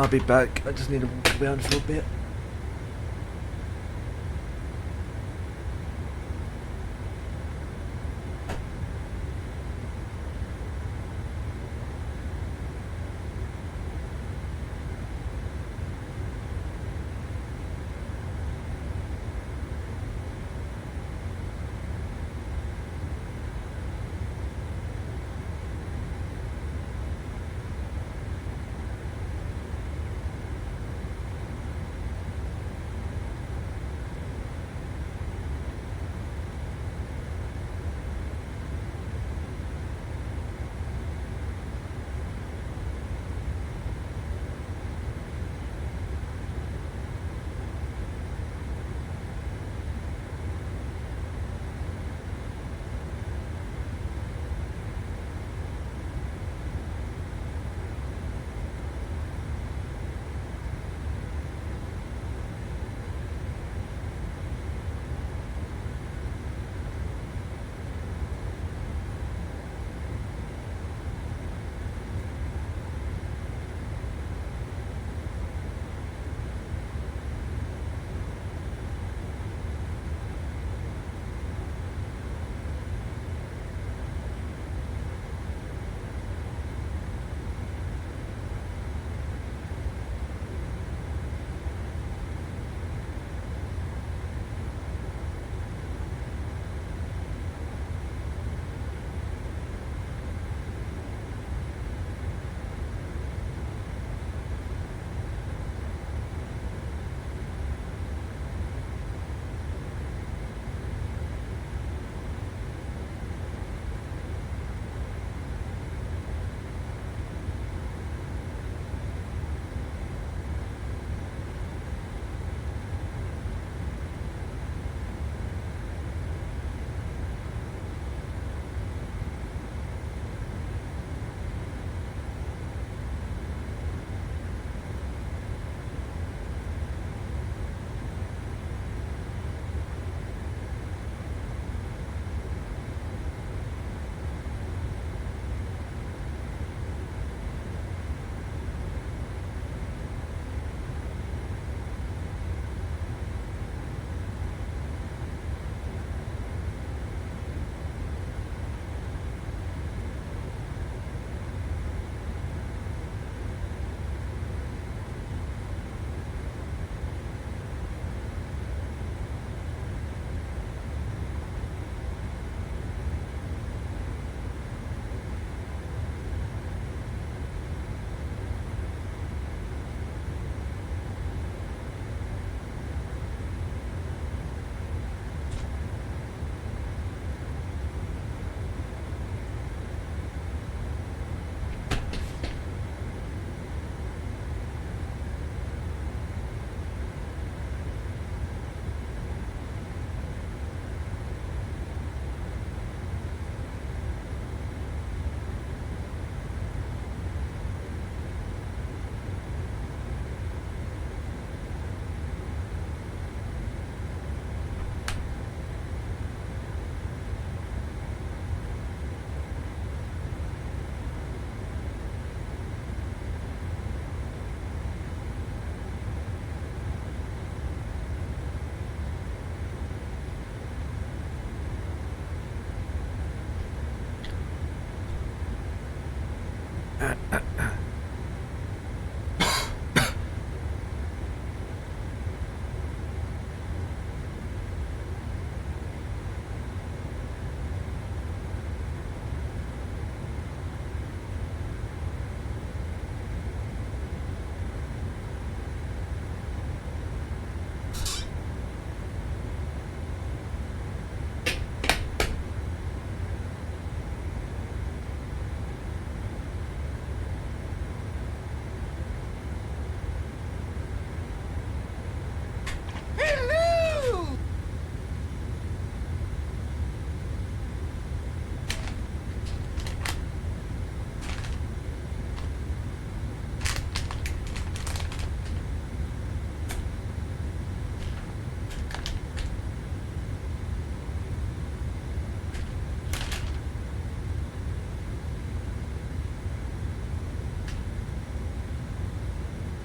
I'll be back. I just need to walk around for a bit.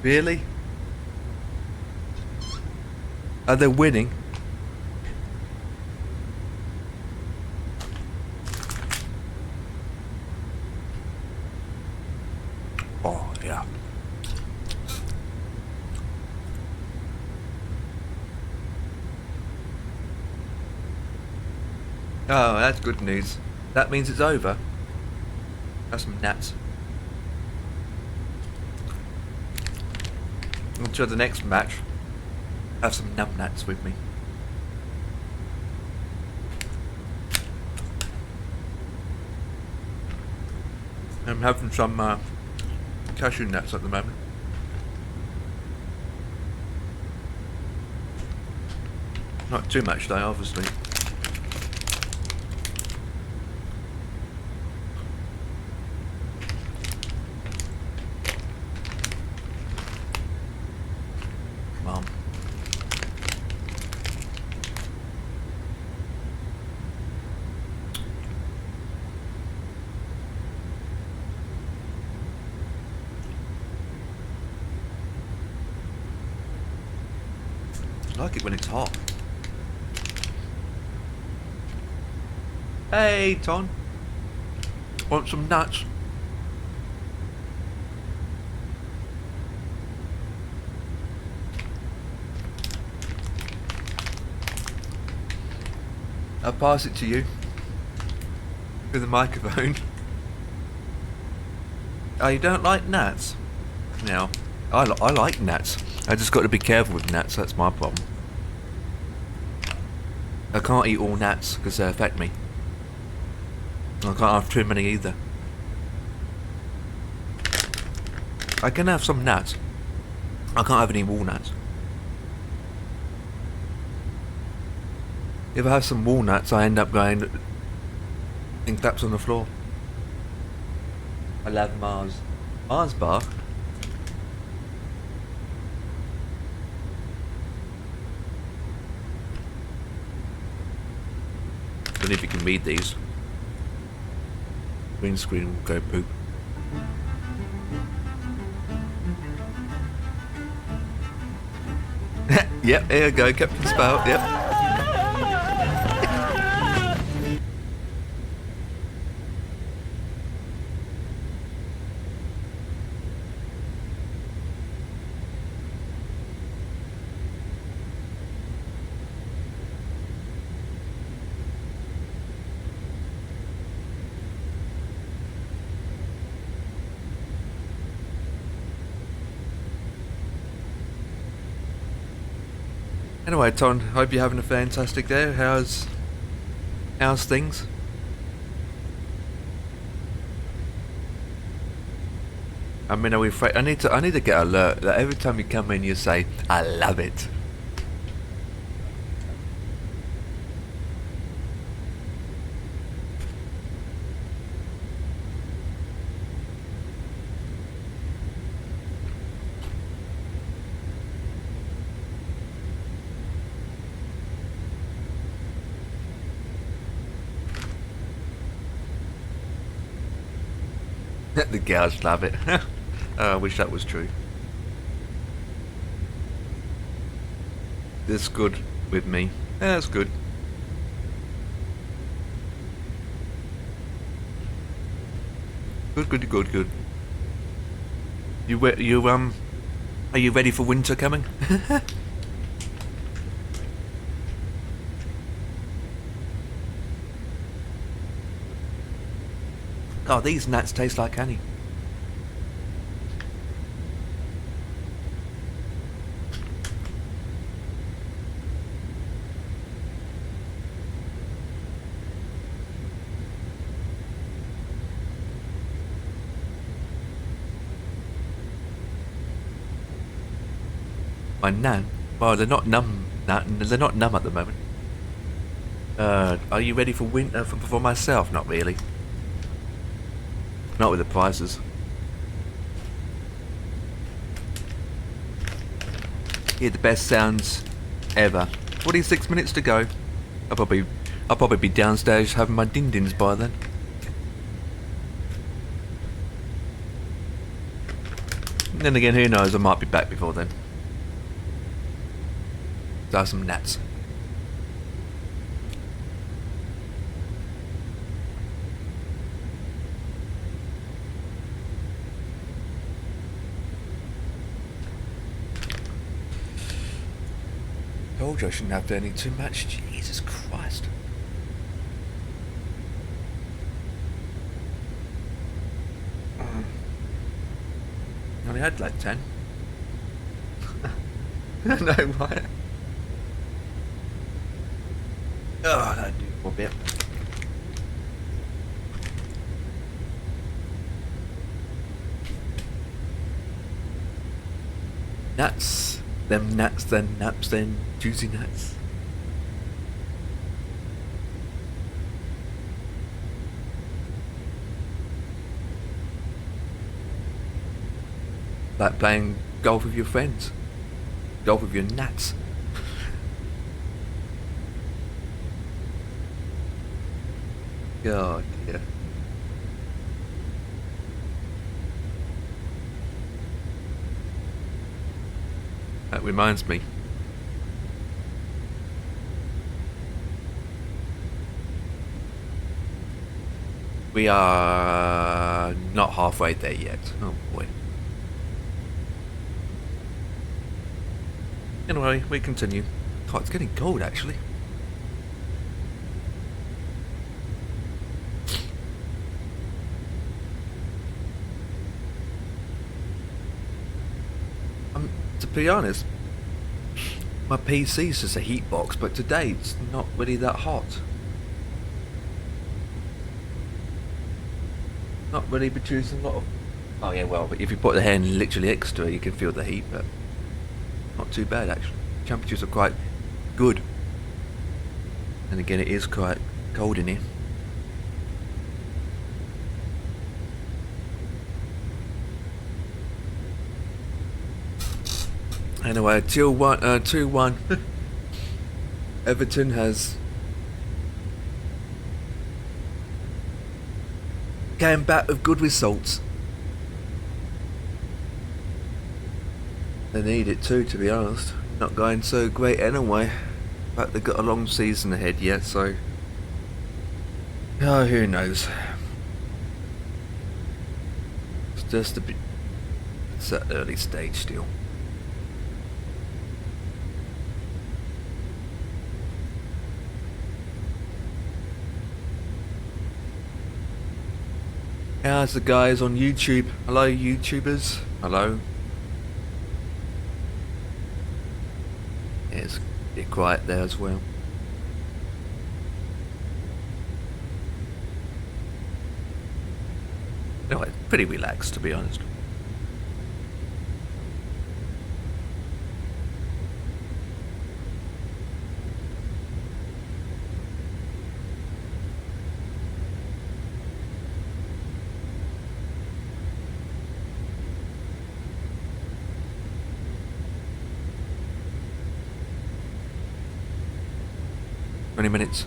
Really? Are they winning? Oh, yeah. Oh, that's good news. That means it's over. That's some nuts. On to the next match. Have some numbnuts with me. I'm having some cashew nuts at the moment. Not too much though, obviously. Mom. I like it when it's hot. Hey, Ton. Want some nuts? I'll pass it to you. With the microphone. Oh, you don't like nuts? No. I like nuts. I just got to be careful with nuts, that's my problem. I can't eat all nuts because they affect me. I can't have too many either. I can have some nuts. I can't have any walnuts. If I have some walnuts, I end up going in claps on the floor. I love Mars. Mars bar? Don't know if you can read these. Green screen will go poop. Yep, here you go, Captain Spout, yep. Anyway, Ton, hope you're having a fantastic day. How's things? I mean, are we afraid? I need to get alert that every time you come in, you say, "I love it." The girls love it. Oh, I wish that was true. That's good with me. Yeah, that's good. Good. Are you ready for winter coming? Oh, these nuts taste like honey. My nan? Well, they're not numb. They're not numb at the moment. Are you ready for winter for myself? Not really. Not with the prices. Hear the best sounds ever. 46 minutes to go. I'll probably be downstairs having my din-dins by then. Then again, who knows? I might be back before then. There's some gnats. Told you I shouldn't have to eat too much. Jesus Christ. I only had like 10. No, right? Oh, that'd do for a bit. Nuts. Them nuts, then naps, then juicy nuts. Like playing golf with your friends. Golf with your nuts. God, dear. That reminds me. We are not halfway there yet. Oh boy. Anyway, we continue. Oh, it's getting cold actually. To be honest, my PC's just a heat box, but today it's not really that hot. Not really producing a lot of... Oh yeah, well, but if you put the hand literally next to it, you can feel the heat, but not too bad actually. Temperatures are quite good. And again, it is quite cold in here. Anyway, 2-1. Everton has came back with good results. They need it too, to be honest. Not going so great anyway. But they've got a long season ahead yet, so... Oh, who knows? It's just a bit... It's at early stage still. How's the guys on YouTube? Hello, YouTubers. Hello. Yeah, it's a bit quiet there as well. Anyway, pretty relaxed, to be honest. Minutes.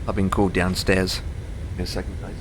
I've been called downstairs in a second, please.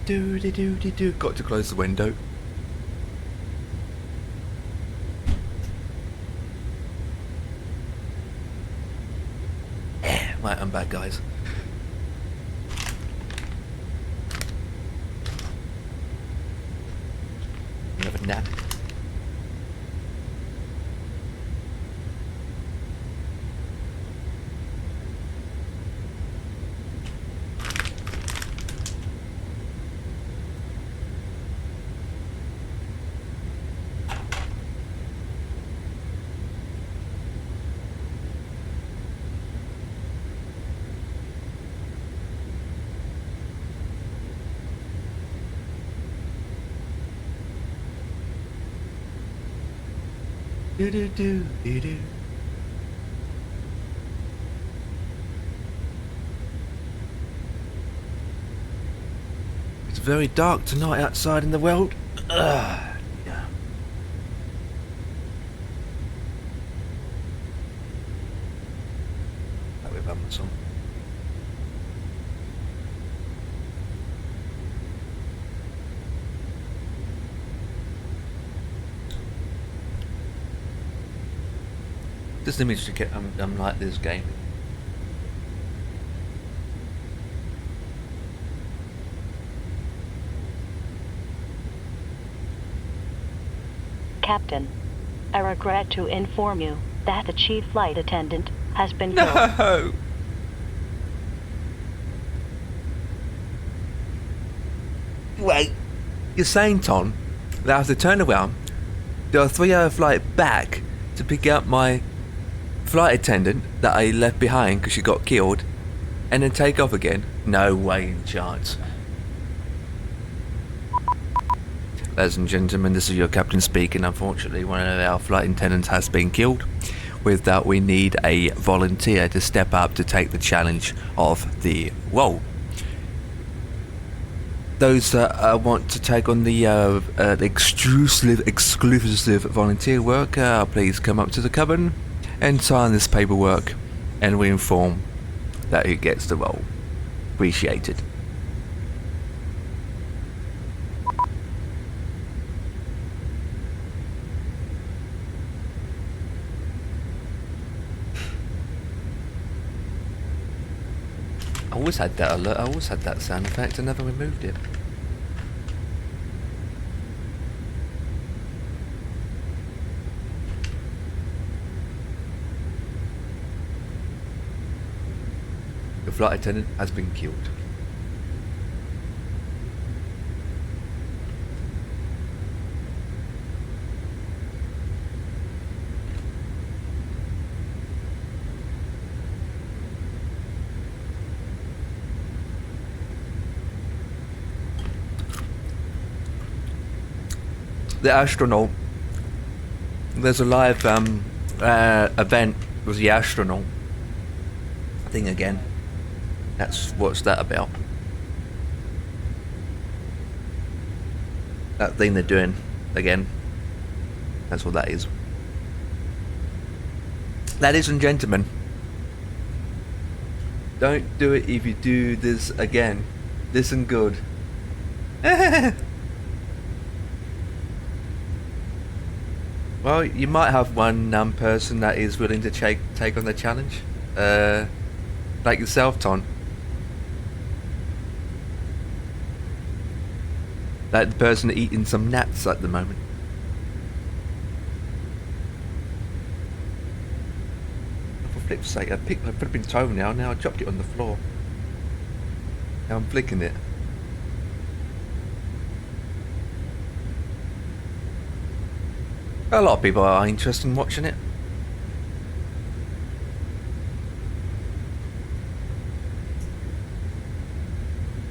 Do. Got to close the window. Right, I'm back, guys. Have a nap. Do. It's very dark tonight outside in the world. Yeah. That we've had my song. Just an image to get. I'm like this game. Captain, I regret to inform you that the chief flight attendant has been killed. No. Wait. You're saying, Tom, that I have to turn around, do a 3-hour flight back to pick up my flight attendant that I left behind because she got killed, and then take off again? No way in chance. Ladies and gentlemen, this is your captain speaking. Unfortunately, one of our flight attendants has been killed. With that, we need a volunteer to step up to take the challenge of the role. Those that want to take on the exclusive volunteer work, please come up to the cabin and sign this paperwork, and we inform that who gets the role. Appreciated. I always had that alert, I always had that sound effect, I never removed it. The flight attendant has been killed. The astronaut. There's a live event with the astronaut thing again. What's that about? That thing they're doing again. That's what that is. Ladies and gentlemen, don't do it if you do this again. Listen good. Well, you might have one person that is willing to take on the challenge. Like yourself, Ton. Like the person eating some gnats at the moment. For flip's sake, I picked my flipping toenail, now I dropped it on the floor. Now I'm flicking it. A lot of people are interested in watching it.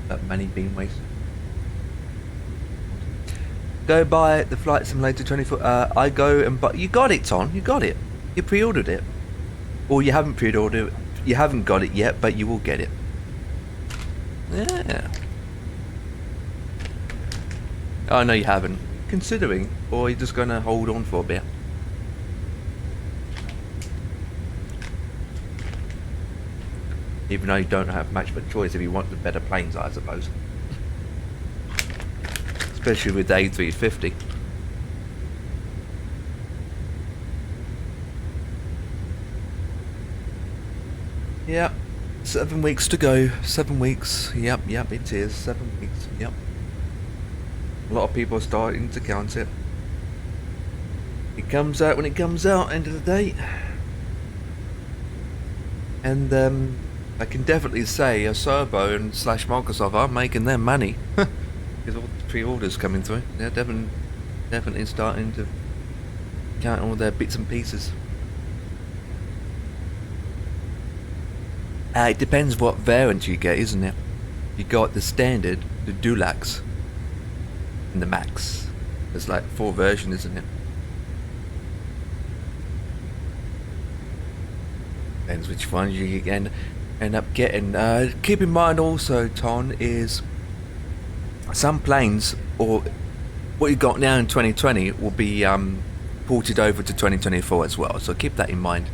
That money being wasted. Go buy the Flight Simulator 24. I go and buy. You got it, Ton. You got it. You pre-ordered it, or you haven't pre-ordered it. You haven't got it yet, but you will get it. Yeah. Oh no, you haven't. Considering, or are you just gonna hold on for a bit? Even though you don't have much of a choice if you want the better planes, I suppose. especially with the A350. Yep, 7 weeks to go. 7 weeks. Yep, it is 7 weeks. Yep. A lot of people are starting to count it. It comes out when it comes out, end of the day. And I can definitely say Acerbo and / Microsoft are making their money. Because all the pre-orders coming through. They're definitely starting to count all their bits and pieces. It depends what variant you get, isn't it? You got the standard, the Deluxe, and the Max. There's like 4 versions, isn't it? Depends which one you end up getting. Keep in mind also, Ton, is some planes, or what you got now in 2020, will be ported over to 2024 as well. So keep that in mind.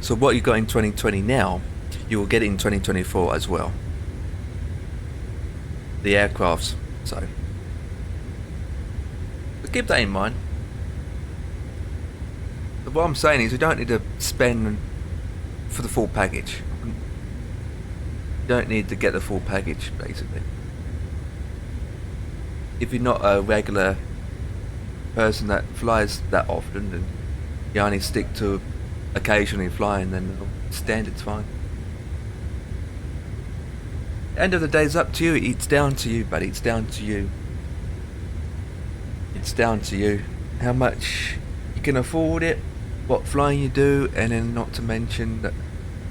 So what you got in 2020 now, you will get it in 2024 as well. The aircrafts, so keep that in mind. But what I'm saying is you don't need to spend for the full package. You don't need to get the full package, basically. If you're not a regular person that flies that often and you only stick to occasionally flying, then standard's fine. End of the day, it's up to you. It's down to you, buddy. It's down to you. It's down to you. How much you can afford it, what flying you do, and then not to mention that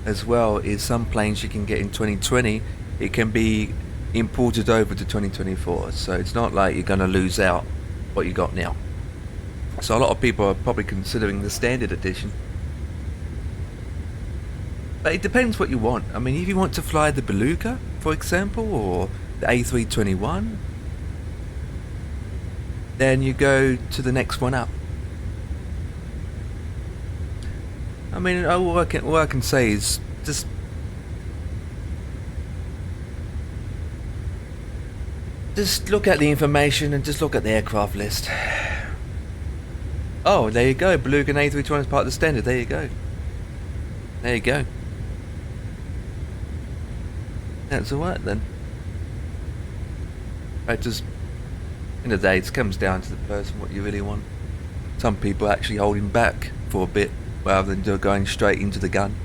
as well is some planes you can get in 2020. It can be imported over to 2024. So it's not like you're going to lose out what you got now. So a lot of people are probably considering the standard edition. But it depends what you want. I mean, if you want to fly the Beluga, for example, or the A321, then you go to the next one up. I mean, all I can say is just look at the information and just look at the aircraft list. Oh, there you go. Beluga and A321 is part of the standard. There you go. There you go. That's alright then. I just, in the day, it comes down to the person, what you really want. Some people are actually holding back for a bit rather than going straight into the gun.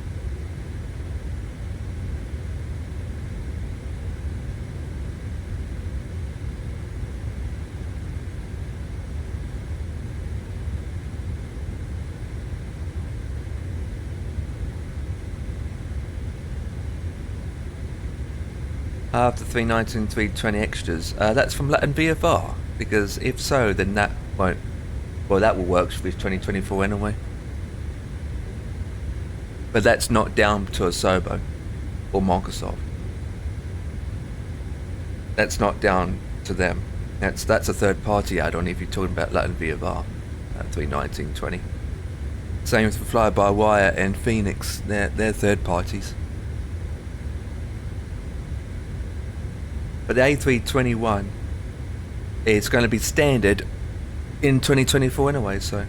After 319 and 320 extras, that's from Latin VFR, because if so, then that won't, well, that will work with 2024 anyway. But that's not down to Acerbo or Microsoft. That's not down to them. That's a third party add-on if you're talking about Latin VFR, 319-20. Same with Fly-by-Wire and Phoenix, they're third parties. But the A321 is going to be standard in 2024 anyway, so.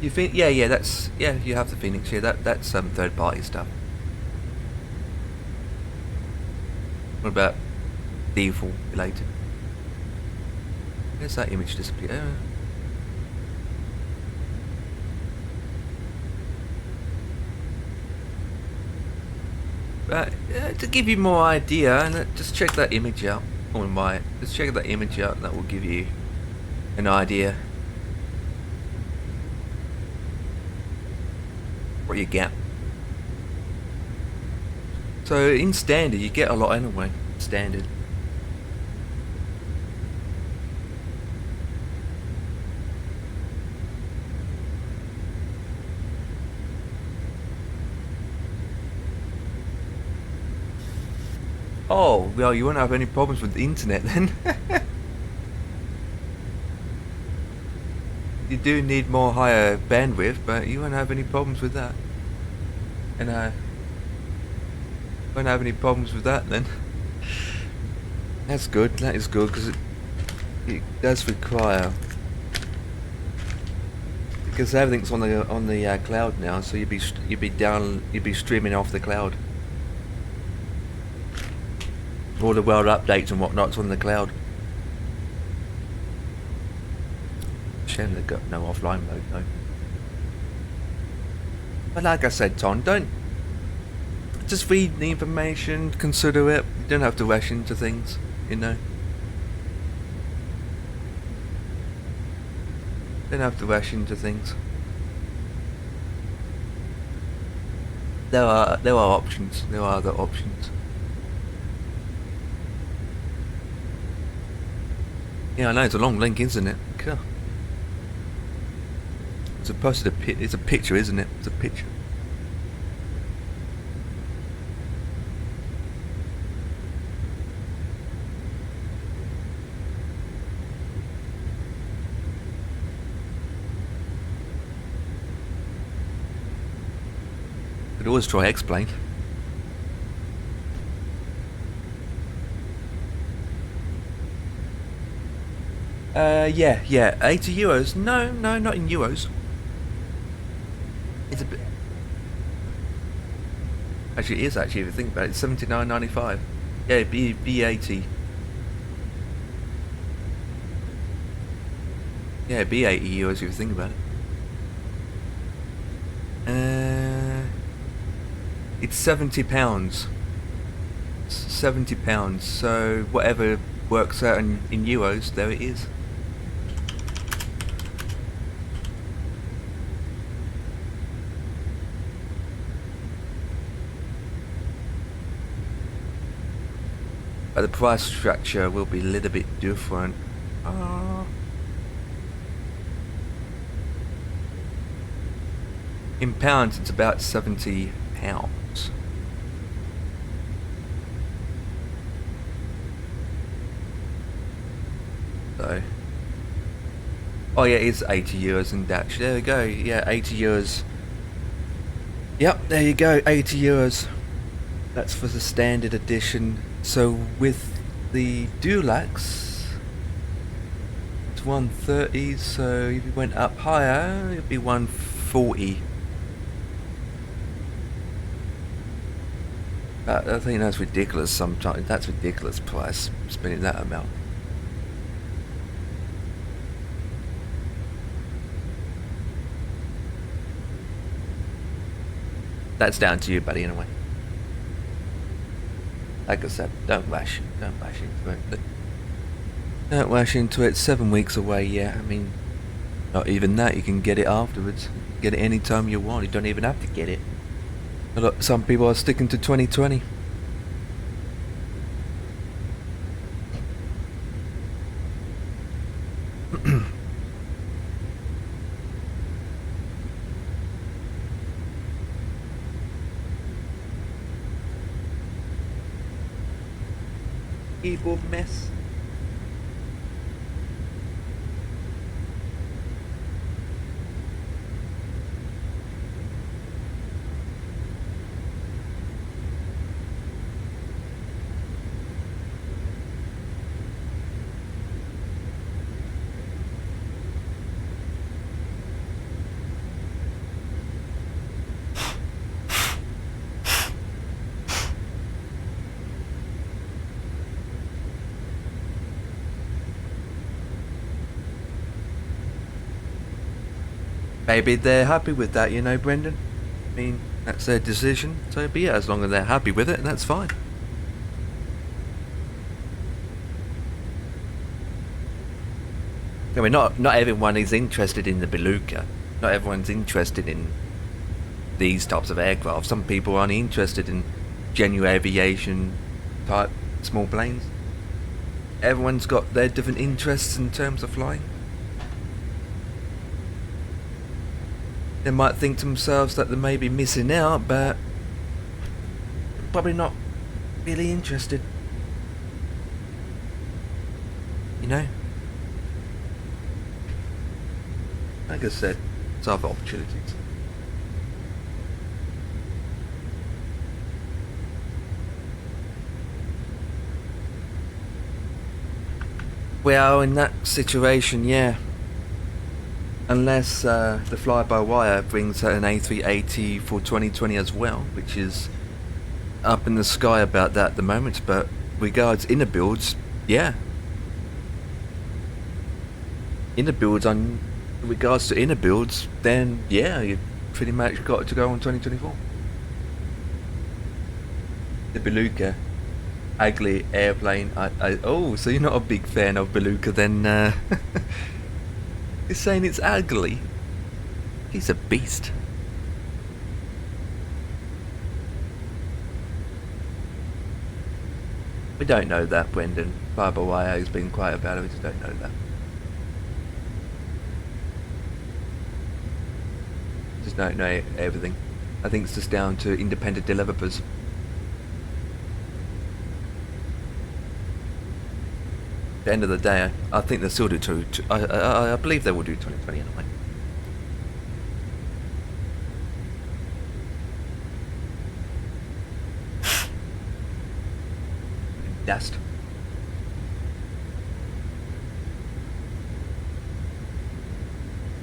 You think? Yeah, that's, yeah, you have the Phoenix, yeah, that's third party stuff. What about default related? Where's that image disappear? To give you more idea, and just check that image out. Just check that image out, and that will give you an idea what you get. So in standard, you get a lot anyway. Standard. Oh, well, you won't have any problems with the internet then. You do need more higher bandwidth, but you won't have any problems with that. And Won't have any problems with that then. That's good. That is good because it does require, because everything's on the cloud now, so you'd be streaming off the cloud. All the world updates and whatnot's on the cloud. Shame they've got no offline mode though. But like I said, Tom, don't just read the information, consider it. You don't have to rush into things, you know. Don't have to rush into things. There are options. There are other options. Yeah, I know it's a long link, isn't it? God. It's supposed to be it's a picture, isn't it? It's a picture. Could always try explain. Yeah, 80 euros. No, not in euros. It's a bit. Actually, it is actually, if you think about it, it's 79.95. Yeah, B80. Yeah, B80 euros if you think about it. It's £70. £70. So whatever works out in euros, there it is. But the price structure will be a little bit different. In pounds, it's about £70. So, oh yeah, it's 80 euros in Dutch. There we go. Yeah, 80 euros. Yep, there you go. 80 euros. That's for the standard edition. So with the Deluxe, it's 130. So if you went up higher, it'd be 140. But I think that's ridiculous. Sometimes that's ridiculous price, spending that amount. That's down to you, buddy, in a way. Like I said, don't rush into it. Don't rush into it. 7 weeks away, yeah. I mean, not even that. You can get it afterwards. You can get it anytime you want. You don't even have to get it. Look, some people are sticking to 2020. Keyboard mess. Maybe they're happy with that, you know, Brendan. I mean, that's their decision, so be it. As long as they're happy with it, that's fine. I mean, not everyone is interested in the Beluga. Not everyone's interested in these types of aircraft. Some people aren't interested in general aviation type small planes. Everyone's got their different interests in terms of flying. They might think to themselves that they may be missing out, but probably not really interested. You know? Like I said, it's other opportunities. Well, in that situation, yeah. Unless the fly-by-wire brings an A380 for 2020 as well, which is up in the sky about that at the moment. But regards inner builds, yeah. Inner builds, on regards to inner builds, then yeah, you pretty much got to go on 2024. The Beluga, ugly airplane. Oh, so you're not a big fan of Beluga then? You're saying it's ugly? He's a beast. We don't know that, Brendan. Fly-by-wire has been quiet about it. We just don't know that. Just don't know everything. I think it's just down to independent developers. At the end of the day, I think they'll still do I believe they will do 2020 anyway. Dust.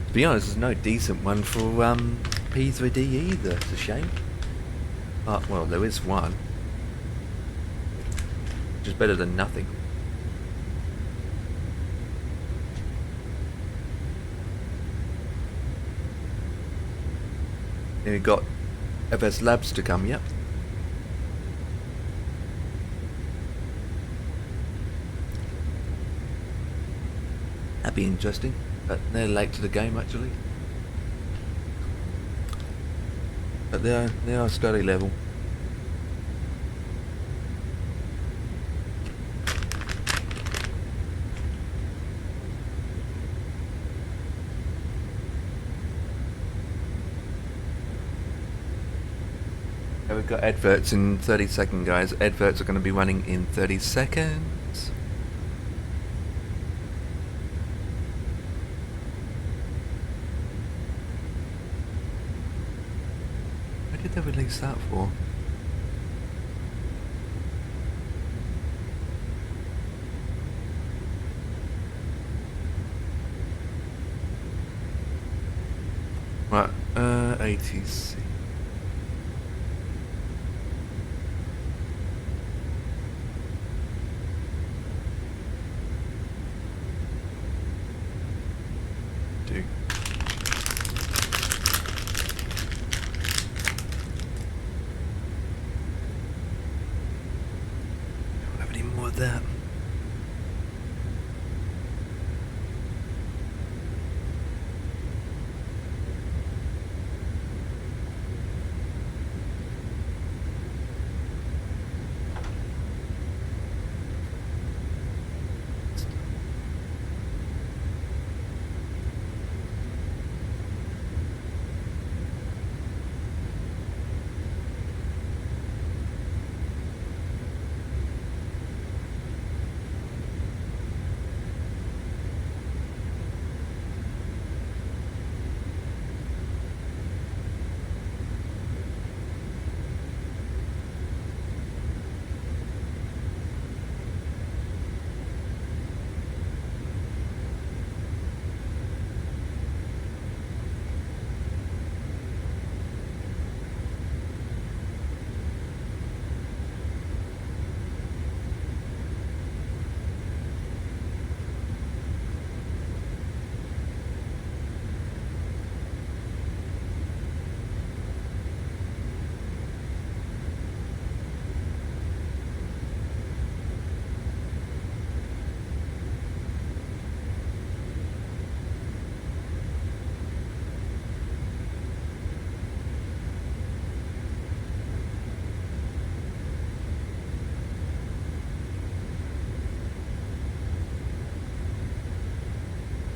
To be honest, there's no decent one for P3D either. It's a shame. Well, there is one, which is better than nothing. Then we've got FS Labs to come, yep. That'd be interesting, but they're late to the game actually. But they are study level. We've got adverts in 30 seconds, guys. Adverts are going to be running in 30 seconds. What did they release that for? Right, ATC. That.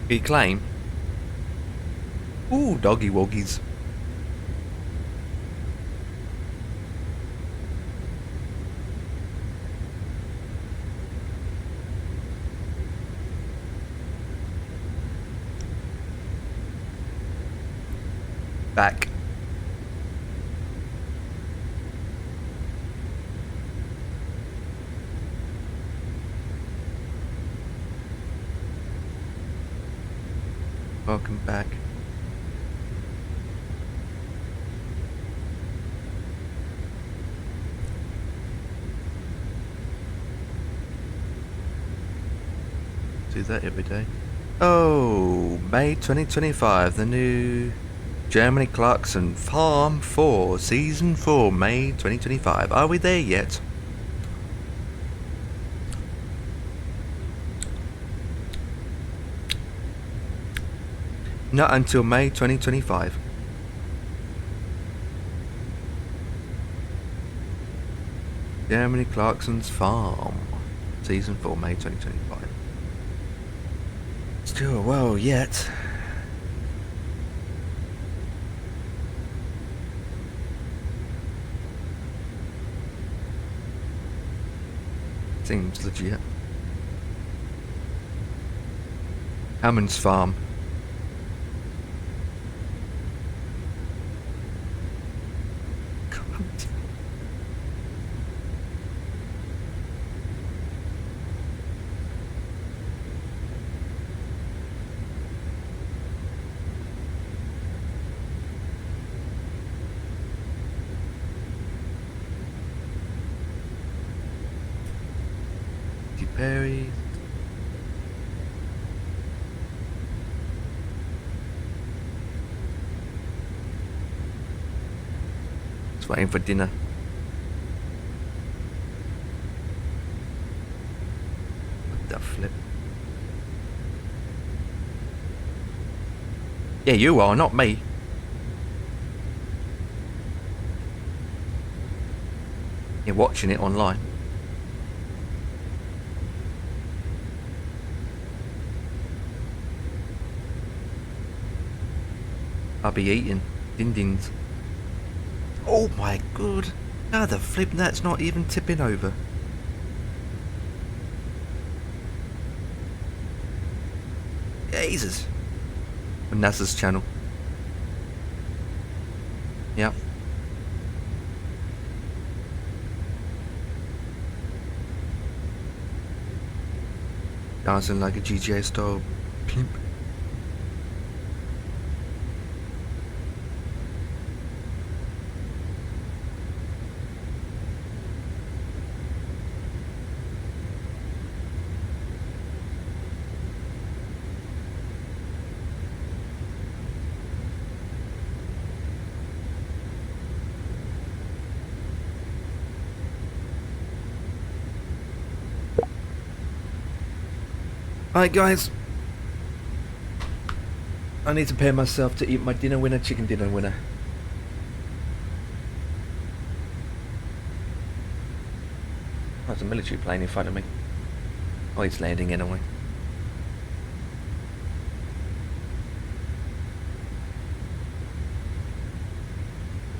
Big claim. Ooh, doggy woggies. Back. welcome back. Do that every day. Oh, May 2025, the new Germany Clarkson Farm 4, Season 4, May 2025. Are we there yet? Not until May 2025. Germany Clarkson's Farm, Season 4, May 2025. Still a while yet. Seems legit. Hammond's Farm. Perry. Just waiting for dinner. What the flip? Yeah, you are, not me. You're watching it online. I'll be eating din-dins. Oh my god. How the flip, that's not even tipping over. Jesus. On NASA's channel. Yep. Dancing like a GTA style pimp. Alright guys, I need to prepare myself to eat my dinner winner, chicken dinner winner. Oh, there's a military plane in front of me. Oh, it's landing anyway.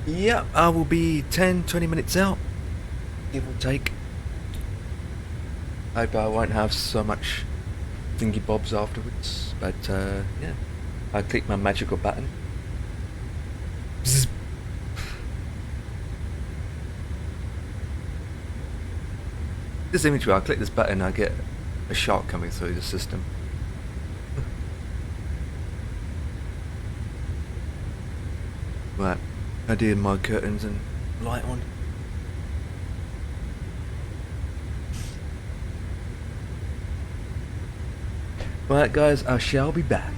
Yeah, I will be 10-20 minutes out, give or take. Hope I won't have so much thingy bobs afterwards, but yeah, I click my magical button. Bzz. This image where I click this button, I get a shot coming through the system. Right, I did my curtains and light on. Right guys, I shall be back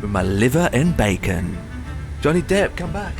with my liver and bacon. Johnny Depp, come back.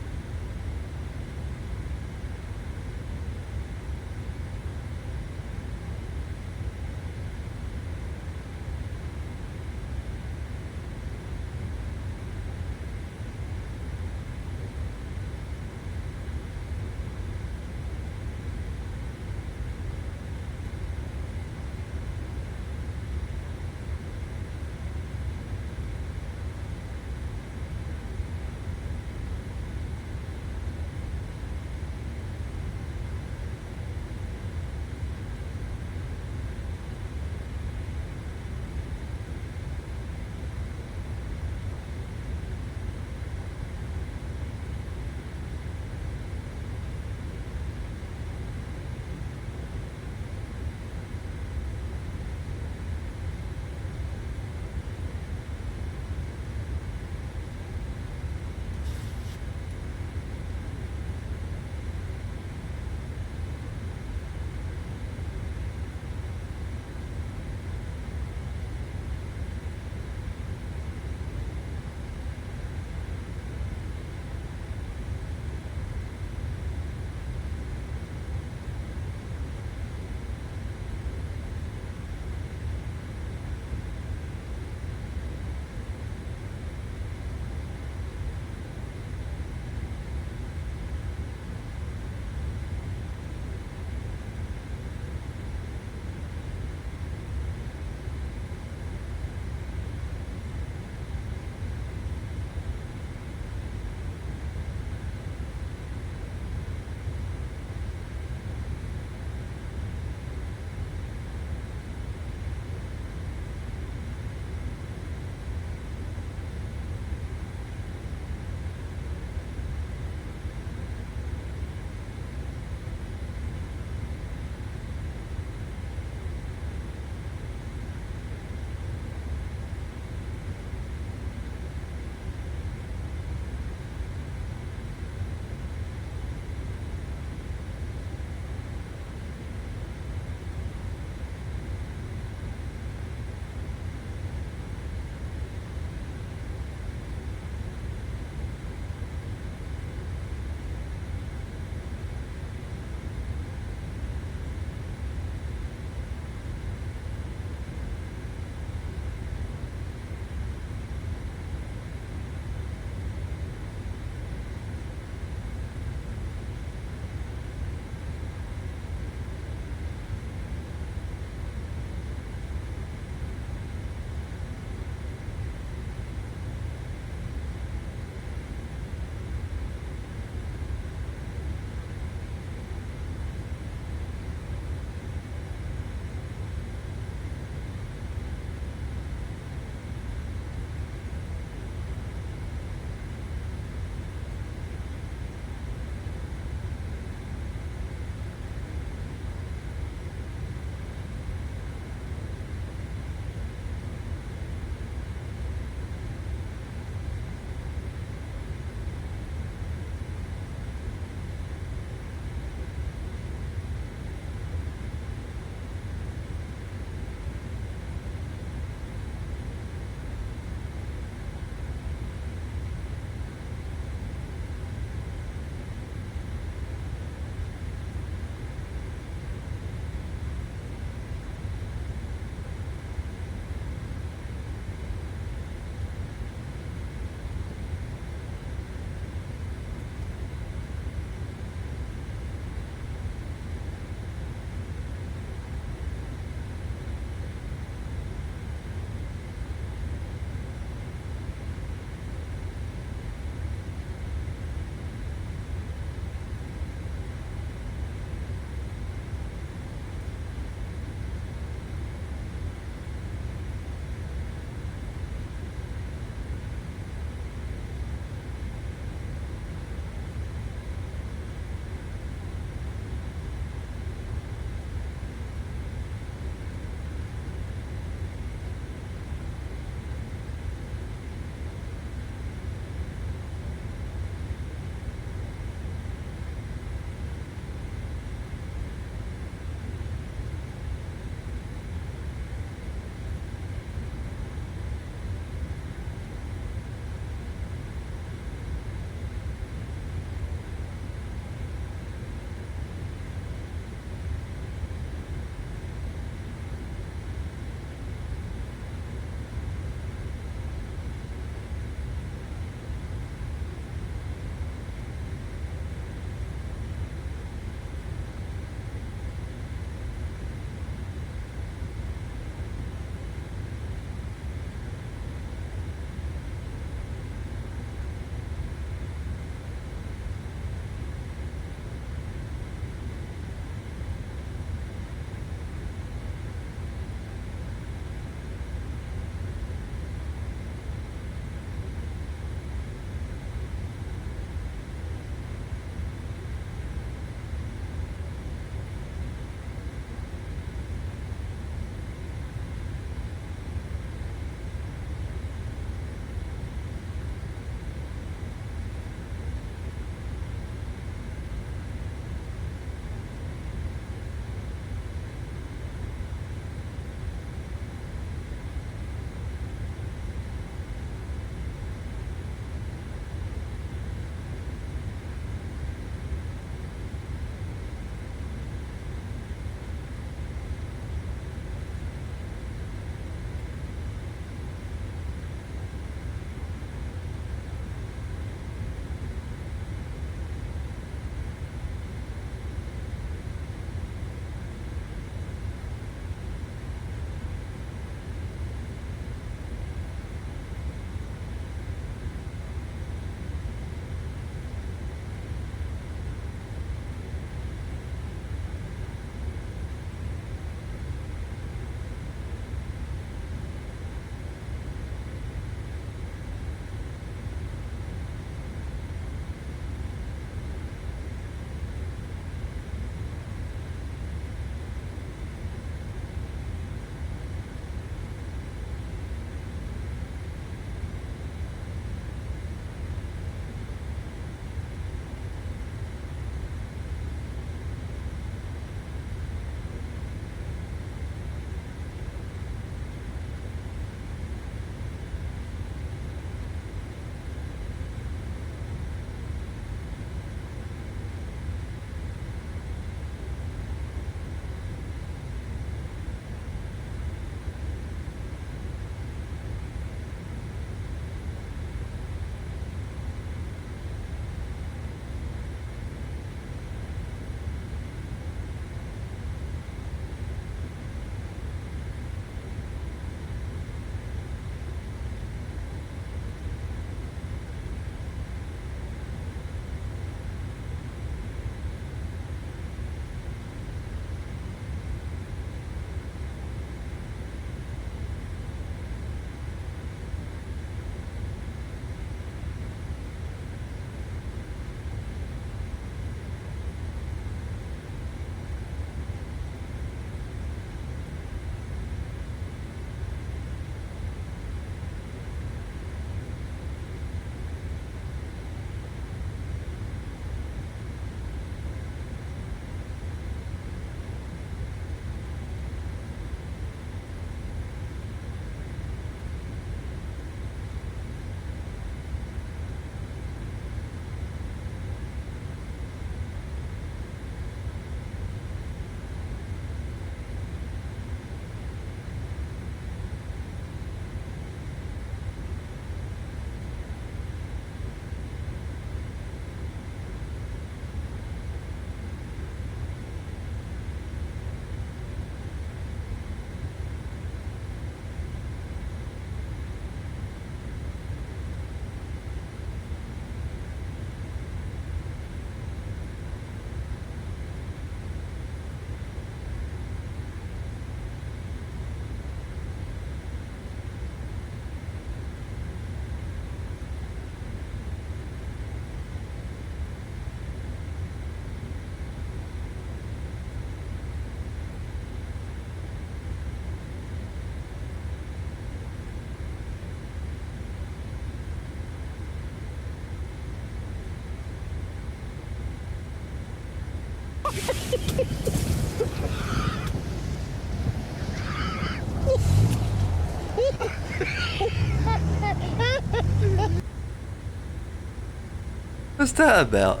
What's that about?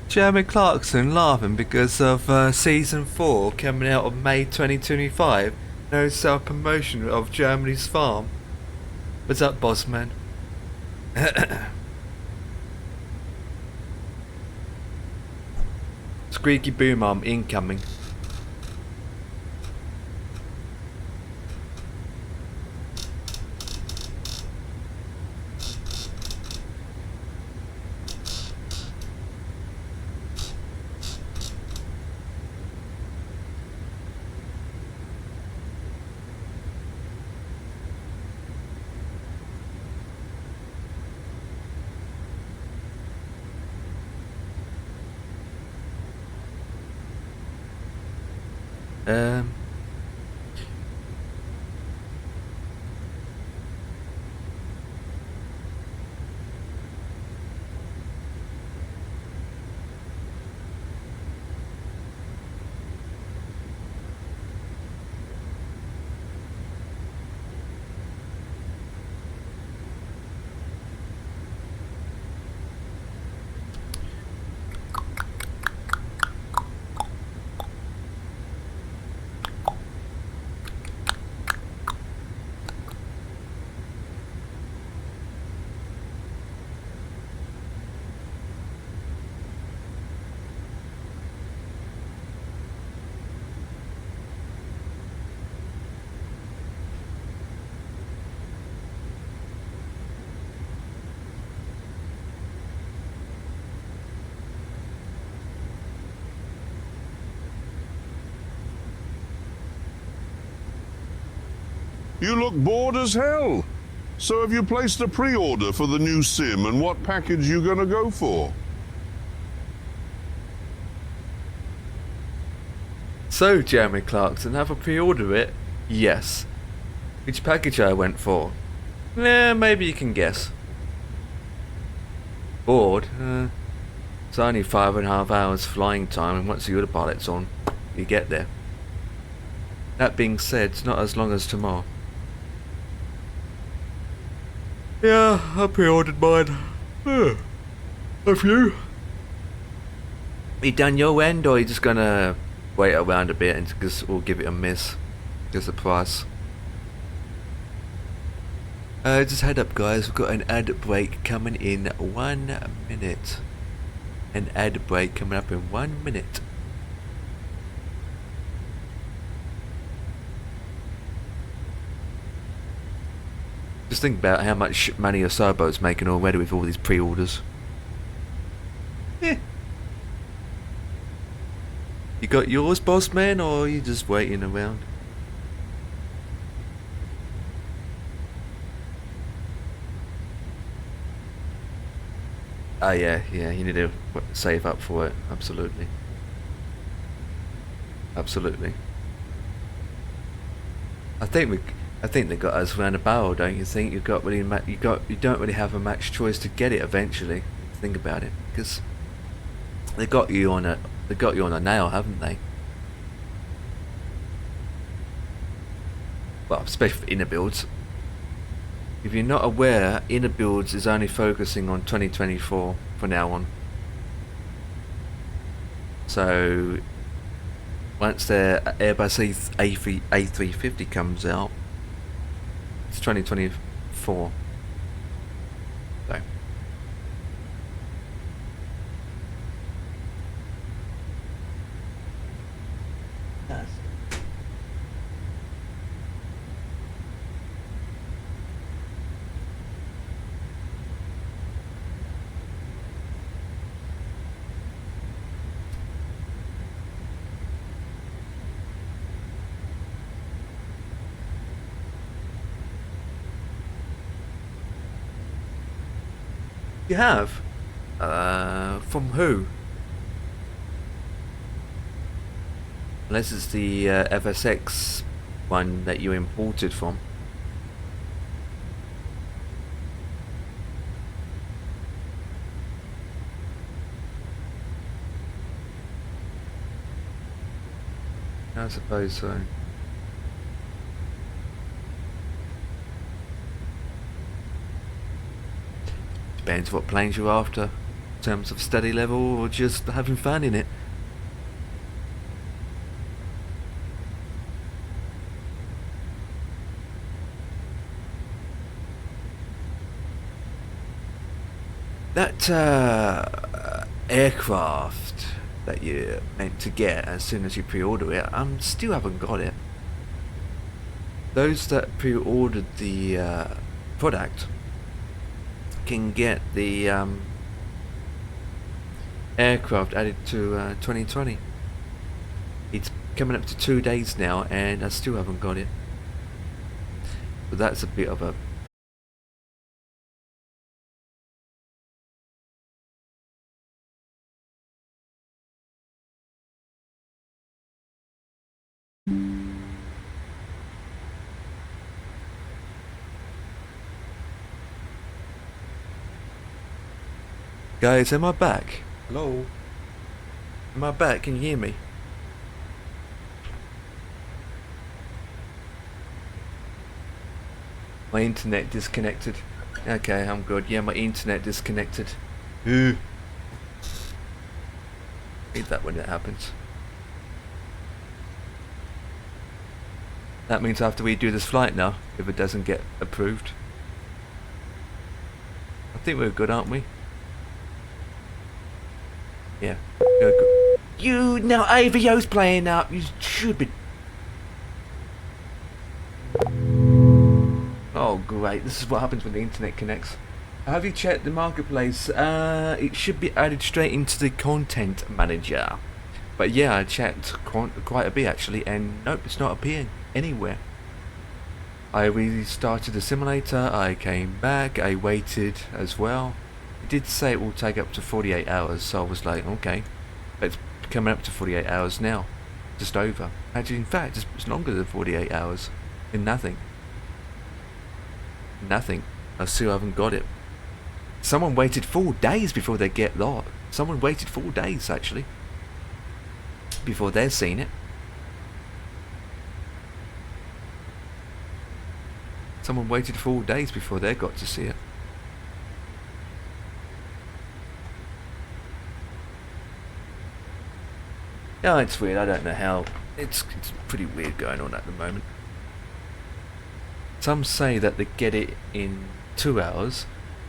Jeremy Clarkson laughing because of season 4 coming out of May 2025. No self-promotion of Germany's farm. What's up, boss man? Squeaky boom arm incoming. Um, You look bored as hell. So have you placed a pre-order for the new sim, and what package you gonna go for? So, Jeremy Clarkson, have I pre-order it? Yes. Which package I went for? Maybe you can guess. Bored? It's only 5.5 hours flying time, and once the autopilot's on, you get there. That being said, it's not as long as tomorrow. Yeah, I pre-ordered mine. Have you? You done your end, or are you just gonna wait around a bit and just we'll give it a miss? Just the price. Just head up, guys. We've got an ad break coming in 1 minute. An ad break coming up in 1 minute. Just think about how much money a Sarbo's making already with all these pre-orders. Yeah. You got yours, boss man, or are you just waiting around? Oh yeah, you need to save up for it. Absolutely. Absolutely. I think they got us round a barrel, don't you think? You don't really have a much choice to get it eventually. Think about it, because they got you on a nail, haven't they? Well, especially for inner builds. If you're not aware, inner builds is only focusing on 2024 from now on. So once their Airbus A350 comes out, it's 2024. So you have? From who? Unless it's the FSX one that you imported from. I suppose so. Depends what planes you're after, in terms of study level or just having fun in it. That aircraft that you're meant to get as soon as you pre-order it, still haven't got it. Those that pre-ordered the product can get the aircraft added to 2020. It's coming up to 2 days now and I still haven't got it. But that's a bit of a Guys, am I back? Hello? Am I back? Can you hear me? My internet disconnected. Okay, I'm good. Yeah, my internet disconnected. Hate that when it happens. That means I have to redo this flight now, if it doesn't get approved. I think we're good, aren't we? Yeah. You now AVO's playing up. You should be. Oh great! This is what happens when the internet connects. Have you checked the marketplace? It should be added straight into the content manager. But yeah, I checked quite a bit actually, and nope, it's not appearing anywhere. I restarted the simulator. I came back. I waited as well. It did say it will take up to 48 hours, so I was like, okay. But it's coming up to 48 hours now. Just over. Actually, in fact, it's longer than 48 hours. And nothing. Nothing. I still haven't got it. Someone waited 4 days before they get that. Someone waited 4 days, actually. Before they've seen it. Someone waited 4 days before they got to see it. Yeah, it's weird. I don't know how. It's pretty weird going on at the moment. Some say that they get it in 2 hours.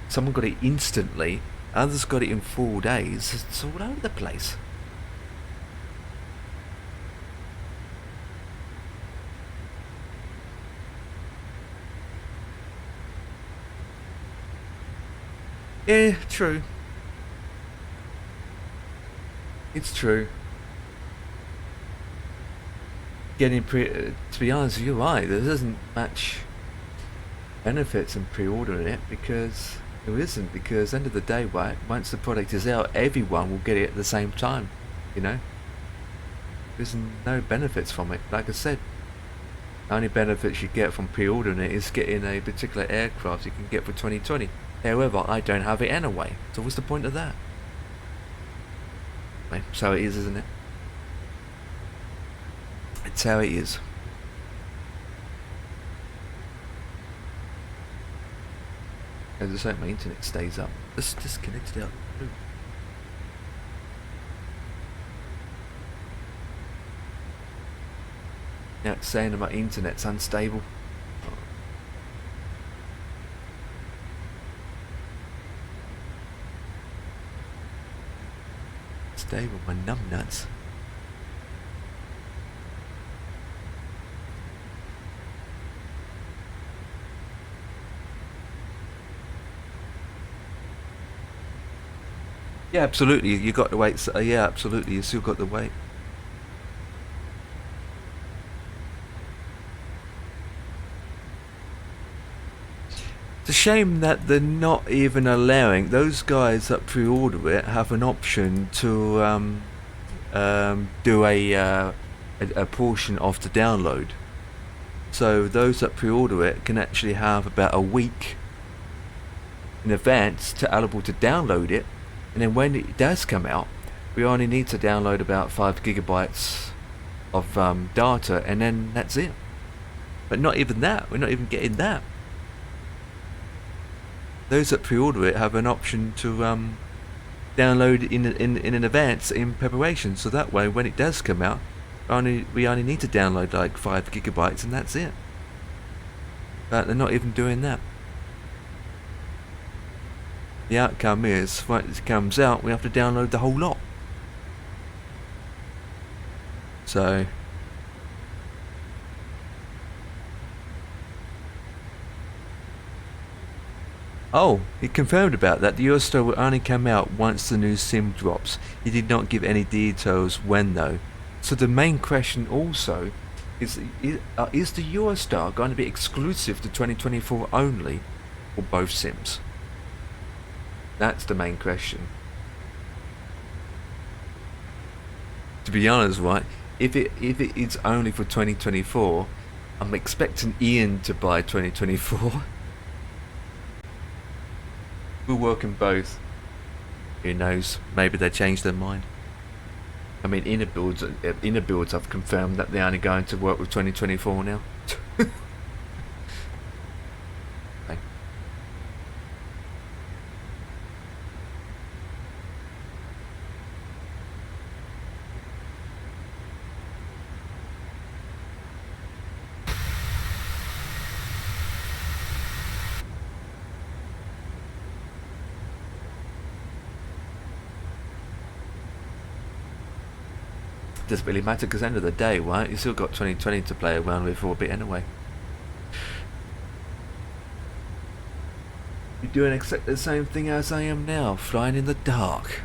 Someone got it instantly. Others got it in 4 days. It's all over the place. Yeah, true. It's true. Getting to be honest, you're right. There isn't much benefits in pre-ordering it because there isn't. Because end of the day, right? Once the product is out, everyone will get it at the same time. You know, there's no benefits from it. Like I said, the only benefits you get from pre-ordering it is getting a particular aircraft you can get for 2020. However, I don't have it anyway. So what's the point of that? So it is, isn't it? It's how it is. As I say, my internet stays up. Let's disconnect it out. Now it's saying that my internet's unstable. Stable, my numbnuts. Yeah, absolutely. You got to wait. Yeah, absolutely. You still got to wait. It's a shame that they're not even allowing those guys that pre-order it have an option to do a portion of the download. So those that pre-order it can actually have about a week in advance to able to download it. And then when it does come out, we only need to download about 5 gigabytes data, and then that's it. But not even that. We're not even getting that. Those that pre-order it have an option to download it in advance in preparation, so that way when it does come out, we only need to download like 5 gigabytes and that's it. But they're not even doing that. The outcome is, when it comes out, we have to download the whole lot. So oh, he confirmed about that. The Eurostar will only come out once the new SIM drops. He did not give any details when though. So the main question also is the Eurostar going to be exclusive to 2024 only, or both SIMs? That's the main question. To be honest, right, if it is only for 2024, I'm expecting Ian to buy 2024. We'll work in both. Who knows? Maybe they changed their mind. I mean, inner builds have confirmed that they're only going to work with 2024 now. Okay. Doesn't really matter, because at the end of the day, right, you still got 2020 to play around with for a bit anyway. You're doing exactly the same thing as I am now, flying in the dark.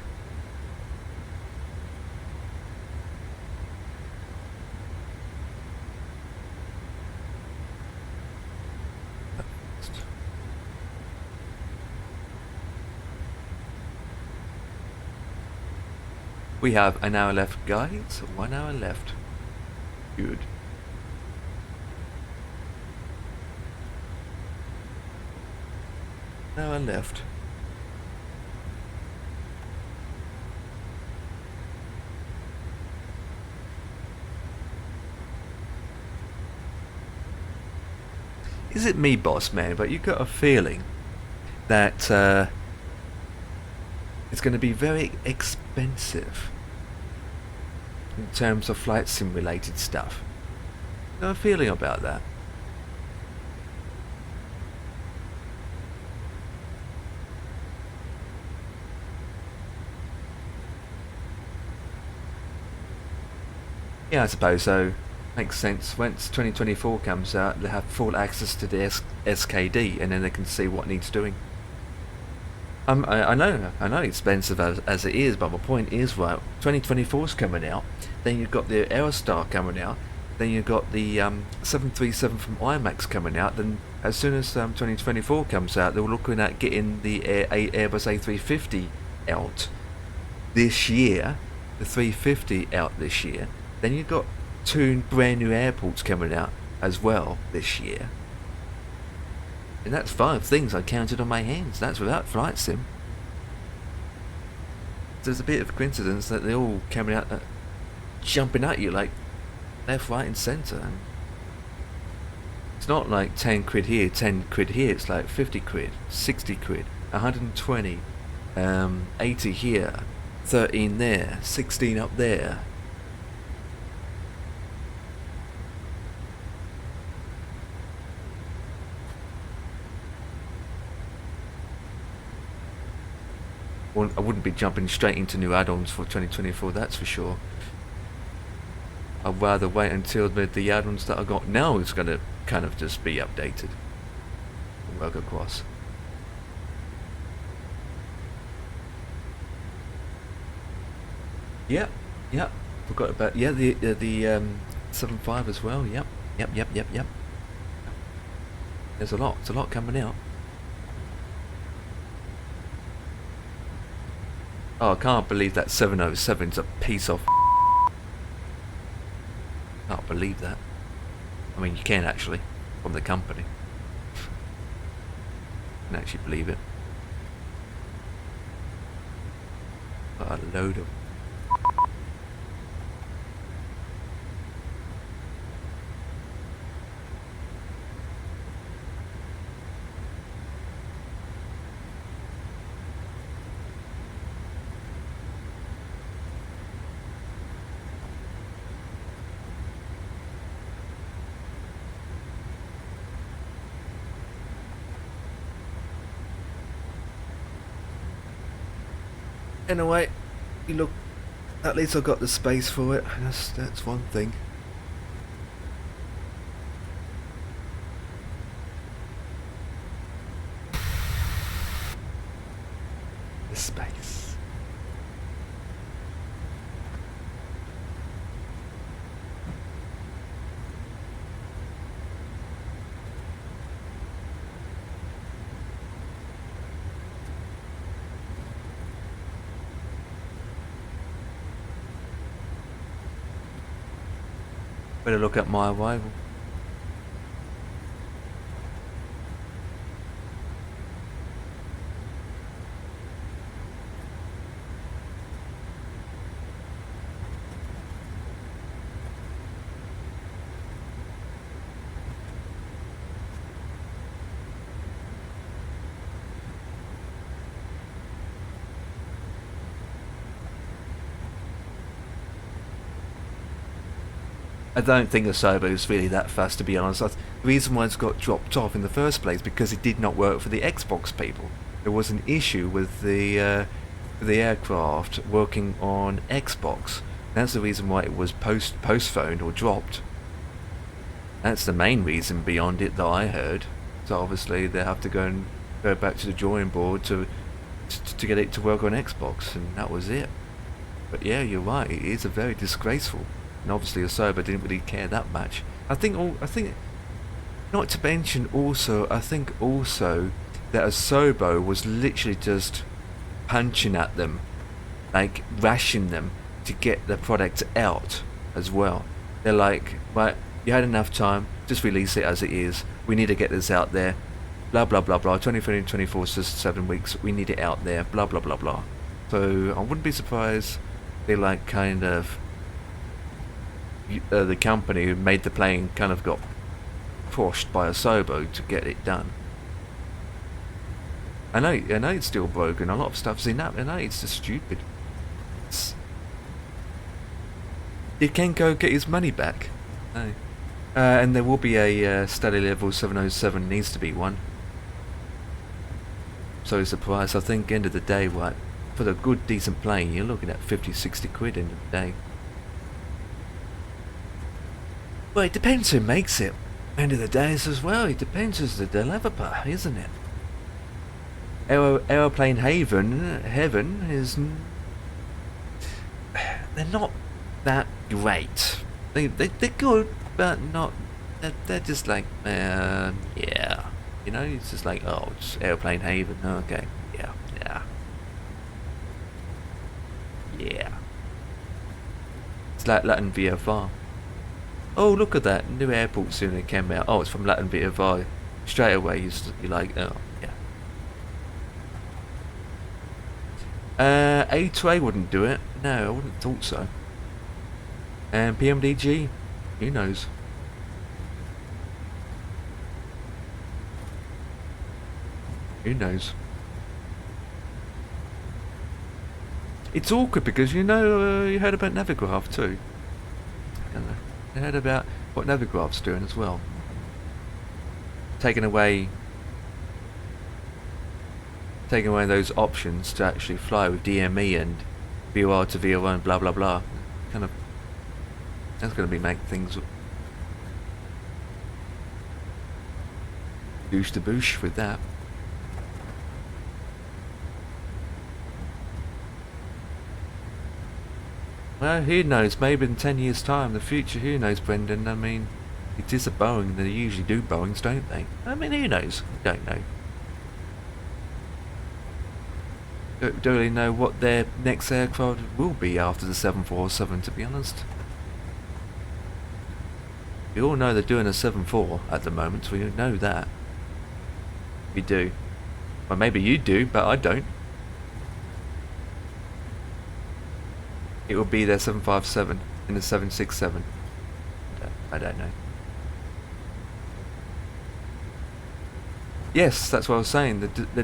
We have an hour left, guys. 1 hour left. Good. An hour left. Is it me, boss man? But you got a feeling that it's going to be very expensive in terms of flight sim related stuff. Got a feeling about that. Yeah, I suppose so. Makes sense. Once 2024 comes out, they have full access to the SKD, and then they can see what needs doing. I know expensive as it is, but my point is, right, 2024's coming out, then you've got the Eurostar coming out, then you've got the 737 from IMAX coming out, then as soon as 2024 comes out, they're looking at getting the Airbus A350 out this year, the 350 out this year, then you've got 2 brand new airports coming out as well this year. And that's 5 things I counted on my hands. That's without flight sim. There's a bit of coincidence that they're all coming out, jumping at you like left, right and centre. And it's not like 10 quid here, 10 quid here. It's like 50 quid, 60 quid, 120, 80 here, 13 there, 16 up there. I wouldn't be jumping straight into new add-ons for 2024, that's for sure. I'd rather wait until the add-ons that I got now is going to kind of just be updated and work across. Yep. Forgot about the 7.5 as well. Yep. There's a lot coming out. Oh, I can't believe that 707's a piece of. Can't believe that. I mean, you can actually, from the company. I can actually believe it. Got a load of. Anyway, you look. At least I got the space for it. That's one thing. The space. Better look at my arrival. I don't think Asobo is really that fast, to be honest. The reason why it's got dropped off in the first place because it did not work for the Xbox people. There was an issue with the aircraft working on Xbox. That's the reason why it was postponed or dropped. That's the main reason beyond it that I heard. So obviously they have to go back to the drawing board to get it to work on Xbox, and that was it. But yeah, you're right. It is a very disgraceful. And obviously Asobo didn't really care that much. I think not to mention also, I think also that Asobo was literally just punching at them, like rashing them to get the product out as well. They're like, right, you had enough time, just release it as it is. We need to get this out there. Blah blah blah blah. 23 and 24 is just 7 weeks. We need it out there. Blah blah blah blah. So I wouldn't be surprised they like kind of the company who made the plane kind of got pushed by Asobo to get it done. I know it's still broken. A lot of stuff's in that. I know it's just stupid. It can go get his money back. No. And there will be a study level 707. Needs to be one. So it's the price. I think end of the day, right, for the good decent plane, you're looking at 50-60 quid end of the day. Well, it depends who makes it. End of the days as well. It depends who's the developer, isn't it? Aeroplane Heaven is. They're not that great. They're good, but not. They're just like, yeah. You know, it's just like, oh, it's Aeroplane Haven. Okay, yeah. It's like Latin VFR. Oh, look at that new airport soon that came out. Oh, it's from Latin VFR. Straight away, you're like, oh, yeah. A2A wouldn't do it. No, I wouldn't have thought so. And PMDG, who knows? Who knows? It's awkward because you heard about Navigraph too. You heard about what Navigraph's doing as well. Taking away those options to actually fly with DME and VOR to VO1 and blah blah blah. Kind of, that's going to be making things douche to boosh with that. Well, who knows? Maybe in 10 years' time, the future, who knows, Brendan? I mean, it is a Boeing. They usually do Boeings, don't they? I mean, who knows? We don't know. Don't really know what their next aircraft will be after the 747, to be honest. We all know they're doing a 747 at the moment, so we know that. We do. Well, maybe you do, but I don't. It will be their 757 and the 767. I don't know. Yes, that's what I was saying. They're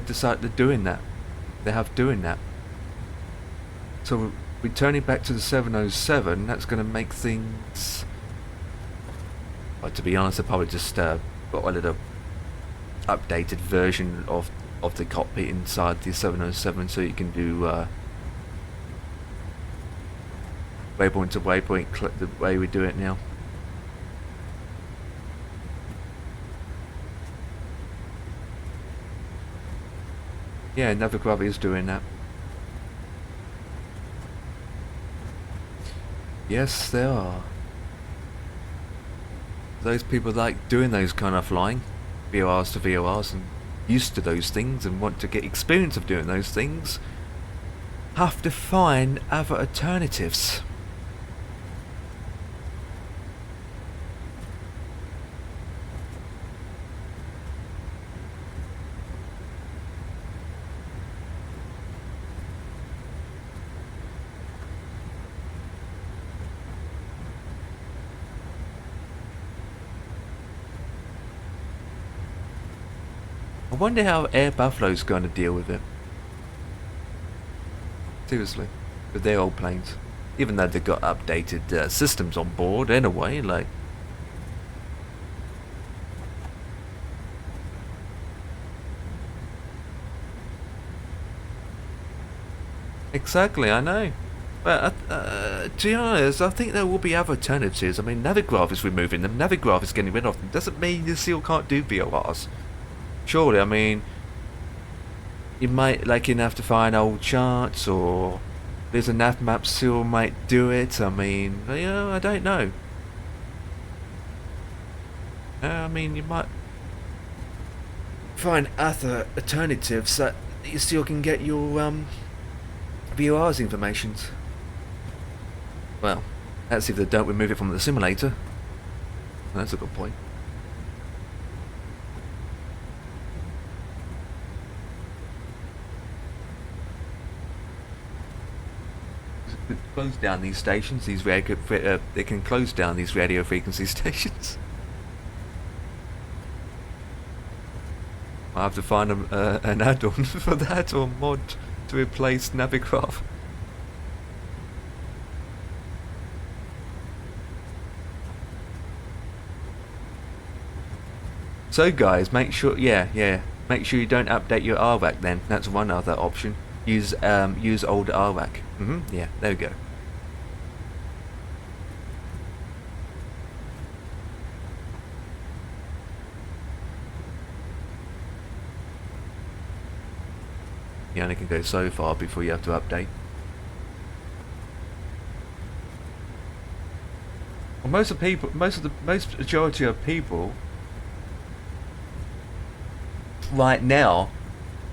doing that. They have doing that. So returning back to the 707, that's going to make things. Well, to be honest, I probably just got a little updated version of the cockpit inside the 707, so you can do waypoint to waypoint, the way we do it now. Yeah, Navigraph is doing that. Yes, they are. Those people like doing those kind of flying, VORs to VORs, and used to those things and want to get experience of doing those things, have to find other alternatives. I wonder how Air Buffalo's going to deal with it. Seriously, with their old planes. Even though they've got updated systems on board anyway, like... Exactly, I know. But to be honest, I think there will be other alternatives. I mean, Navigraph is removing them, Navigraph is getting rid of them. Doesn't mean you still can't do VORs. Surely, I mean, you might have to find old charts, or there's a nav map still might do it. I mean, you know, I don't know. I mean, you might find other alternatives that you still can get your VOR's informations. Well, that's if they don't remove it from the simulator. That's a good point. Close down these stations. They can close down these radio frequency stations. I have to find an add-on for that, or mod to replace Navigraph. So guys, make sure, make sure you don't update your RWAC then. That's one other option. Use old RWAC. Yeah, there we go. You only can go so far before you have to update. Well, most majority of people right now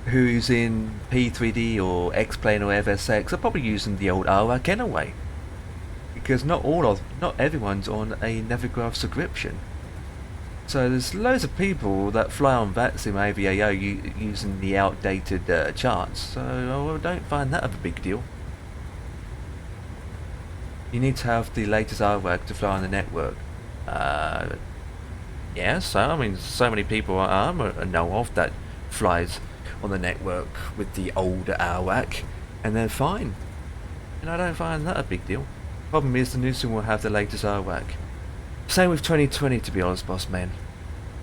who's in P3D or X-Plane or FSX are probably using the old RWAC anyway, because not everyone's on a Navigraph subscription. So there's loads of people that fly on VATSIM AVAO using the outdated charts, so I don't find that a big deal. You need to have the latest RWAC to fly on the network. Yeah, so I mean, so many people I know of that flies on the network with the older RWAC, and they're fine. And I don't find that a big deal. Problem is, the new one will have the latest RWAC. Same with 2020, to be honest, boss man.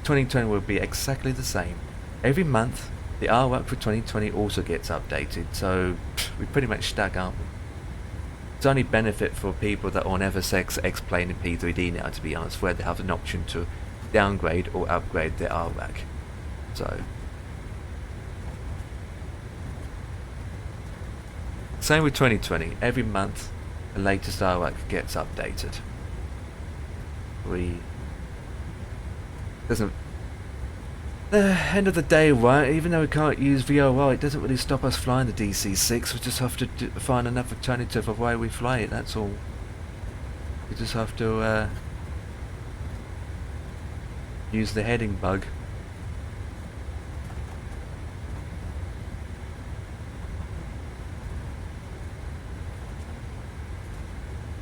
2020 will be exactly the same. Every month, the RWAC for 2020 also gets updated, so we pretty much stuck, aren't we? It's only benefit for people that are on FSX, X-Plane and P3D now, to be honest, where they have an option to downgrade or upgrade their RWAC. So same with 2020. Every month, the latest RWAC gets updated. End of the day, right? Even though we can't use VOR, it doesn't really stop us flying the DC-6. We just have to find another alternative of way we fly it. That's all. We just have to use the heading bug.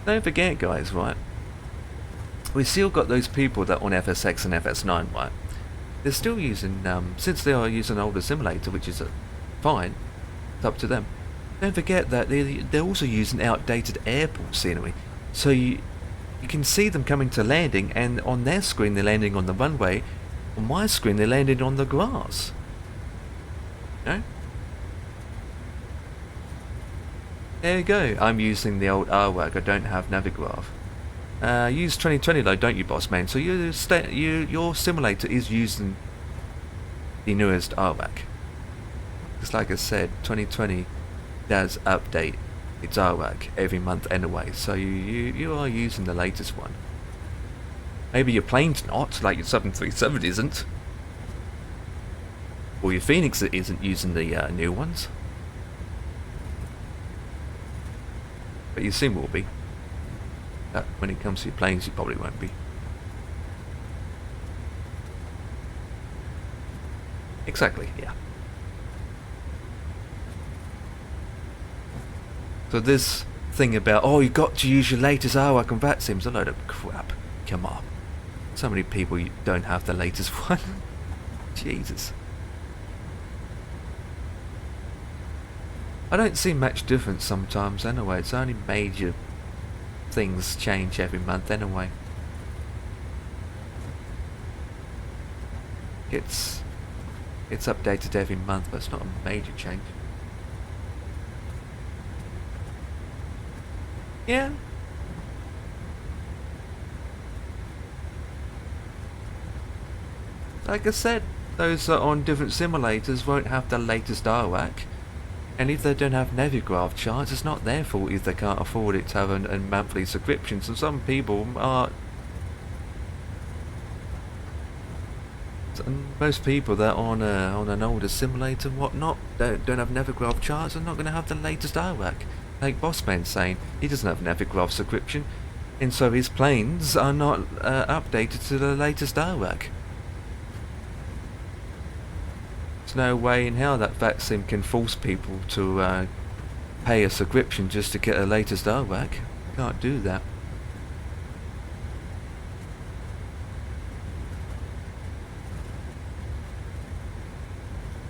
Don't forget, guys, right? We still got those people that on FSX and FS9, right? They're still using, since they are using an older simulator, which is fine, it's up to them. Don't forget that they're also using outdated airport scenery. So you can see them coming to landing, and on their screen they're landing on the runway. On my screen they're landing on the grass. You know? There you go. I'm using the old RWAG. I don't have Navigraph. Use 2020 though, don't you, boss man? So your simulator is using the newest RWAG. Because like I said, 2020 does update its RWAG every month anyway. So you are using the latest one. Maybe your plane's not, like your 737 isn't. Or your Phoenix isn't using the new ones. But your sim will be. When it comes to your planes, you probably won't be. Exactly, yeah. So this thing about, oh, you got to use your latest RWAG and that sim's a load of crap. Come on. So many people don't have the latest one. Jesus. I don't see much difference sometimes anyway. It's only major things change every month anyway. It's updated every month, but it's not a major change. Yeah. Like I said, those that are on different simulators won't have the latest RWAG. And if they don't have Navigraph charts, it's not their fault if they can't afford it to have a monthly subscription. So some people are... most people that are on an older simulator and whatnot don't have Navigraph charts are not going to have the latest RWAG. Like Bossman's saying, he doesn't have Navigraph subscription, and so his planes are not updated to the latest RWAG. There's no way in hell that VATSIM can force people to pay a subscription just to get the latest RWAG. Can't do that.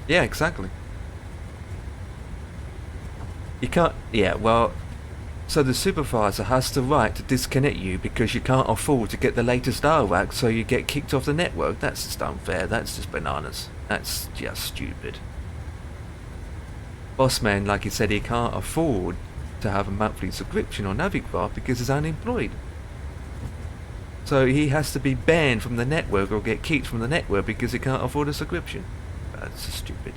Yeah, exactly. You can't... yeah, well... so the supervisor has the right to disconnect you because you can't afford to get the latest RWAG, so you get kicked off the network. That's just unfair. That's just bananas. That's just stupid. Bossman, like he said, he can't afford to have a monthly subscription on Navigraph because he's unemployed. So he has to be banned from the network or get kicked from the network because he can't afford a subscription. That's just stupid.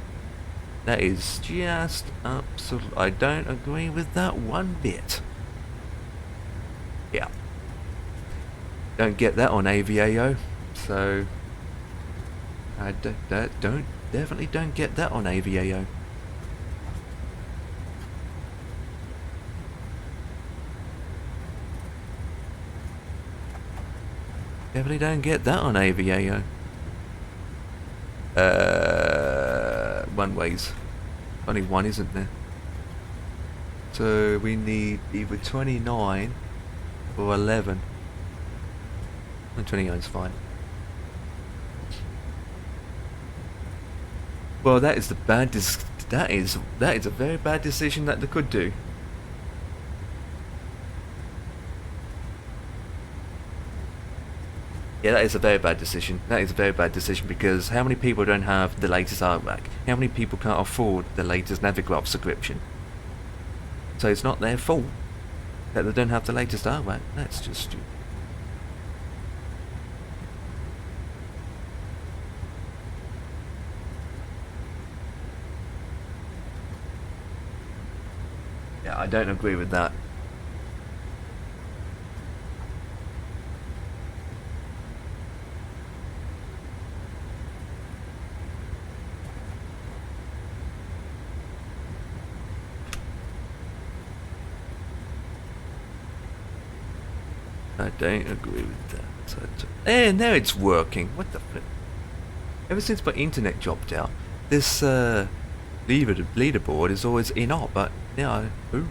That is just absolute. I don't agree with that one bit. Yeah. Don't get that on AVAO. So I definitely don't get that on AVAO. Definitely don't get that on AVAO. One ways. Only one, isn't there? So we need either 29 or 11. And 29 is fine. Well, that is the bad. That is a very bad decision that they could do. Yeah, that is a very bad decision. That is a very bad decision because how many people don't have the latest RWAG? How many people can't afford the latest Navigraph subscription? So it's not their fault that they don't have the latest RWAG. That's just stupid. Yeah, I don't agree with that. I don't agree with that. And now it's working. What the flip? Ever since my internet dropped out, this leaderboard is always in op, but now ooh.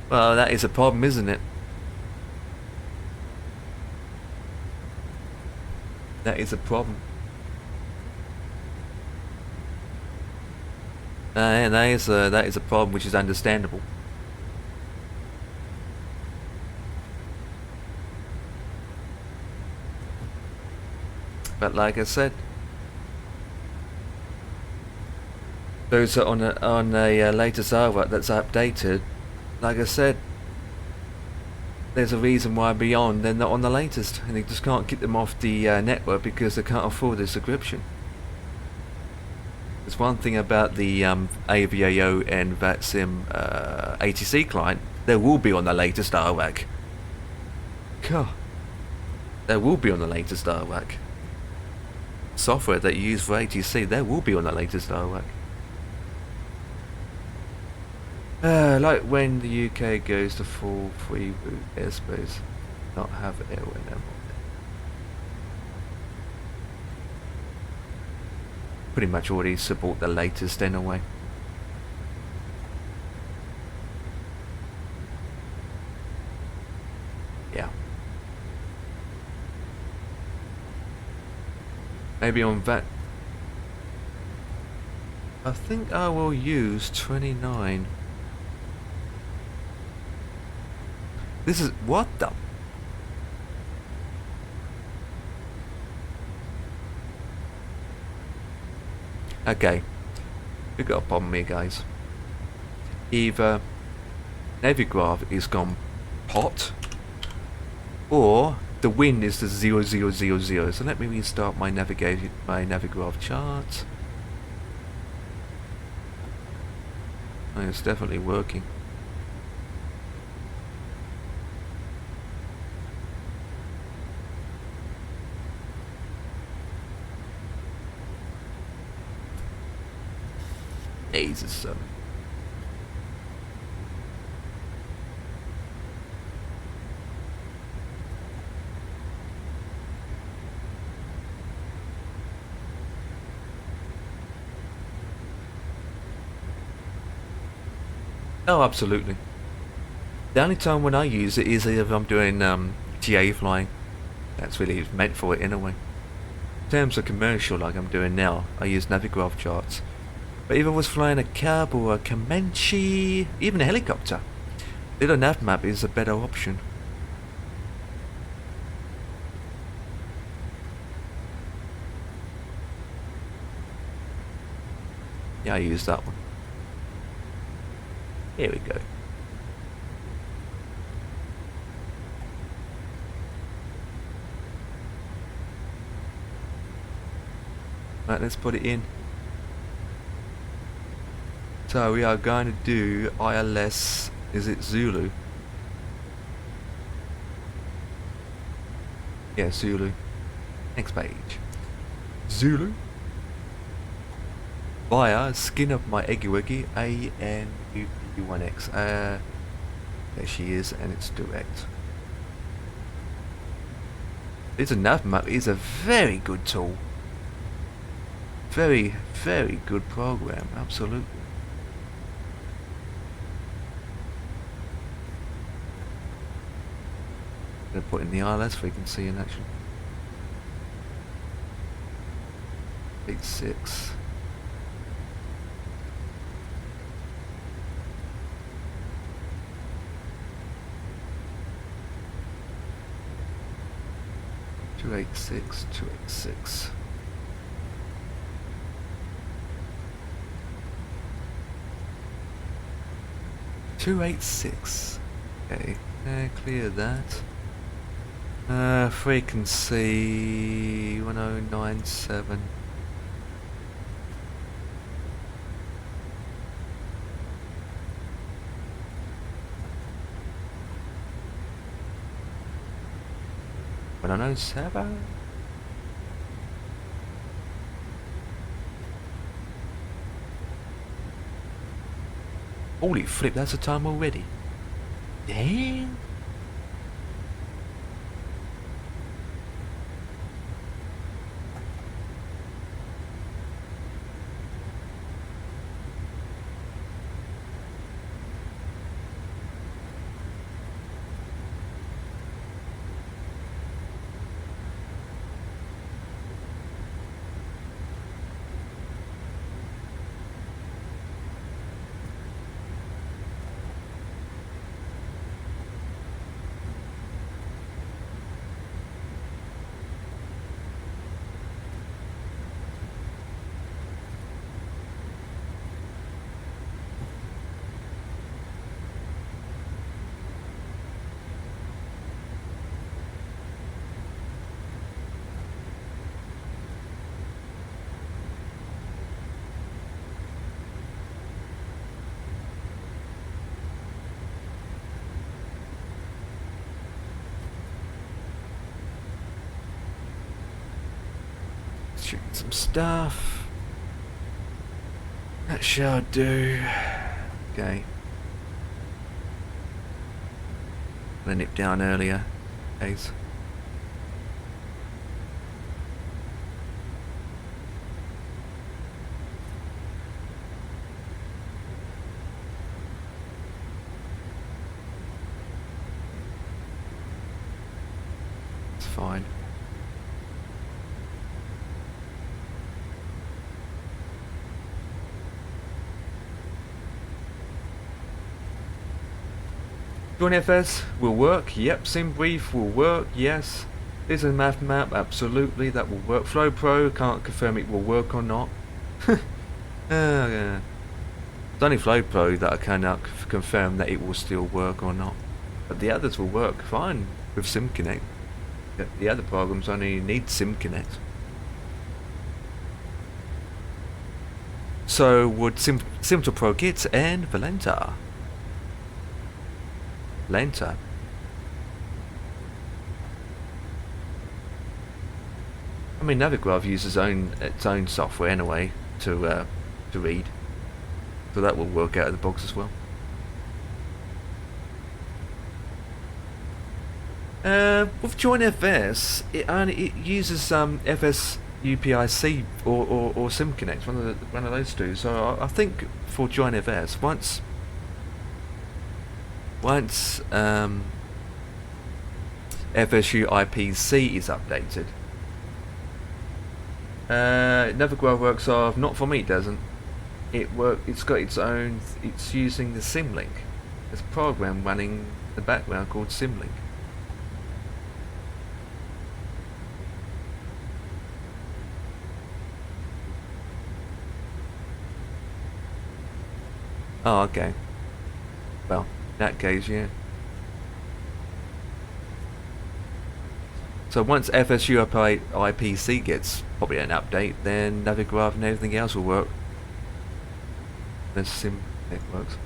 Well, that is a problem, isn't it? That is a problem. And that is a problem which is understandable. But like I said, those are on a later server that's updated. Like I said, there's a reason why Beyond they're not on the latest, and they just can't get them off the network because they can't afford the subscription. There's one thing about the AVAO and VATSIM ATC client, they will be on the latest RWAC. God, they will be on the latest RWAC. Software that you use for ATC, they will be on the latest RWAC. Like when the UK goes to full free route airspace, not have airway on there. Pretty much already support the latest anyway. Yeah. Maybe on that. I think I will use 29. This is what the. Okay, we got a problem here, guys. Either Navigraph is gone pot, or the wind is the 0000. So let me restart my Navigraph chart. Oh, it's definitely working. Jesus, son. Oh, absolutely. The only time when I use it is if I'm doing TA flying. That's really meant for it anyway. In terms of commercial, like I'm doing now, I use Navigraph charts. But if I was flying a cab or a Comanche, even a helicopter, little nav map is a better option. Yeah, I use that one. Here we go. Right, let's put it in. So we are going to do ILS, is it Zulu? Yeah, Zulu. Next page. Zulu. Via skin of my Eggy Wiggy ANUP1X. There she is, and it's direct. This nav map is a very good tool. Very, very good program, absolutely. I'm going to put in the ILS so we can see in action. 86. Two 286. Okay, clear that. Frequency 1097. When I know 7. Holy flip, that's the time already. Damn. shooting some stuff. That shall do. Okay. I nipped down earlier. Ace. It's fine. Join FS will work, yep. Sim brief will work, yes. Is a math map, absolutely, that will work. Flow Pro, can't confirm it will work or not. Yeah. It's only Flow Pro that I cannot confirm that it will still work or not. But the others will work fine with SimConnect. The other programs only need SimConnect. So would SimtoPro Kit and Valenta. Lenta. I mean, Navigraph uses its own software anyway to read, so that will work out of the box as well. With Join FS, it uses FS UPIC or SimConnect, one of those two. So I think for Join FS, once FSU IPC is updated, Navigraph works off. Not for me, it doesn't. It's got its own. It's using the Symlink. There's a program running in the background called Symlink. Oh, okay. Well, in that case, yeah. So once FSU IPC gets probably an update, then Navigraph and everything else will work. Then Sim networks.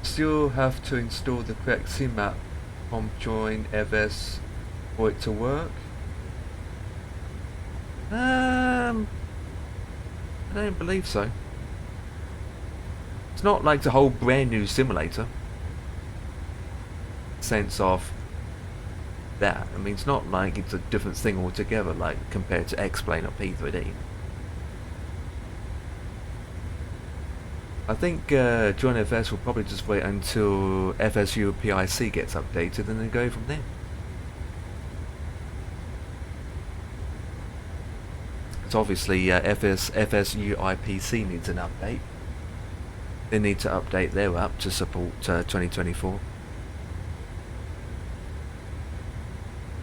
Still have to install the correct Sim app from Join FS for it to work. I don't believe so. It's not like the whole brand new simulator. Sense of that. I mean, it's not like it's a different thing altogether, like compared to X-Plane or P3D. I think Join FS will probably just wait until FSU PIC gets updated and then go from there. It's obviously FSU IPC needs an update. They need to update their app to support 2024.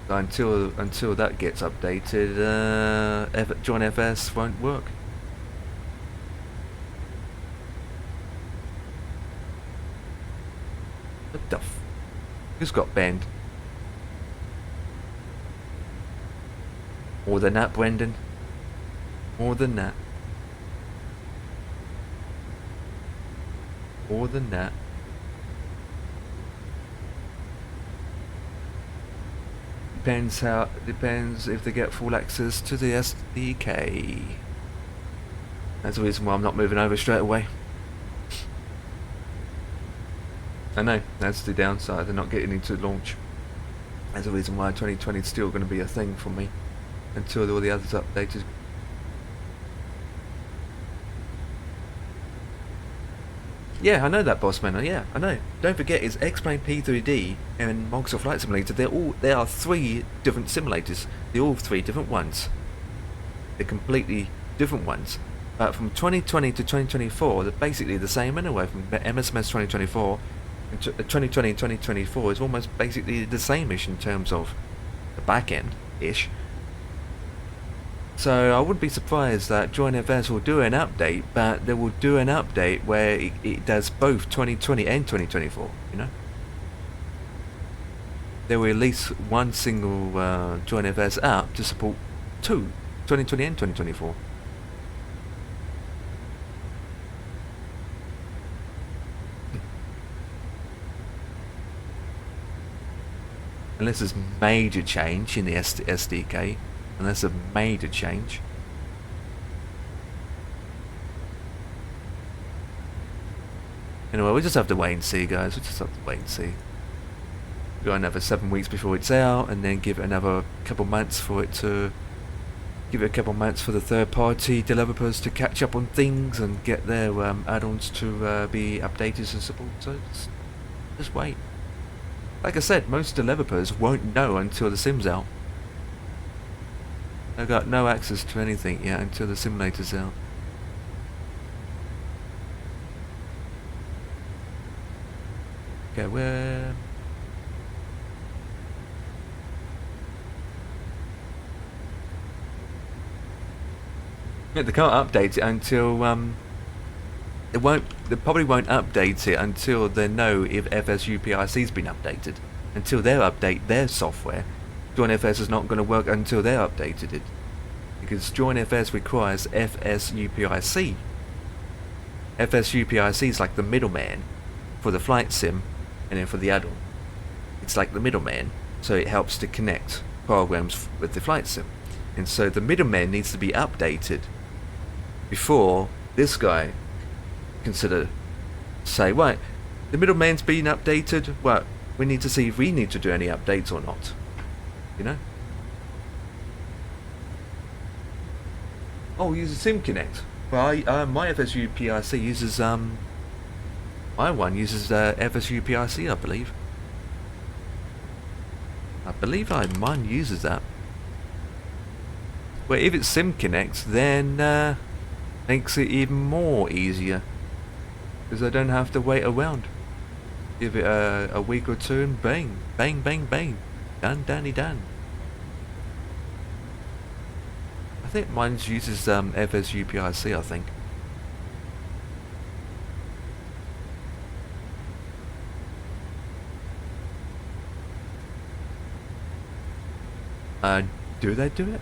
So until that gets updated, Join FS won't work. What the f... Who's got banned? More than that, Brendan. More than that. More than that. Depends if they get full access to the SDK. That's the reason why I'm not moving over straight away. I know, that's the downside, they're not getting into launch. That's the reason why 2020 is still going to be a thing for me until all the others updated. Yeah, I know that, boss man. Yeah, I know. Don't forget, it's X-Plane P3D and Microsoft Flight Simulator. There are 3 different simulators. They're all 3 different ones. They're completely different ones. From 2020 to 2024, they're basically the same anyway. From MSFS 2024, 2020 and 2024 is almost basically the same-ish in terms of the back end-ish. So I wouldn't be surprised that Join FS will do an update, but they will do an update where it does both 2020 and 2024, you know? They will release one single Join FS app to support 2020 and 2024. Unless there's major change in the SDK. Unless a major change. Anyway, we just have to wait and see, guys. We just have to wait and see. We've got another 7 weeks before it's out, and then give it another couple months for it to... Give it a couple months for the third-party developers to catch up on things and get their add-ons to be updated and support. So just wait. Like I said, most developers won't know until the sim's out. They've got no access to anything yet until the simulator's out. Okay, where... Yeah, they can't update it until they probably won't update it until they know if FSUPIC's been updated. Until they update their software, JoinFS is not going to work until they updated it, because JoinFS requires FSUPIC. FSUPIC is like the middleman for the flight sim, and then for the add-on. It's like the middleman, so it helps to connect programs with the flight sim. And so the middleman needs to be updated before this guy say, right, the middleman's been updated, well, we need to see if we need to do any updates or not. You know? Oh, uses SimConnect. Well, my FSU PIC uses, my one uses FSU PIC, I believe. Mine uses that. Well, if it's SimConnect, then makes it even more easier, because I don't have to wait around. Give it a week or two and bang, bang, bang, bang, done, danny, done. I think mine uses FSU PIC, I think. Do they do it?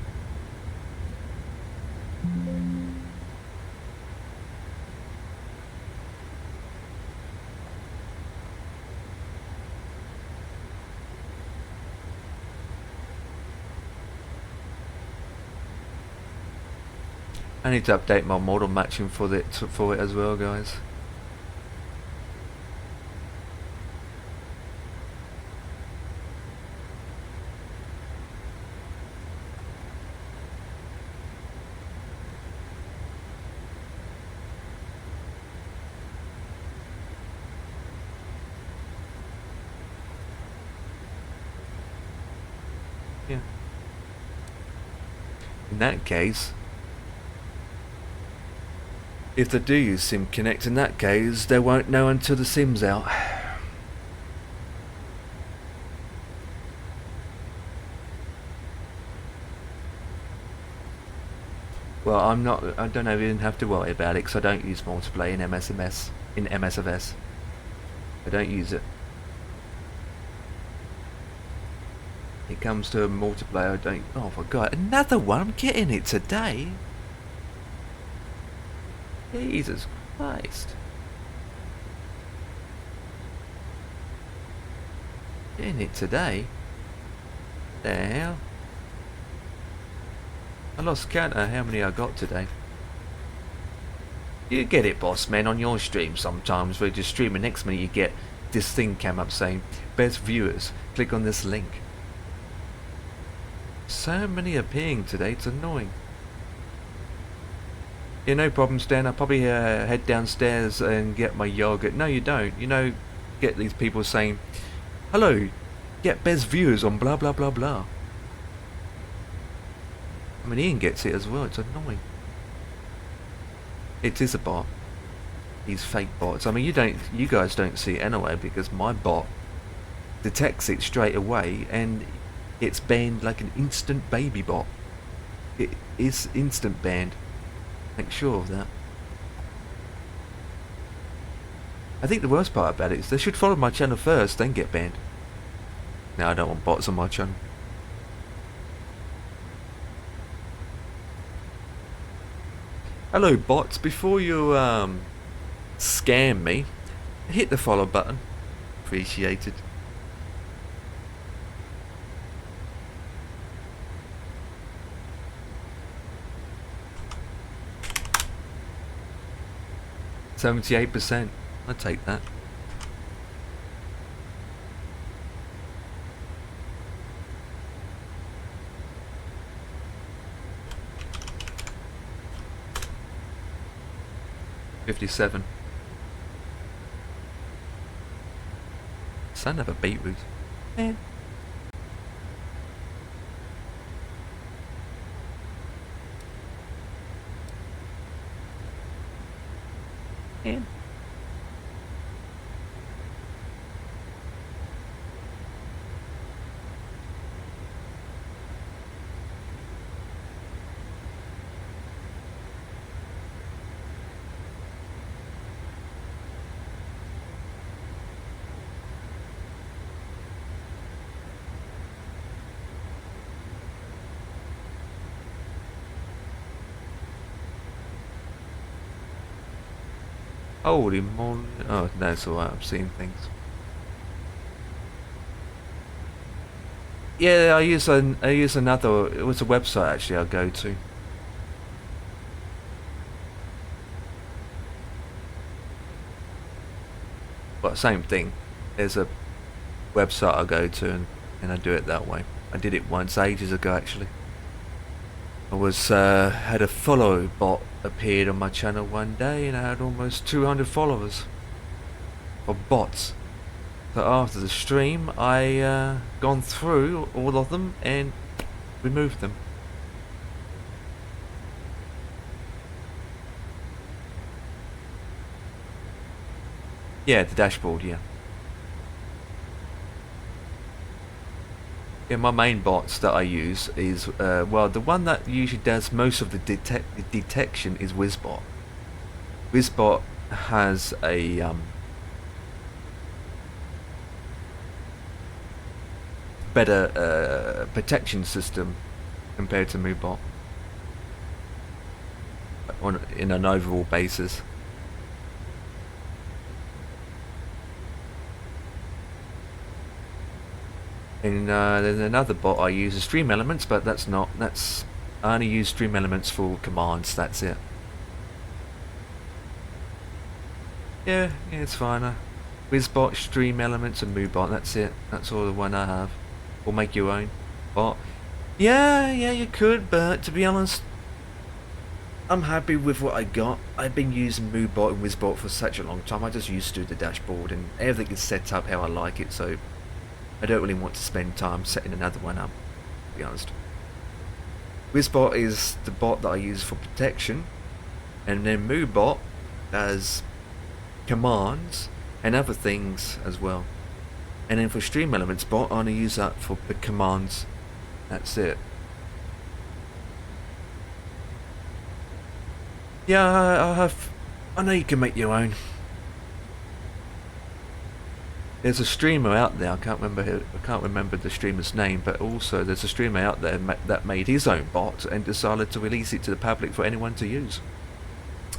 I need to update my model matching for it as well, guys. Yeah. In that case, if they do use SimConnect, in that case, they won't know until the sim's out. Well, I don't even have to worry about it, because I don't use multiplayer in MSFS. I don't use it. It comes to multiplayer, I don't... Oh my god, another one! I'm getting it today! Jesus Christ. Getting it today? The hell? I lost count of how many I got today. You get it, boss man, on your stream sometimes where you're streaming, next minute you get this thing come up saying best viewers, click on this link. So many appearing today, it's annoying. Yeah, no problem, Stan. I'll probably head downstairs and get my yogurt. No, you don't. You know, get these people saying, hello, get best viewers on blah blah blah blah. I mean, Ian gets it as well. It's annoying. It is a bot. These fake bots. I mean, you guys don't see it anyway, because my bot detects it straight away, and it's banned like an instant baby bot. It is instant banned. Make sure of that. I think the worst part about it is they should follow my channel first, then get banned. No, I don't want bots on my channel. Hello bots, before you scam me, hit the follow button. Appreciated. 78%. I'd take that. $57. Son of a beetroot. Man. Man. Holy moly. Oh, no, it's alright, I'm seeing things. Yeah, I use another, it was a website actually I go to. But same thing. There's a website I go to and I do it that way. I did it once ages ago actually. I was had a follow bot appeared on my channel one day and I had almost 200 followers of bots. So after the stream I gone through all of them and removed them. Yeah, the dashboard, yeah. Yeah, my main bots that I use is, well, the one that usually does most of the detection is Wizbot. Wizbot has a better protection system compared to MooBot in an overall basis. And there's another bot I use, is Stream Elements, but I only use Stream Elements for commands, that's it. Yeah, it's fine. Wizbot, Stream Elements and MooBot, that's it. That's all the one I have. Or make your own bot. Yeah, you could, but to be honest, I'm happy with what I got. I've been using MooBot and Wizbot for such a long time. I just used to do the dashboard and everything is set up how I like it, so I don't really want to spend time setting another one up, to be honest. Wizbot is the bot that I use for protection, and then MooBot does commands and other things as well. And then for Stream Elements bot, I only use that for the commands. That's it. Yeah, I know you can make your own. There's a streamer out there. I can't remember the streamer's name, but also there's a streamer out there that made his own bot and decided to release it to the public for anyone to use.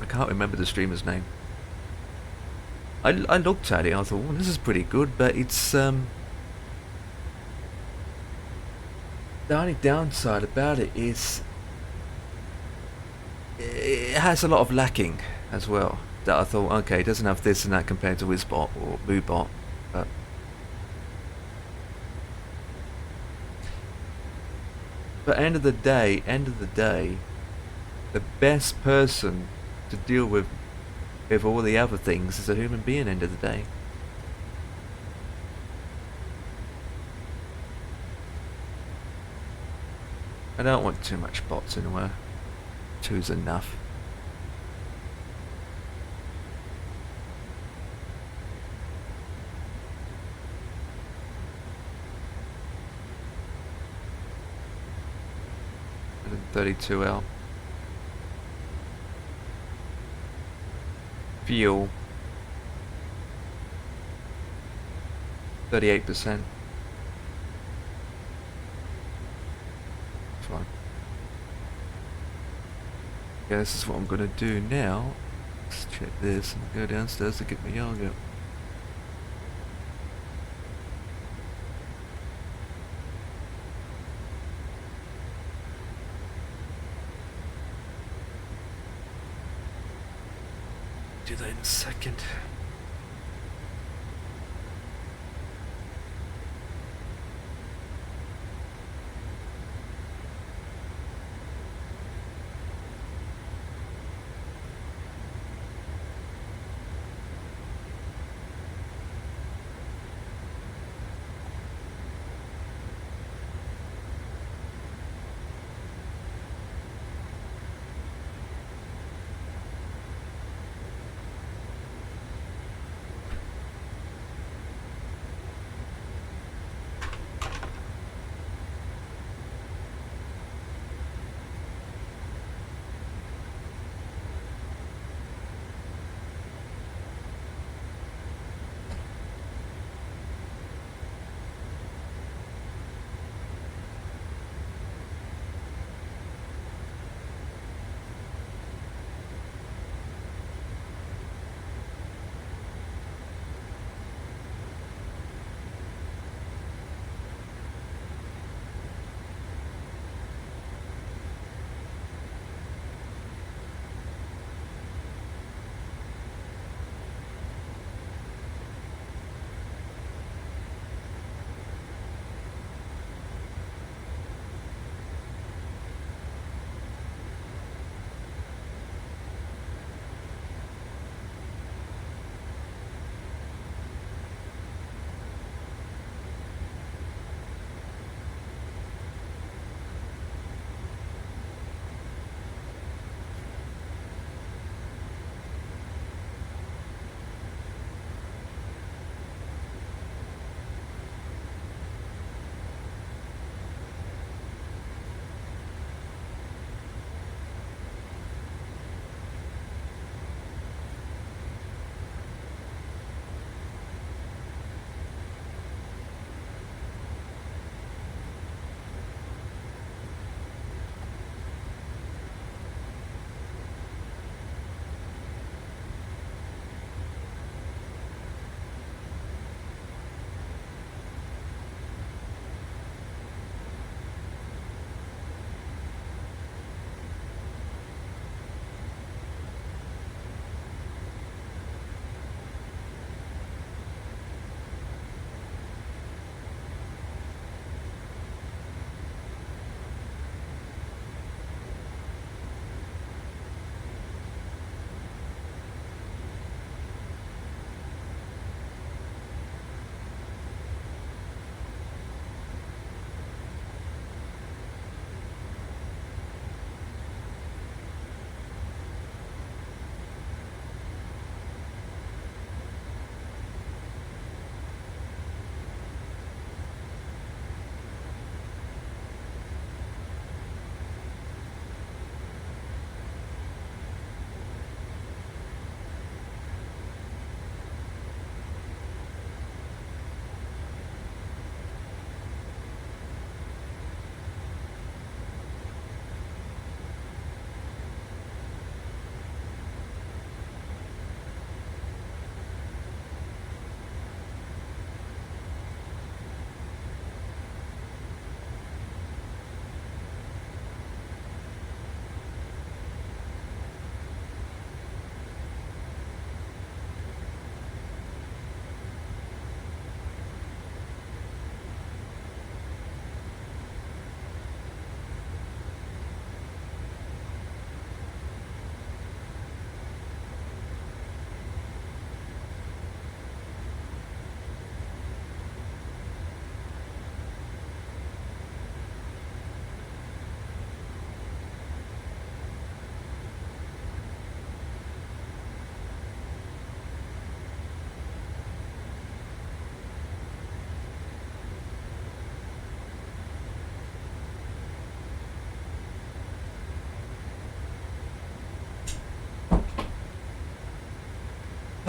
I can't remember the streamer's name. I looked at it. I thought, well, this is pretty good, but it's the only downside about it is it has a lot of lacking as well. That I thought, okay, it doesn't have this and that compared to Wizbot or MooBot. But end of the day, the best person to deal with all the other things is a human being. End of the day. I don't want too much bots anywhere. Two's enough. And 32L. Fuel. 38%. Fine. Yeah, this is what I'm gonna do now. Let's check this and go downstairs to get my yogurt. do that in a second.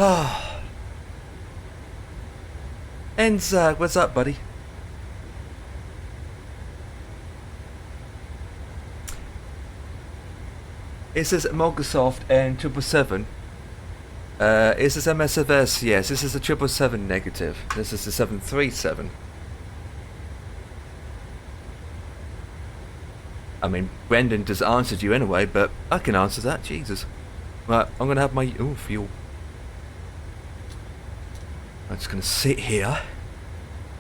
Ah. And Zag, what's up, buddy? It says Microsoft and 777. It says MSFS, yes. This is a 777 negative. This is the 737. I mean, Brendan just answered you anyway, but I can answer that, Jesus. Right, I'm gonna have my fuel. I'm just going to sit here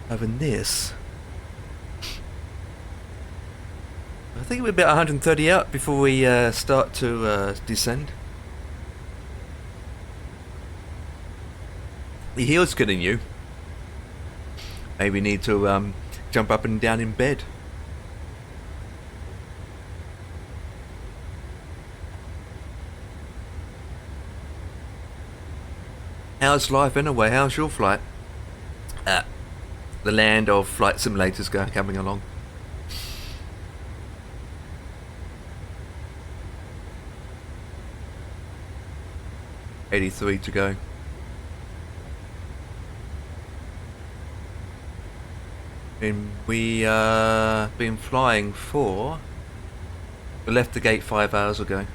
having this. I think we're about 130 out before we start to descend. The heel's getting you. Maybe need to jump up and down in bed. How's life anyway? How's your flight? The land of flight simulators coming along. $83 to go. And we been flying for. We left the gate 5 hours ago.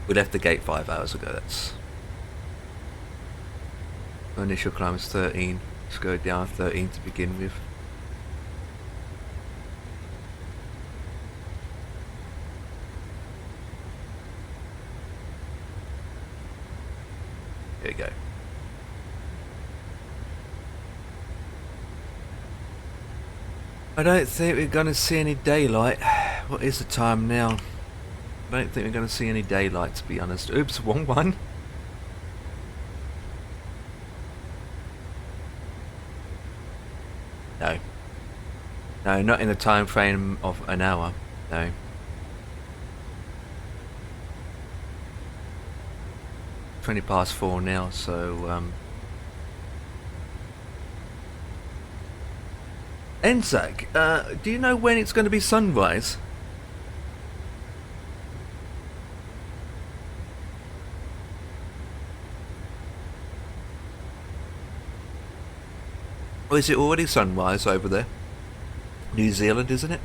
We left the gate 5 hours ago. That's initial climb is 13. Let's go down 13 to begin with. There you go. I don't think we're going to see any daylight. What is the time now? I don't think we're going to see any daylight, to be honest. Oops, wrong one. No. No, not in the time frame of an hour. No. $4 now, so Enzak, do you know when it's going to be sunrise? Or is it already sunrise over there? New Zealand, isn't it?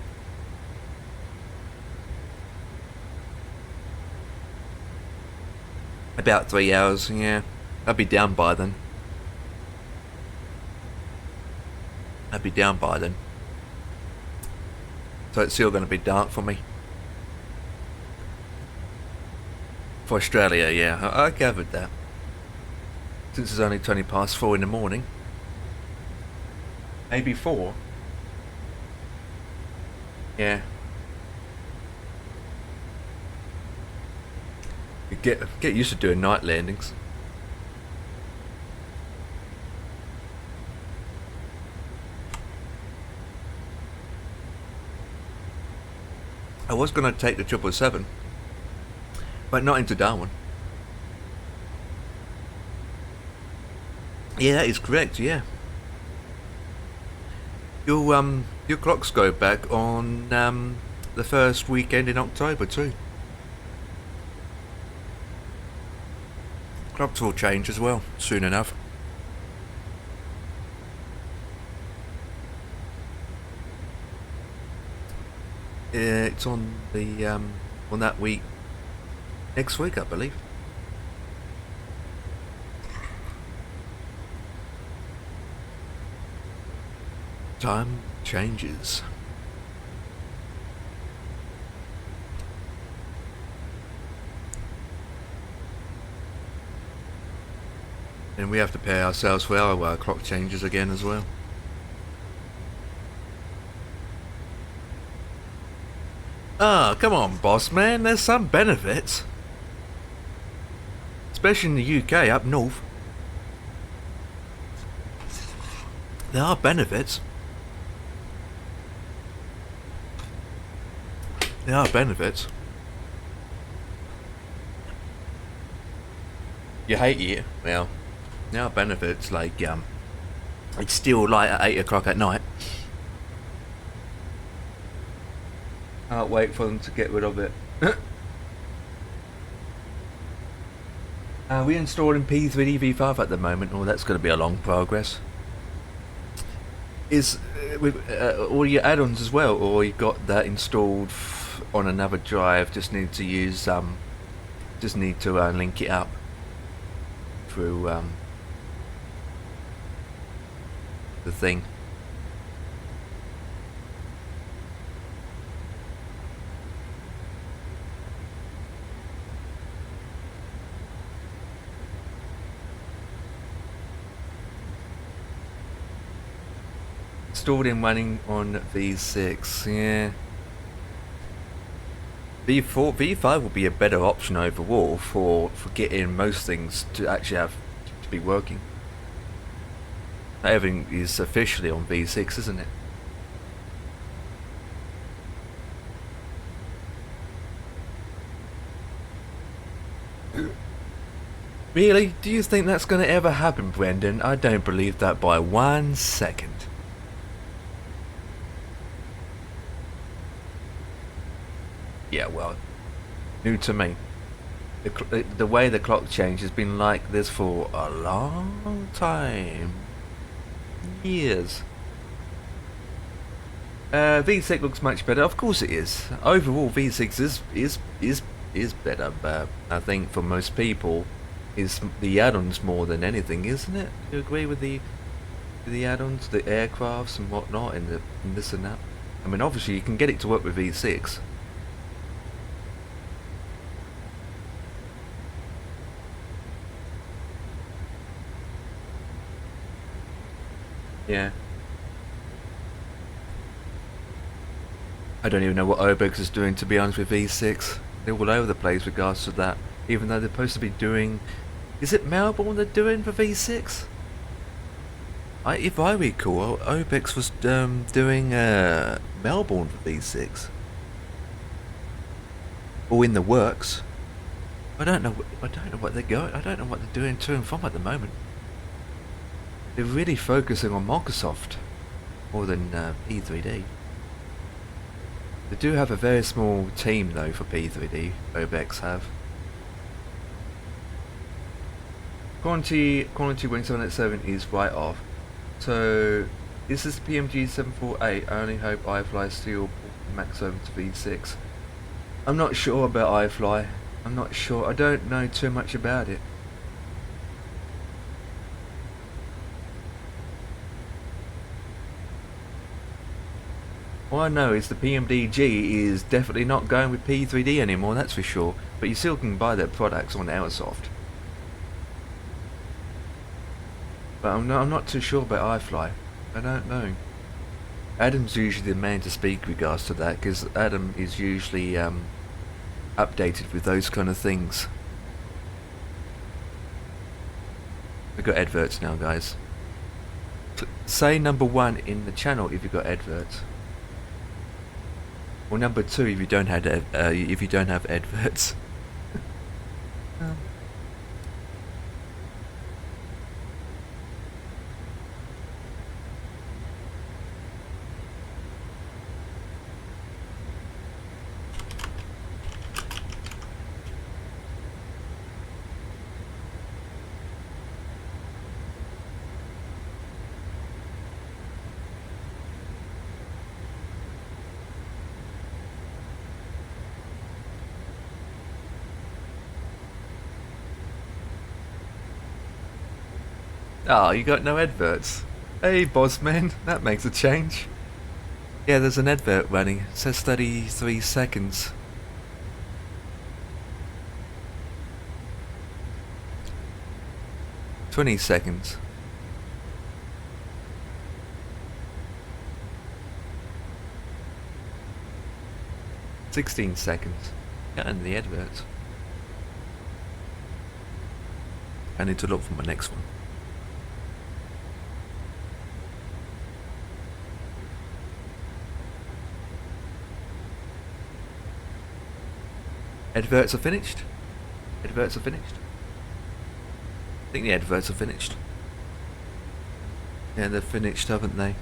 About 3 hours, yeah. I'll be down by then. So it's still going to be dark for me. For Australia, yeah. I gathered that. Since it's only 4 in the morning. Maybe 4. Yeah. You get used to doing night landings. I was going to take the 777, but not into Darwin. Yeah, that is correct. Yeah. Your clocks go back on the first weekend in October too. Clocks will change as well soon enough. It's on the on that week next week, I believe. Time changes. And we have to pay ourselves for our clock changes again as well. Ah, come on, boss man, there's some benefits. Especially in the UK, up north. There are benefits. There are benefits. You hate it? Well, there are benefits, like, it's still light at 8 o'clock at night. Can't wait for them to get rid of it. We're installing P3 V5 at the moment. Oh, that's going to be a long progress. Is with all your add-ons as well, or you got that installed on another drive? Just need to use just need to link it up through the thing. installed and running on V6. Yeah. V5 will be a better option overall for getting most things to actually have to be working. Everything is officially on V6, isn't it? Really? Do you think that's going to ever happen, Brendan? I don't believe that by 1 second. Yeah, well, new to me. The way the clock changed has been like this for a long time. Years. V6 looks much better. Of course it is. Overall, V6 is better, but I think for most people, it's the add-ons more than anything, isn't it? Do you agree with the add-ons, the aircrafts and whatnot, and this and that? I mean, obviously you can get it to work with V6. Yeah. I don't even know what Obex is doing, to be honest, with V6. They're all over the place with regards to that. Even though they're supposed to be doing... Is it Melbourne they're doing for V6? If I recall, Obex was doing Melbourne for V6. Or in the works. I don't know what they're going. I don't know what they're doing to and from at the moment. They're really focusing on Microsoft more than P3D. They do have a very small team though for P3D. Obex have. Quantity Wing 787 is right off. So this is PMG 748. I only hope iFly still max over to V6. I'm not sure about iFly. I'm not sure. I don't know too much about it. All I know is the PMDG is definitely not going with P3D anymore, that's for sure. But you still can buy their products on Airsoft. But I'm not too sure about iFly. I don't know. Adam's usually the man to speak regards to that, because Adam is usually updated with those kind of things. We've got adverts now, guys. Say number 1 in the channel if you've got adverts. Or number 2 if you don't have adverts. Oh, you got no adverts. Hey, bossman, that makes a change. Yeah, there's an advert running. It says 33 seconds. "20 seconds. "16 seconds. Yeah, and the adverts. I need to look for my next one. Adverts are finished. Adverts are finished. I think the adverts are finished. Yeah, they're finished, haven't they?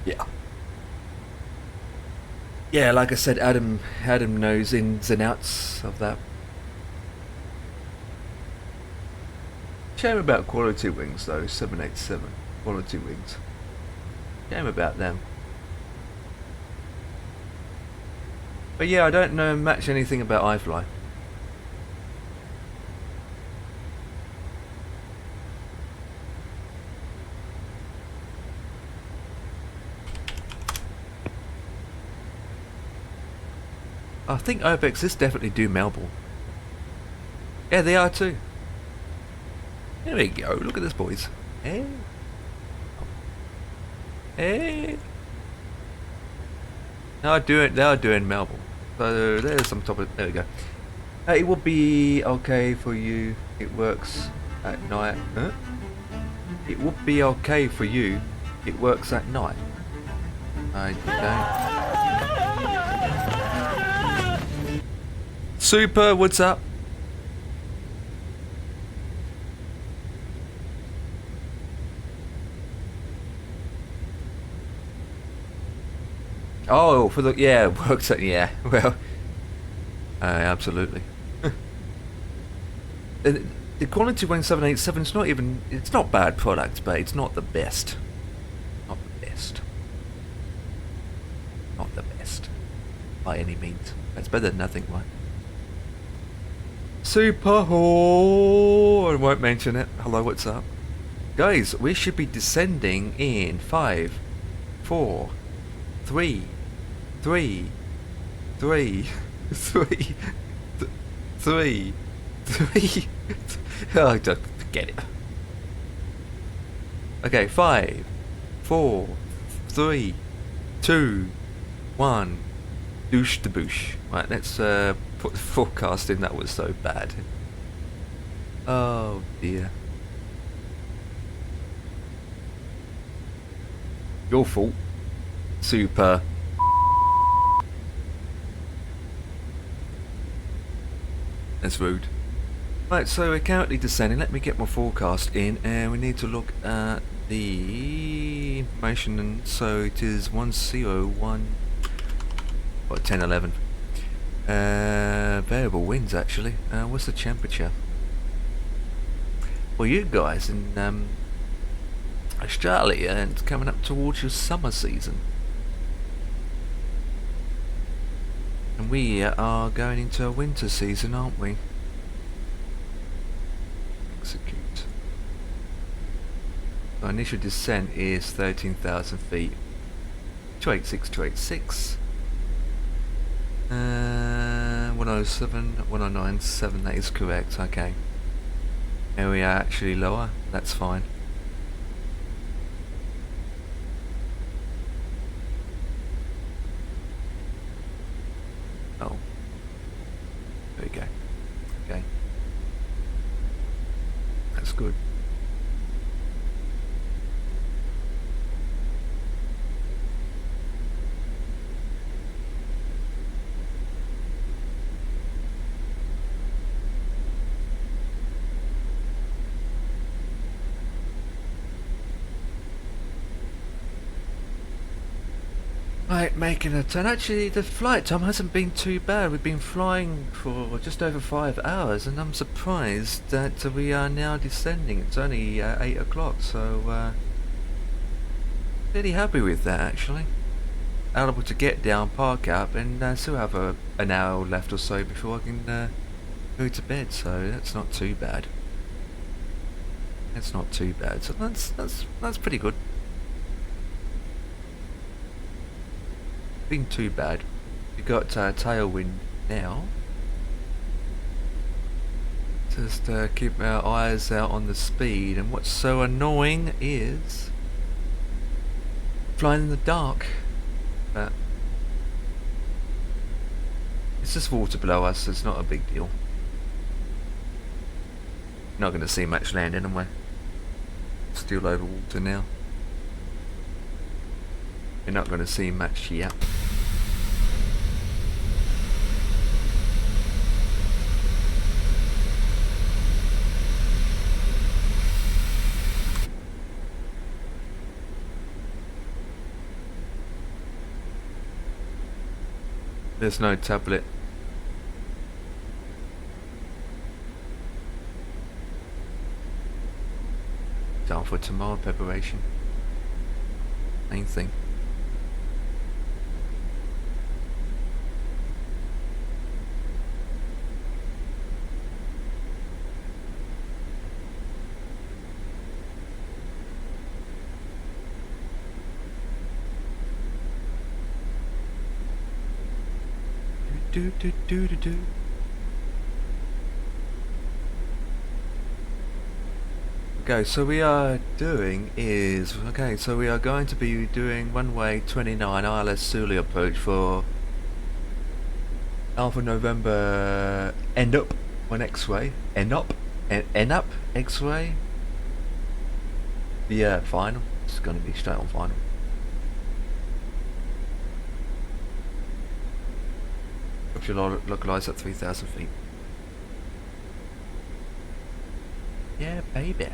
Yeah. Yeah, like I said, Adam knows ins and outs of that. Shame about Quality Wings though, 787. Quality Wings. Shame about them. But yeah, I don't know much anything about iFly. I think Obex is definitely do Melbourne. Yeah, they are too. There we go. Look at this, boys. Yeah. Eh? They are doing Melbourne. So there's some topic. There we go. It will be okay for you. It works at night. Huh? It would be okay for you. It works at night. Okay. Super, what's up? Oh, for the works at well, absolutely. The quality 1787 is not even, it's not bad product, but it's not the best. Not the best. Not the best. By any means. That's better than nothing, right? Super I won't mention it. Hello, what's up? Guys, we should be descending in 5, 4, 3, 3, 3, 3, 3, 3. Oh, don't forget it. Okay, 5, 4, 3, 2, 1. Douche the boosh. Right, let's put the forecast in. That was so bad. Oh dear. Your fault. Super. That's rude. Right, so we're currently descending. Let me get my forecast in, and we need to look at the information. And so it is 101 or 1011. Variable winds actually. What's the temperature? Well, you guys in Australia, and it's coming up towards your summer season, and we are going into a winter season, aren't we? Execute. Our initial descent is 13,000 feet. 286, 286. 107, 1097, that is correct, okay. Here we are actually lower, that's fine. Oh. There we go. Okay. That's good. Right, making a turn. Actually, the flight time hasn't been too bad. We've been flying for just over 5 hours, and I'm surprised that we are now descending. It's only 8 o'clock, so really happy with that, actually. Able to get down, park up, and still have an hour left or so before I can go to bed. So that's not too bad. That's not too bad. So that's pretty good. Been too bad. We got tailwind now. Just keep our eyes out on the speed. And what's so annoying is flying in the dark. But it's just water below us. So it's not a big deal. Not going to see much land anyway. Still over water now. You're not going to see much yet. There's no tablet. Down for tomorrow preparation. Main thing. Do do do do do. Okay, so we are doing is... Okay, so we are going to be doing runway 29 ILS Suli approach for Alpha November end up on X-ray. End up X-ray. Yeah, final. It's going to be straight on final. Should localize at 3,000 feet. Yeah, baby.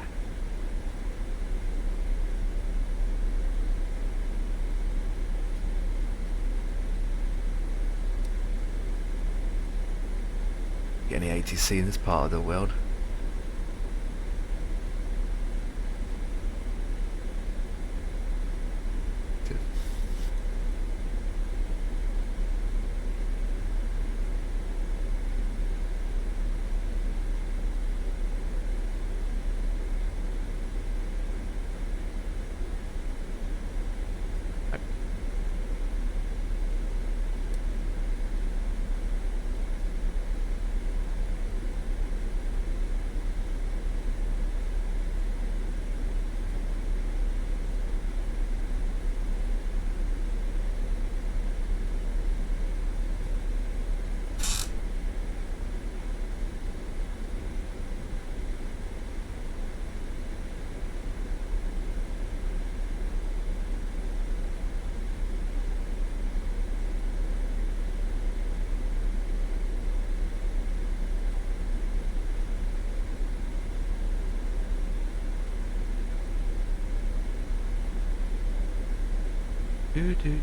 Get any ATC in this part of the world. Do.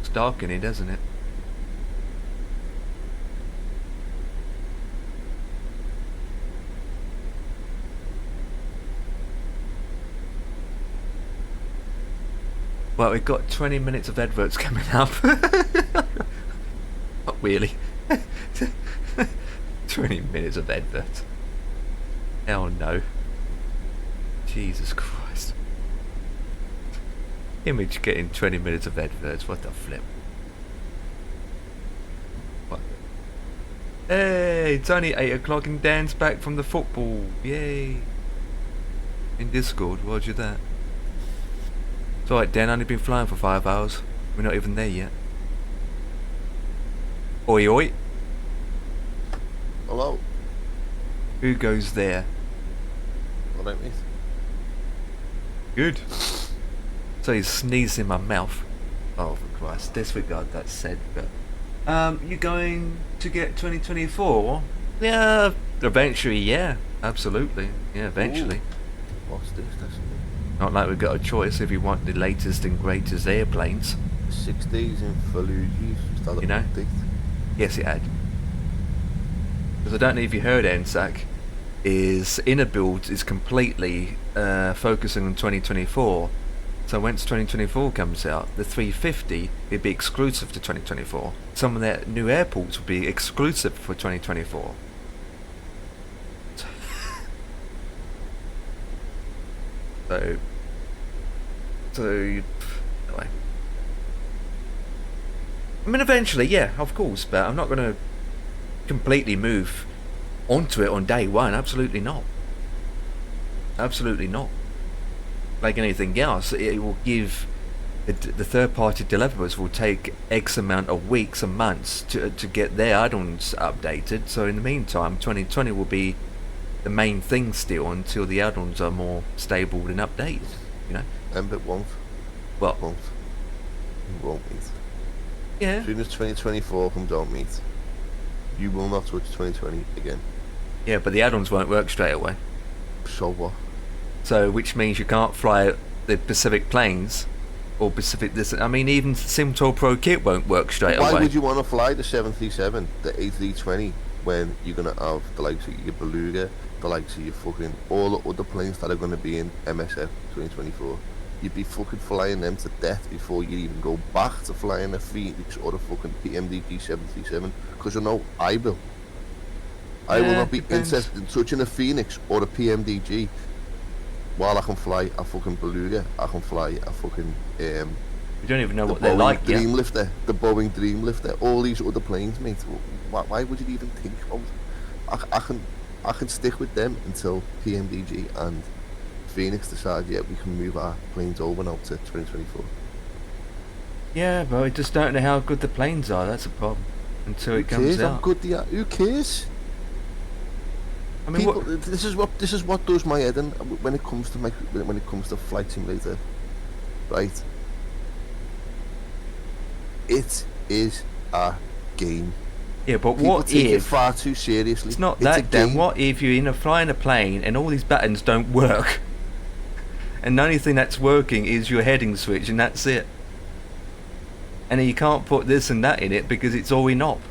It's dark in here, doesn't it? Well, we've got 20 minutes of adverts coming up. Not really. 20 minutes of adverts. Hell no. Jesus Christ. Image getting 20 minutes of adverts, what the flip. What? Hey, it's only 8 o'clock and Dan's back from the football. Yay. In Discord, roger that. It's alright, Dan, only been flying for 5 hours. We're not even there yet. Oi oi. Hello. Who goes there? What about me? Good. So he sneezed in my mouth. Oh, for Christ. Disregard that said, but... you going to get 2024? Yeah, eventually, yeah. Absolutely. Yeah, eventually. Ooh. What's this? That's Not like we've got a choice if we want the latest and greatest airplanes. 6 days in Fallujah. You know? Yes, it had. Because I don't know if you heard, NSAC, is inner build is completely focusing on 2024. So once 2024 comes out, the 350 will be exclusive to 2024. Some of their new airports will be exclusive for 2024. Anyway. I mean, eventually, yeah, of course, but I'm not going to completely move onto it on day one. Absolutely not. Absolutely not. Like anything else, it will give the third-party developers will take X amount of weeks and months to get their add-ons updated. So in the meantime, 2020 will be the main thing still until the add-ons are more stable and updated. You know. But won't. What? Won't meet. Yeah. As soon as 2024 comes out, meet. You will not touch 2020 again. Yeah, but the add-ons won't work straight away. So what? So, which means you can't fly the Pacific planes or Pacific. I mean, even SimTour Pro Kit won't work straight away. Why would you want to fly the 737, the A320, when you're gonna have the likes of your Beluga, the likes of your fucking all the other planes that are gonna be in MSF 2024? You'd be fucking flying them to death before you even go back to flying a Phoenix or a fucking PMDG 737. Because you know I will. I will not be interested in touching a Phoenix or a PMDG while I can fly a fucking Beluga. I can fly a fucking We don't even know the what they're Boeing like yet. Dreamlifter, the Boeing Dreamlifter, all these other planes, mate. Why would you even think about it? I can stick with them until PMDG and Phoenix decide, yeah, we can move our planes over now to 2024. Yeah, but we just don't know how good the planes are. That's a problem. Until it comes How out. good they are? Who cares? I mean, People, what? this is what does my head in when it comes to Flight Simulator, right? It is a game. Yeah, but People what take it if? far too seriously. It's not a that then. game. What if you're flying a plane and all these buttons don't work, and the only thing that's working is your heading switch, and that's it. And then you can't put this and that in it because it's all in op.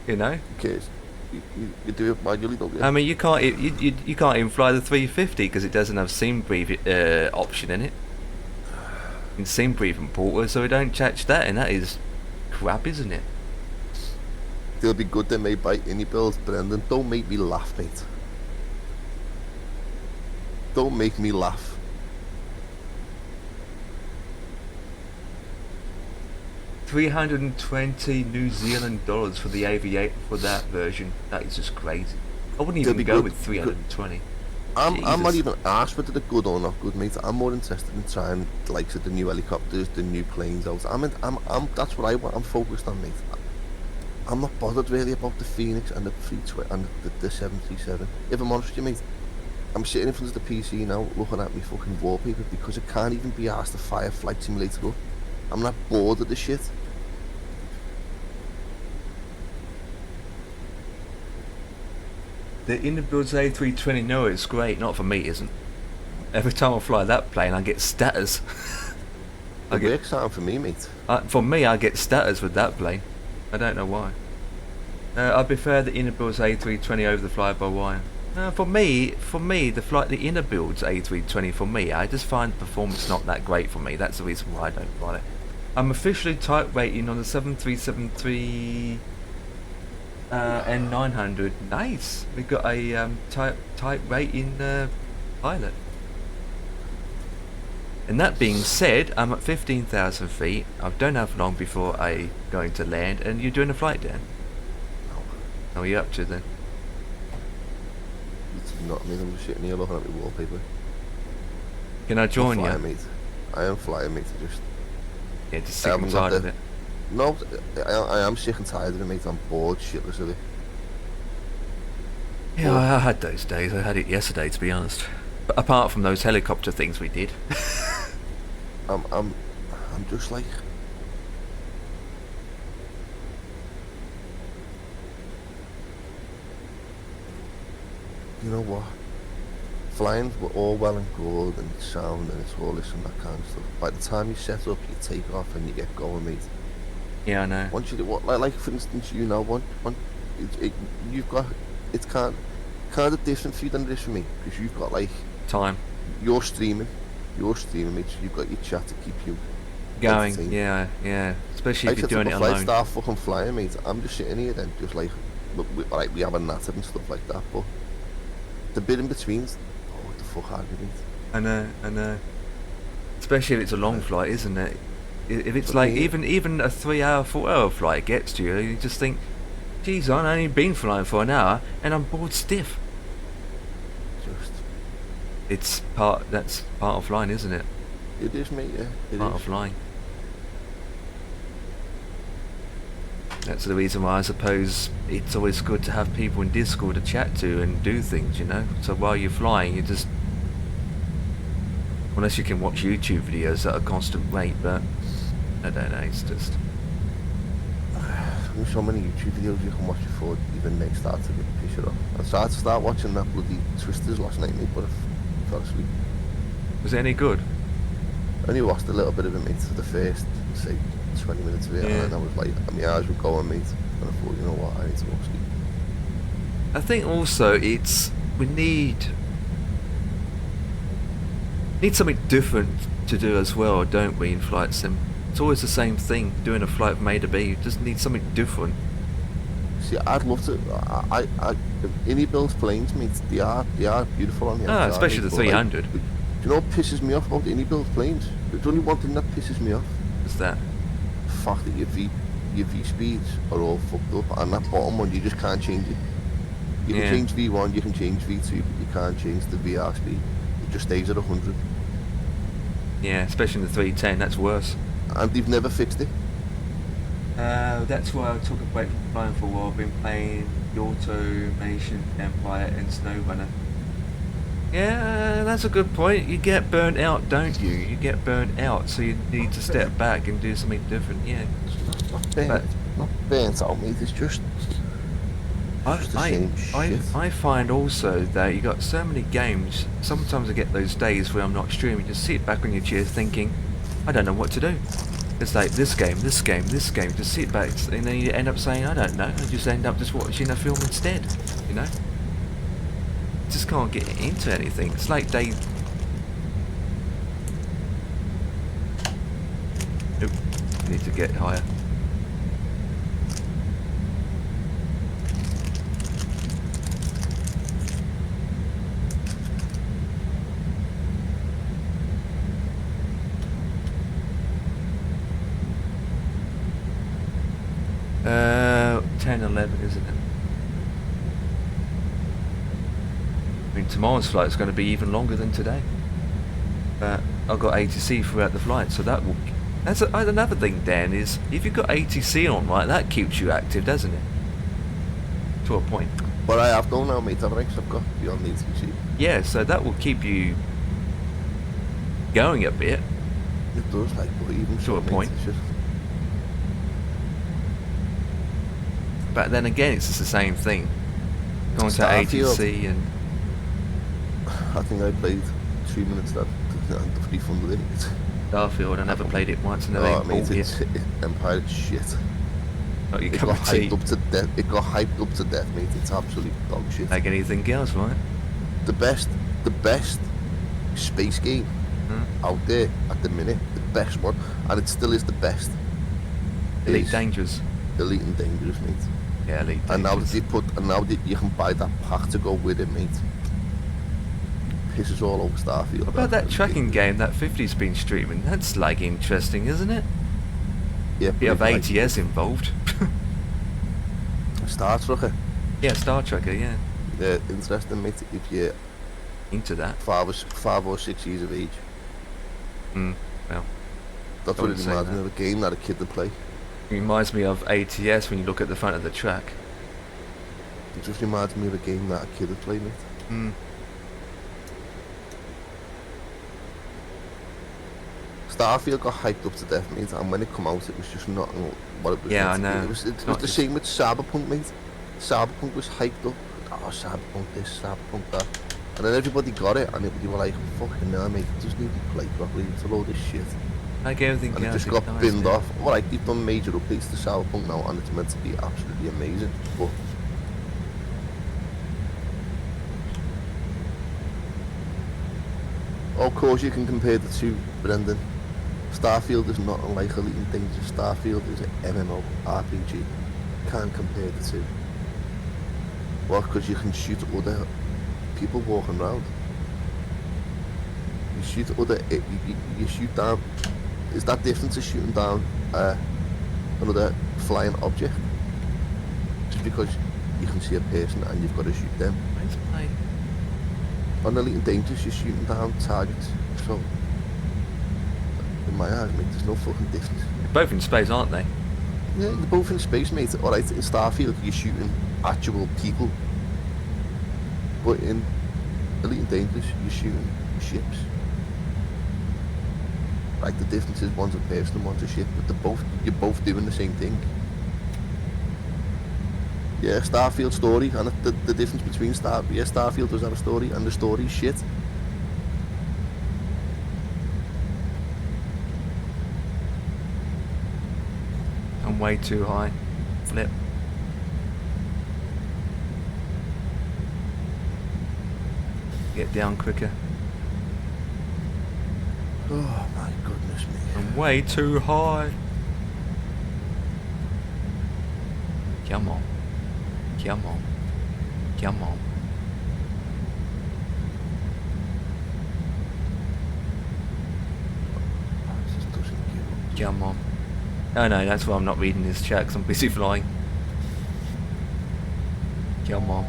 You know. Who cares? You do it manually, don't you? I mean, you can't even fly the 350 because it doesn't have seam breathe option in it. In seam breathing portal, so we don't touch that, and that is crap, isn't it? They'll be good. They may bite any bills, Brendan. Don't make me laugh, mate. Don't make me laugh. $320 New Zealand dollars for the Aviator for that version. That is just crazy. I wouldn't They'll even be go good. with 320. I'm not Jesus. even asked whether they're good or not good, mate. I'm more interested in trying like the new helicopters, the new planes out. That's what I want. I'm focused on, mate. I'm not bothered really about the Phoenix and the 320 and the 737. If I'm honest with you, mate, I'm sitting in front of the PC now, looking at me fucking wallpaper because I can't even be asked to fire Flight Simulator up. I'm not bored of the shit. The Innobuilds A320, no, it's great. Not for me, it isn't. Every time I fly that plane, I get status. It works out for me, mate. For me, I get status with that plane. I don't know why. I prefer the Innobuilds A320 over the fly-by-wire. For me, the Innobuilds A320 for me, I just find the performance not that great for me. That's the reason why I don't fly it. I'm officially type rating on the 7373 N900. Nice. We got a type rating pilot. And that being said, I'm at 15,000 feet. I don't have long before I going to land, and you're doing a flight, Dan. How are you up to then? It's not me. I'm just sitting here looking at my wallpaper. Can I join I'm you? flying, mate. I am flying, mate. Yeah, just sick and tired of it. No, I am sick and tired of it, mate. I'm bored shitless of it. Yeah, I had those days. I had it yesterday, to be honest. But apart from those helicopter things we did. I'm just like, you know what? Flying were all well and good and sound and it's all this and that kind of stuff. By the time you set up, you take off and you get going, mate. Yeah, I know. Once you do what, like for instance, you know, you've got, it's kind of different for you than it is for me because you've got like Time. you're streaming, mate. So you've got your chat to keep you Going, entertained. yeah. Especially if I you're set doing up it a flight, alone. start fucking flying, mate. I'm just sitting here then, just like, we have a natter and stuff like that, but the bit in between's, oh, what the fuck are you, mate? I know. Especially if it's a long flight, isn't it? If it's But like me- even a 3-hour, 4-hour flight gets to you, you just think, geez, I've only been flying for an hour and I'm bored stiff. Just, That's part of flying, isn't it? it is, mate, yeah. It Part is. of flying. That's the reason why I suppose it's always good to have people in Discord to chat to and do things, you know? So while you're flying, you just... Unless you can watch YouTube videos at a constant rate, but... I don't know, it's just... There's so many YouTube videos you can watch before you even make start to piss it off. I started to start watching that bloody Twisters last night, mate, but I fell asleep. Was it any good? I only watched a little bit of it, mate, for the first, say, 20 minutes of it, Yeah. and I was like, and my eyes were going, mate, and I thought, you know what, I need to go sleep. I think also we need something different to do as well, don't we, in flight sim? It's always the same thing, doing a flight from A to B. You just need something different. See, I'd love to. Any built planes, mate, they are beautiful on the outside, Especially mate, the but, like, 300. you know what pisses me off about any built planes? There's only one thing that pisses me off. What's that? The fact that your V speeds are all fucked up, and that bottom one you just can't change it. You can Yeah. change V1, you can change V2, but you can't change the VR speed. It just stays at 100. Yeah, especially in the 310, that's worse. And they've never fixed it. That's why I took a break from flying for a while. I've been playing the Automation Empire and SnowRunner. Yeah, that's a good point. You get burnt out, don't you? You get burnt out, so you need to step back and do something different. Yeah. Not burnt out, mate. It's just the same shit. I find also that you got so many games. Sometimes I get those days where I'm not streaming. Just sit back on your chair thinking, I don't know what to do. It's like this game. Just sit back, and then you end up saying, I don't know. I just end up just watching a film instead. You know. Just can't get into anything. It's like they. Nope. Need to get higher. Uh, 10, 11, isn't it? I mean, tomorrow's flight is going to be even longer than today. I've got ATC throughout the flight, so that will. That's another thing, Dan, is if you've got ATC on, right, that keeps you active, doesn't it? To a point. But I have done now, mate. I've got beyond ATC. Yeah, so that will keep you going a bit. It does, like, but even To a mate, point. it's just, But then again, it's just the same thing. Going to Starfield. ATC and I think I played 3 minutes that and the refunded it. Starfield. I never played it once, and never Oh, even mate, bought it's Empire shit. Not your It cup got of tea. hyped up to death. It got hyped up to death, mate. It's absolute dog shit. Like anything else, right? The best space game out there at the minute, the best one, and it still is the best. Elite is Dangerous. Elite and Dangerous, mate. Yeah, Elite And now that Dangerous. now that you can buy that pack to go with it, mate. Pisses all over Starfield. What about that tracking game that 50's been streaming? That's like interesting, isn't it? Yeah, Bit of like ATS involved. Star Trekker. Yeah, Star Trekker, yeah. Yeah, interesting, mate. If you're Into that. 5 or 6 years of age, Well, that's I what it wouldn't say reminds me that. of, a game that a kid would play. it reminds me of ATS when you look at the front of the track. It just reminds me of a game that a kid would play, mate. Starfield got hyped up to death, mate, and when it come out, it was just not what it was. Yeah, meant to I be. know. It was It's the not just- same with Cyberpunk, mate. Cyberpunk was hyped up. Oh, Cyberpunk this, Cyberpunk that. And then everybody got it, and they were like, fucking hell, mate, it doesn't even play properly. It's a load of shit. Like everything And it else, just got dies, binned yeah. off. Alright, they've done major updates to Cyberpunk now, and it's meant to be absolutely amazing. But of course, you can compare the two, Brendan. Starfield is not unlike Elite and Dangerous. Starfield is an MMO RPG. Can't compare the two. Well, because you can shoot other people walking around. You shoot other. You shoot down. Is that different to shooting down another flying object? Just because you can see a person and you've got to shoot them. Let's play. On Elite and Dangerous, you're shooting down targets. So, in my eyes, mate, there's no fucking difference. They're both in space, aren't they? Yeah, they're both in space, mate. Alright, in Starfield, you're shooting actual people. But in Elite and Dangerous, you're shooting ships. Like, the difference is one's a person and one's a ship, but you're both doing the same thing. Yeah, Starfield story, and the difference between Starfield does have a story, and the story's shit. I'm way too high. Flip. Get down quicker. Oh my goodness me. I'm way too high. Come on. Come on. Come on. Come on. Oh no, that's why I'm not reading this chat, 'cause I'm busy flying. Come on.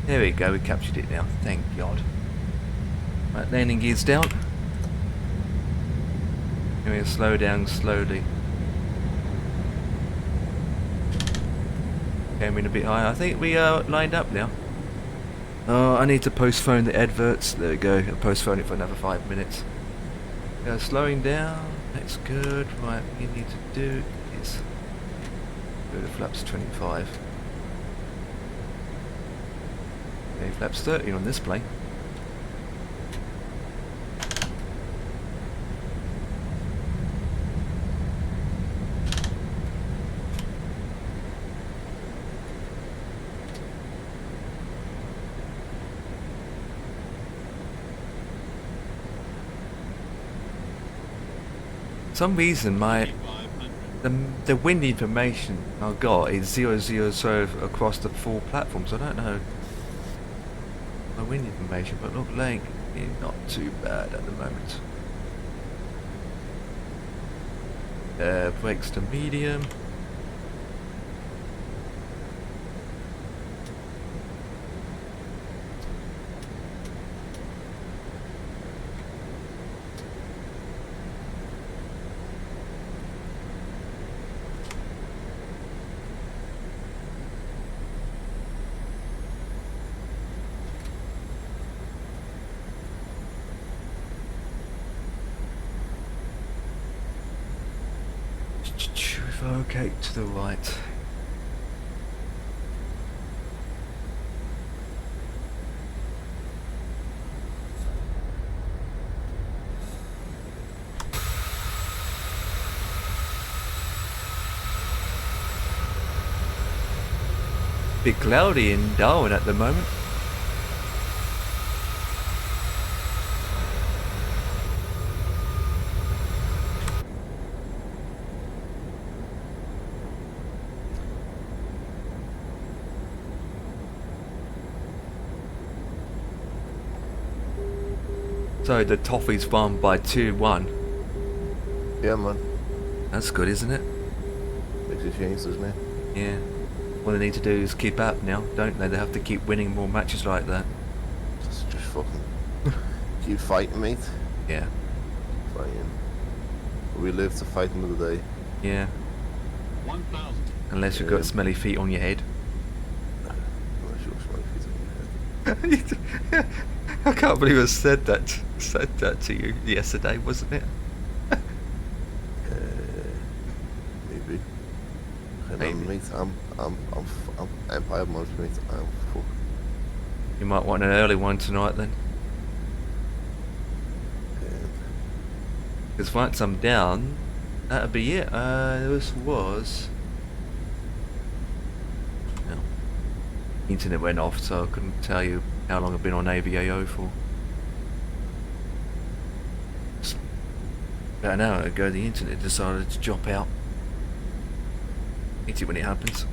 There we go, we captured it now. Thank God. Right, landing gears down. I'm going to slow down slowly. Came in a bit higher. I think we are lined up now. Oh, I need to postpone the adverts. There we go. I'll postpone it for another 5 minutes. Slowing down. That's good. Right, what we need to do is go to flaps 25. Okay, flaps 30 on this plane. For some reason the wind information I got is 000 across the 4 platforms. I don't know my wind information, but look like it's not too bad at the moment. Brakes to medium. Okay, to the right. Bit cloudy in Darwin at the moment. So the Toffee's won by 2-1. Yeah, man. That's good, isn't it? Makes a change, doesn't it? Yeah. All they need to do is keep up now, don't they? They have to keep winning more matches like that. Just fucking keep fighting, mate. Yeah. Fighting. We live to fight another day. Yeah. 1,000. Unless you've got smelly feet on your head. Unless you've got smelly feet on your head. I can't believe I said that to you yesterday, wasn't it? Maybe. Maybe. Mate, I'm Empire mode, mate. I'm fuck. You might want an early one tonight then. Because once I'm down, that'll be it. This was... No. Internet went off, so I couldn't tell you how long I've been on AVAO for. Just about an hour ago, the internet decided to drop out. Hate it when it happens.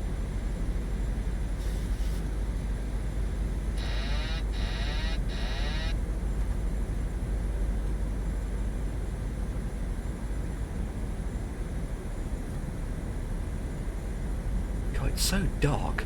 God, it's so dark.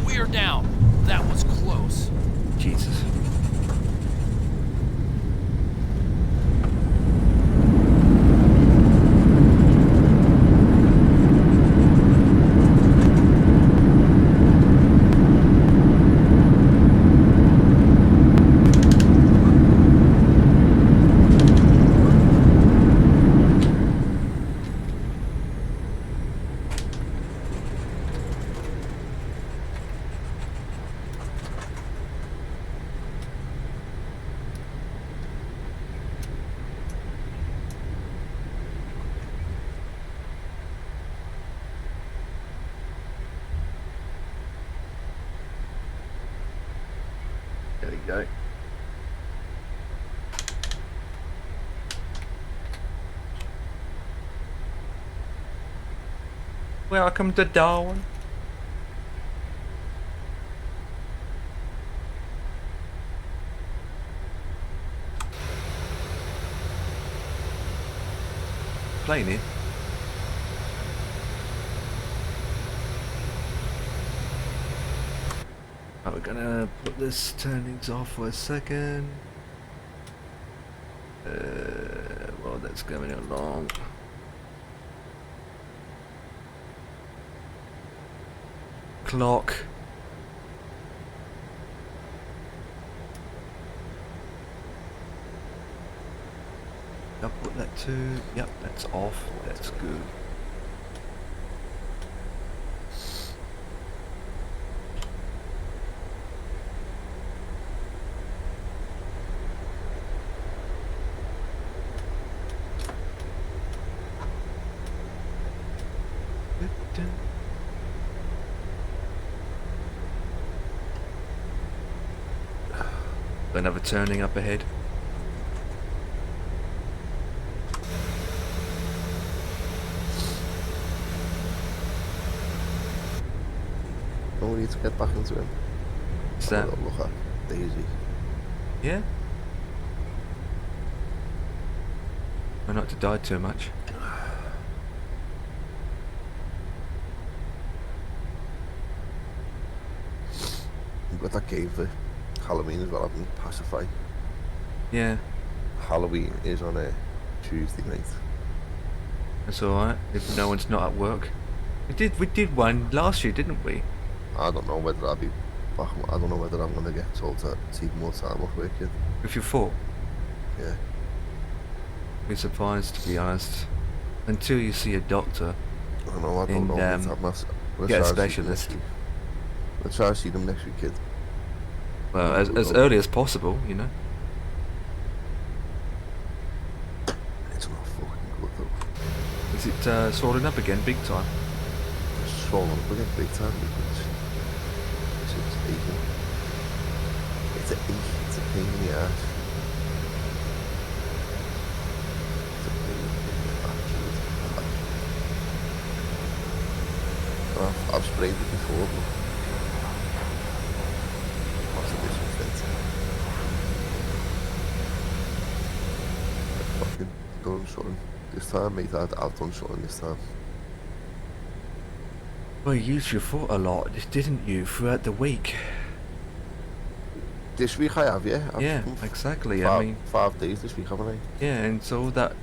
We're down. That was close. Jesus. go. Welcome to Darwin. Plane here. Right, we're gonna put this turnings off for a second. Well, that's going along. Clock. I'll put that to, yep, that's off, that's good. Another turning up ahead. Oh, we need to get back into him. Is that? Look at Daisy. Yeah? Try not to die too much. You've got that game for Halloween as well, haven't you? Pacify. Yeah, Halloween is on a Tuesday night. that's alright, if no one's not at work. We did one last year, didn't we? I don't know whether I'll be back. I don't know whether I'm gonna get told to take more time off work yet. If you're full. Yeah. Be surprised, to be honest. Until you see a doctor. I know, I don't And, know. We'll get a try to see them specialist. next week. We'll try to see them next week, kid. Well, as early as possible, you know. It's not fucking good though. Is it swollen up again, big time? It's swollen up again big time because it's aching. It's an ache. It's a pain in the ass. It's a pain in the ass. I've sprayed it before, but what's the difference? I've fucking done something this time, mate. I've done something this time. Well, you used your foot a lot, didn't you, throughout the week? This week I have, yeah. I've Yeah, done exactly. Five, I mean, 5 days this week, haven't I? yeah, and so all that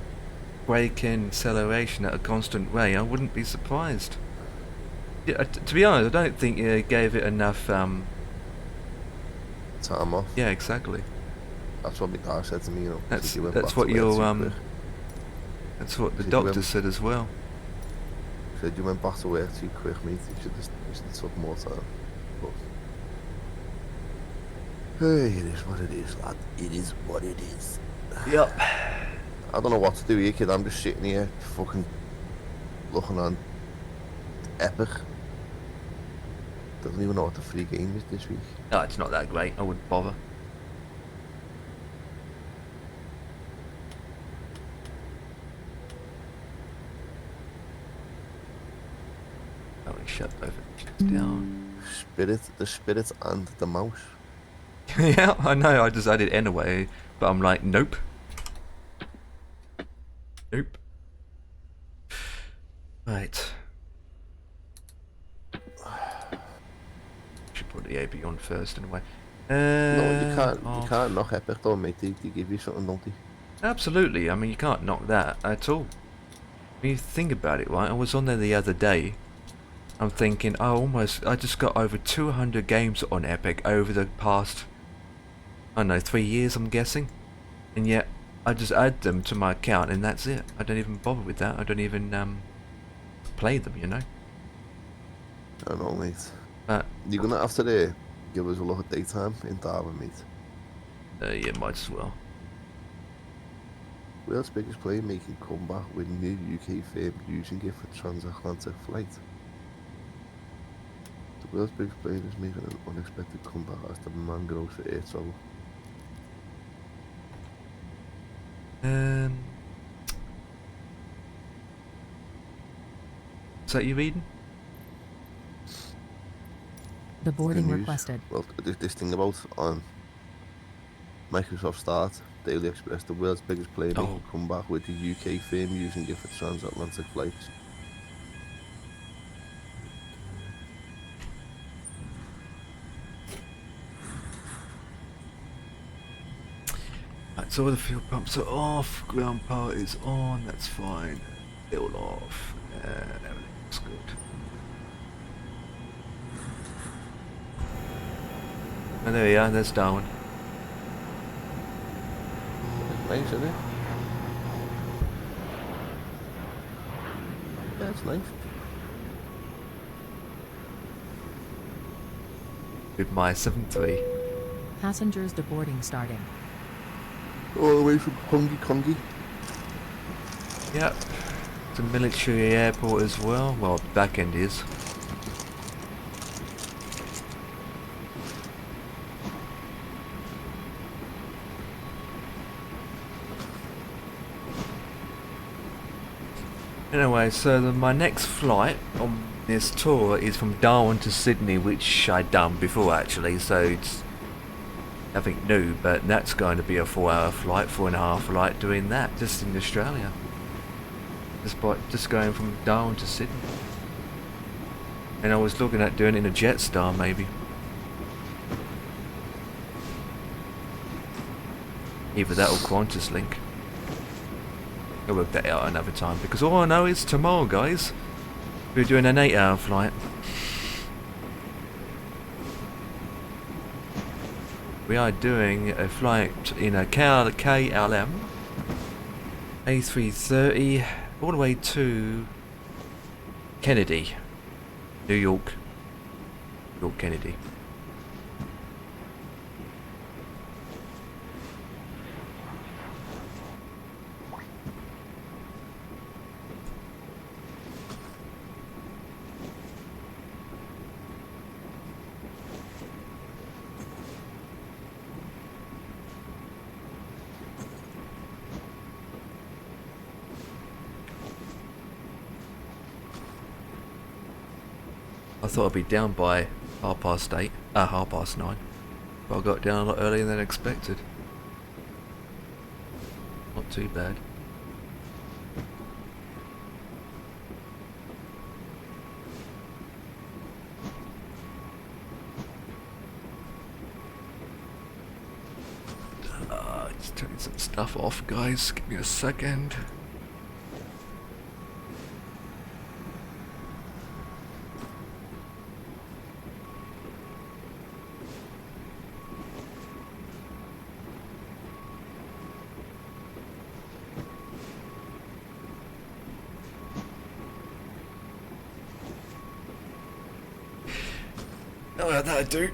break-in acceleration at a constant rate, I wouldn't be surprised. Yeah, to be honest, I don't think you gave it enough. Time off. Yeah, exactly. That's what my dad said to me, you know. That's said you went that's back what to work your too quick. that's what the Said you doctor went- said as well. Said you went back to work too quick, mate. You should have took more time. But hey, it is what it is, lad. It is what it is. Yep. I don't know what to do here, kid. I'm just sitting here, fucking looking on Epic. Don't even know what the free game is this week. No, it's not that great. I wouldn't bother. Oh, we shut both engines down. The spirit and the mouse. Yeah, I know. I just added anyway, but I'm like, nope. Nope. Right. Should put the AB on first anyway. No, you can't. off. You can't knock Epic though, mate. They give you something, don't they? Absolutely. I mean, you can't knock that at all. When you think about it, right? I was on there the other day. I'm thinking, I just got over 200 games on Epic over the past, I don't know, 3 years, I'm guessing. And yet, I just add them to my account and that's it. I don't even bother with that. I don't even play them, you know. I don't know, mate. But You're gonna have to give us a look at daytime in Darwin, mate. yeah, might as well. World's biggest plane making comeback with new UK firm using it for transatlantic flight. The world's biggest plane is making an unexpected comeback as the demand grows for air travel. Is that you, Eden? The boarding news. requested. Well, this thing about on Microsoft Start, Daily Express, the world's biggest plane making comeback with the UK firm using it for transatlantic flights. Right, so all the fuel pumps are off, ground power is on, that's fine. Fuel off, and everything looks good. And there we are, there's Darwin. Nice, isn't it? Yeah, it's nice. With my 7-3. Passengers deboarding starting. All the way from Hongi Kongi. Yep. It's a military airport as well. Well, back end is. Anyway, so my next flight on this tour is from Darwin to Sydney, which I'd done before actually, so it's nothing new, but that's going to be a 4-hour flight, 4.5 flight doing that, just in Australia. Just going from Darwin to Sydney. And I was looking at doing it in a Jetstar maybe. Either that or Qantas link. I'll work that out another time, because all I know is tomorrow, guys, we're doing an 8-hour flight. We are doing a flight in a KLM A330 all the way to Kennedy, New York Kennedy. I thought I'd be down by 9:30, but I got down a lot earlier than expected. Not too bad. Just turning some stuff off, guys. Give me a second. Oh, that'll do.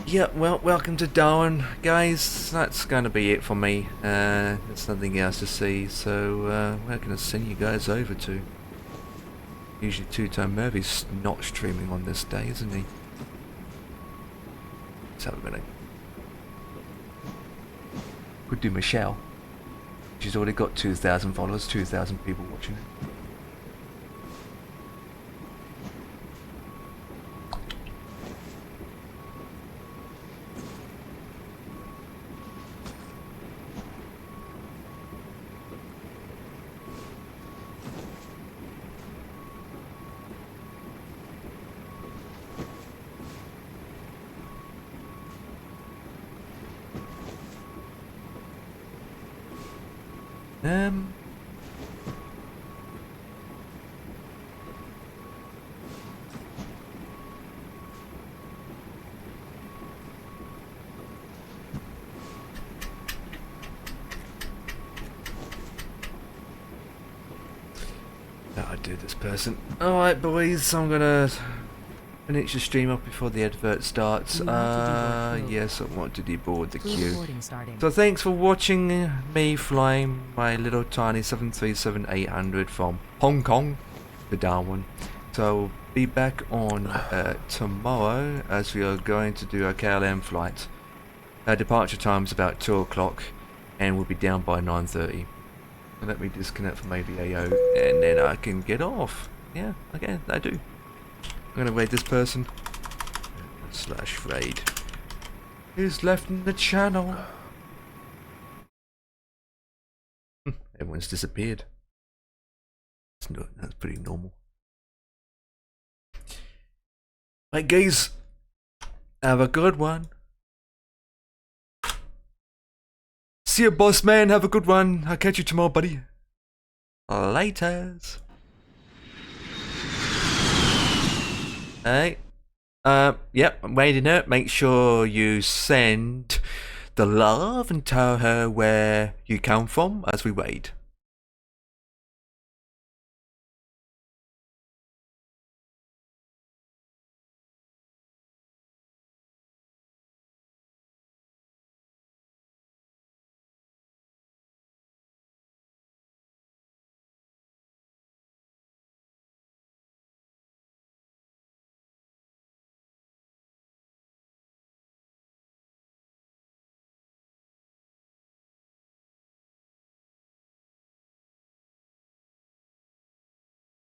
Yeah, well, welcome to Darwin, guys. That's going to be it for me. There's nothing else to see, so we're going to send you guys over to. Usually Two-Tone Murphy's not streaming on this day, isn't he? Let's have a minute. Could do Michelle. She's already got 2,000 followers, 2,000 people watching it. That'll do this person. Alright boys, I'm gonna finish the stream up before the advert starts. Yes, I want to deboard the queue. So thanks for watching me flying my little tiny 737-800 from Hong Kong to Darwin. So be back on tomorrow as we are going to do a KLM flight. Departure time is about 2 o'clock. and we'll be down by 9:30. And let me disconnect from AVAO, and then I can get off. Yeah, okay, I do. I'm gonna raid this person. / raid. Who's left in the channel? Everyone's disappeared. That's pretty normal. Right, guys. Have a good one. See you, boss man. Have a good one. I'll catch you tomorrow, buddy. Laters. Hey. Yep, I'm waiting her. Make sure you send the love and tell her where you come from as we raid.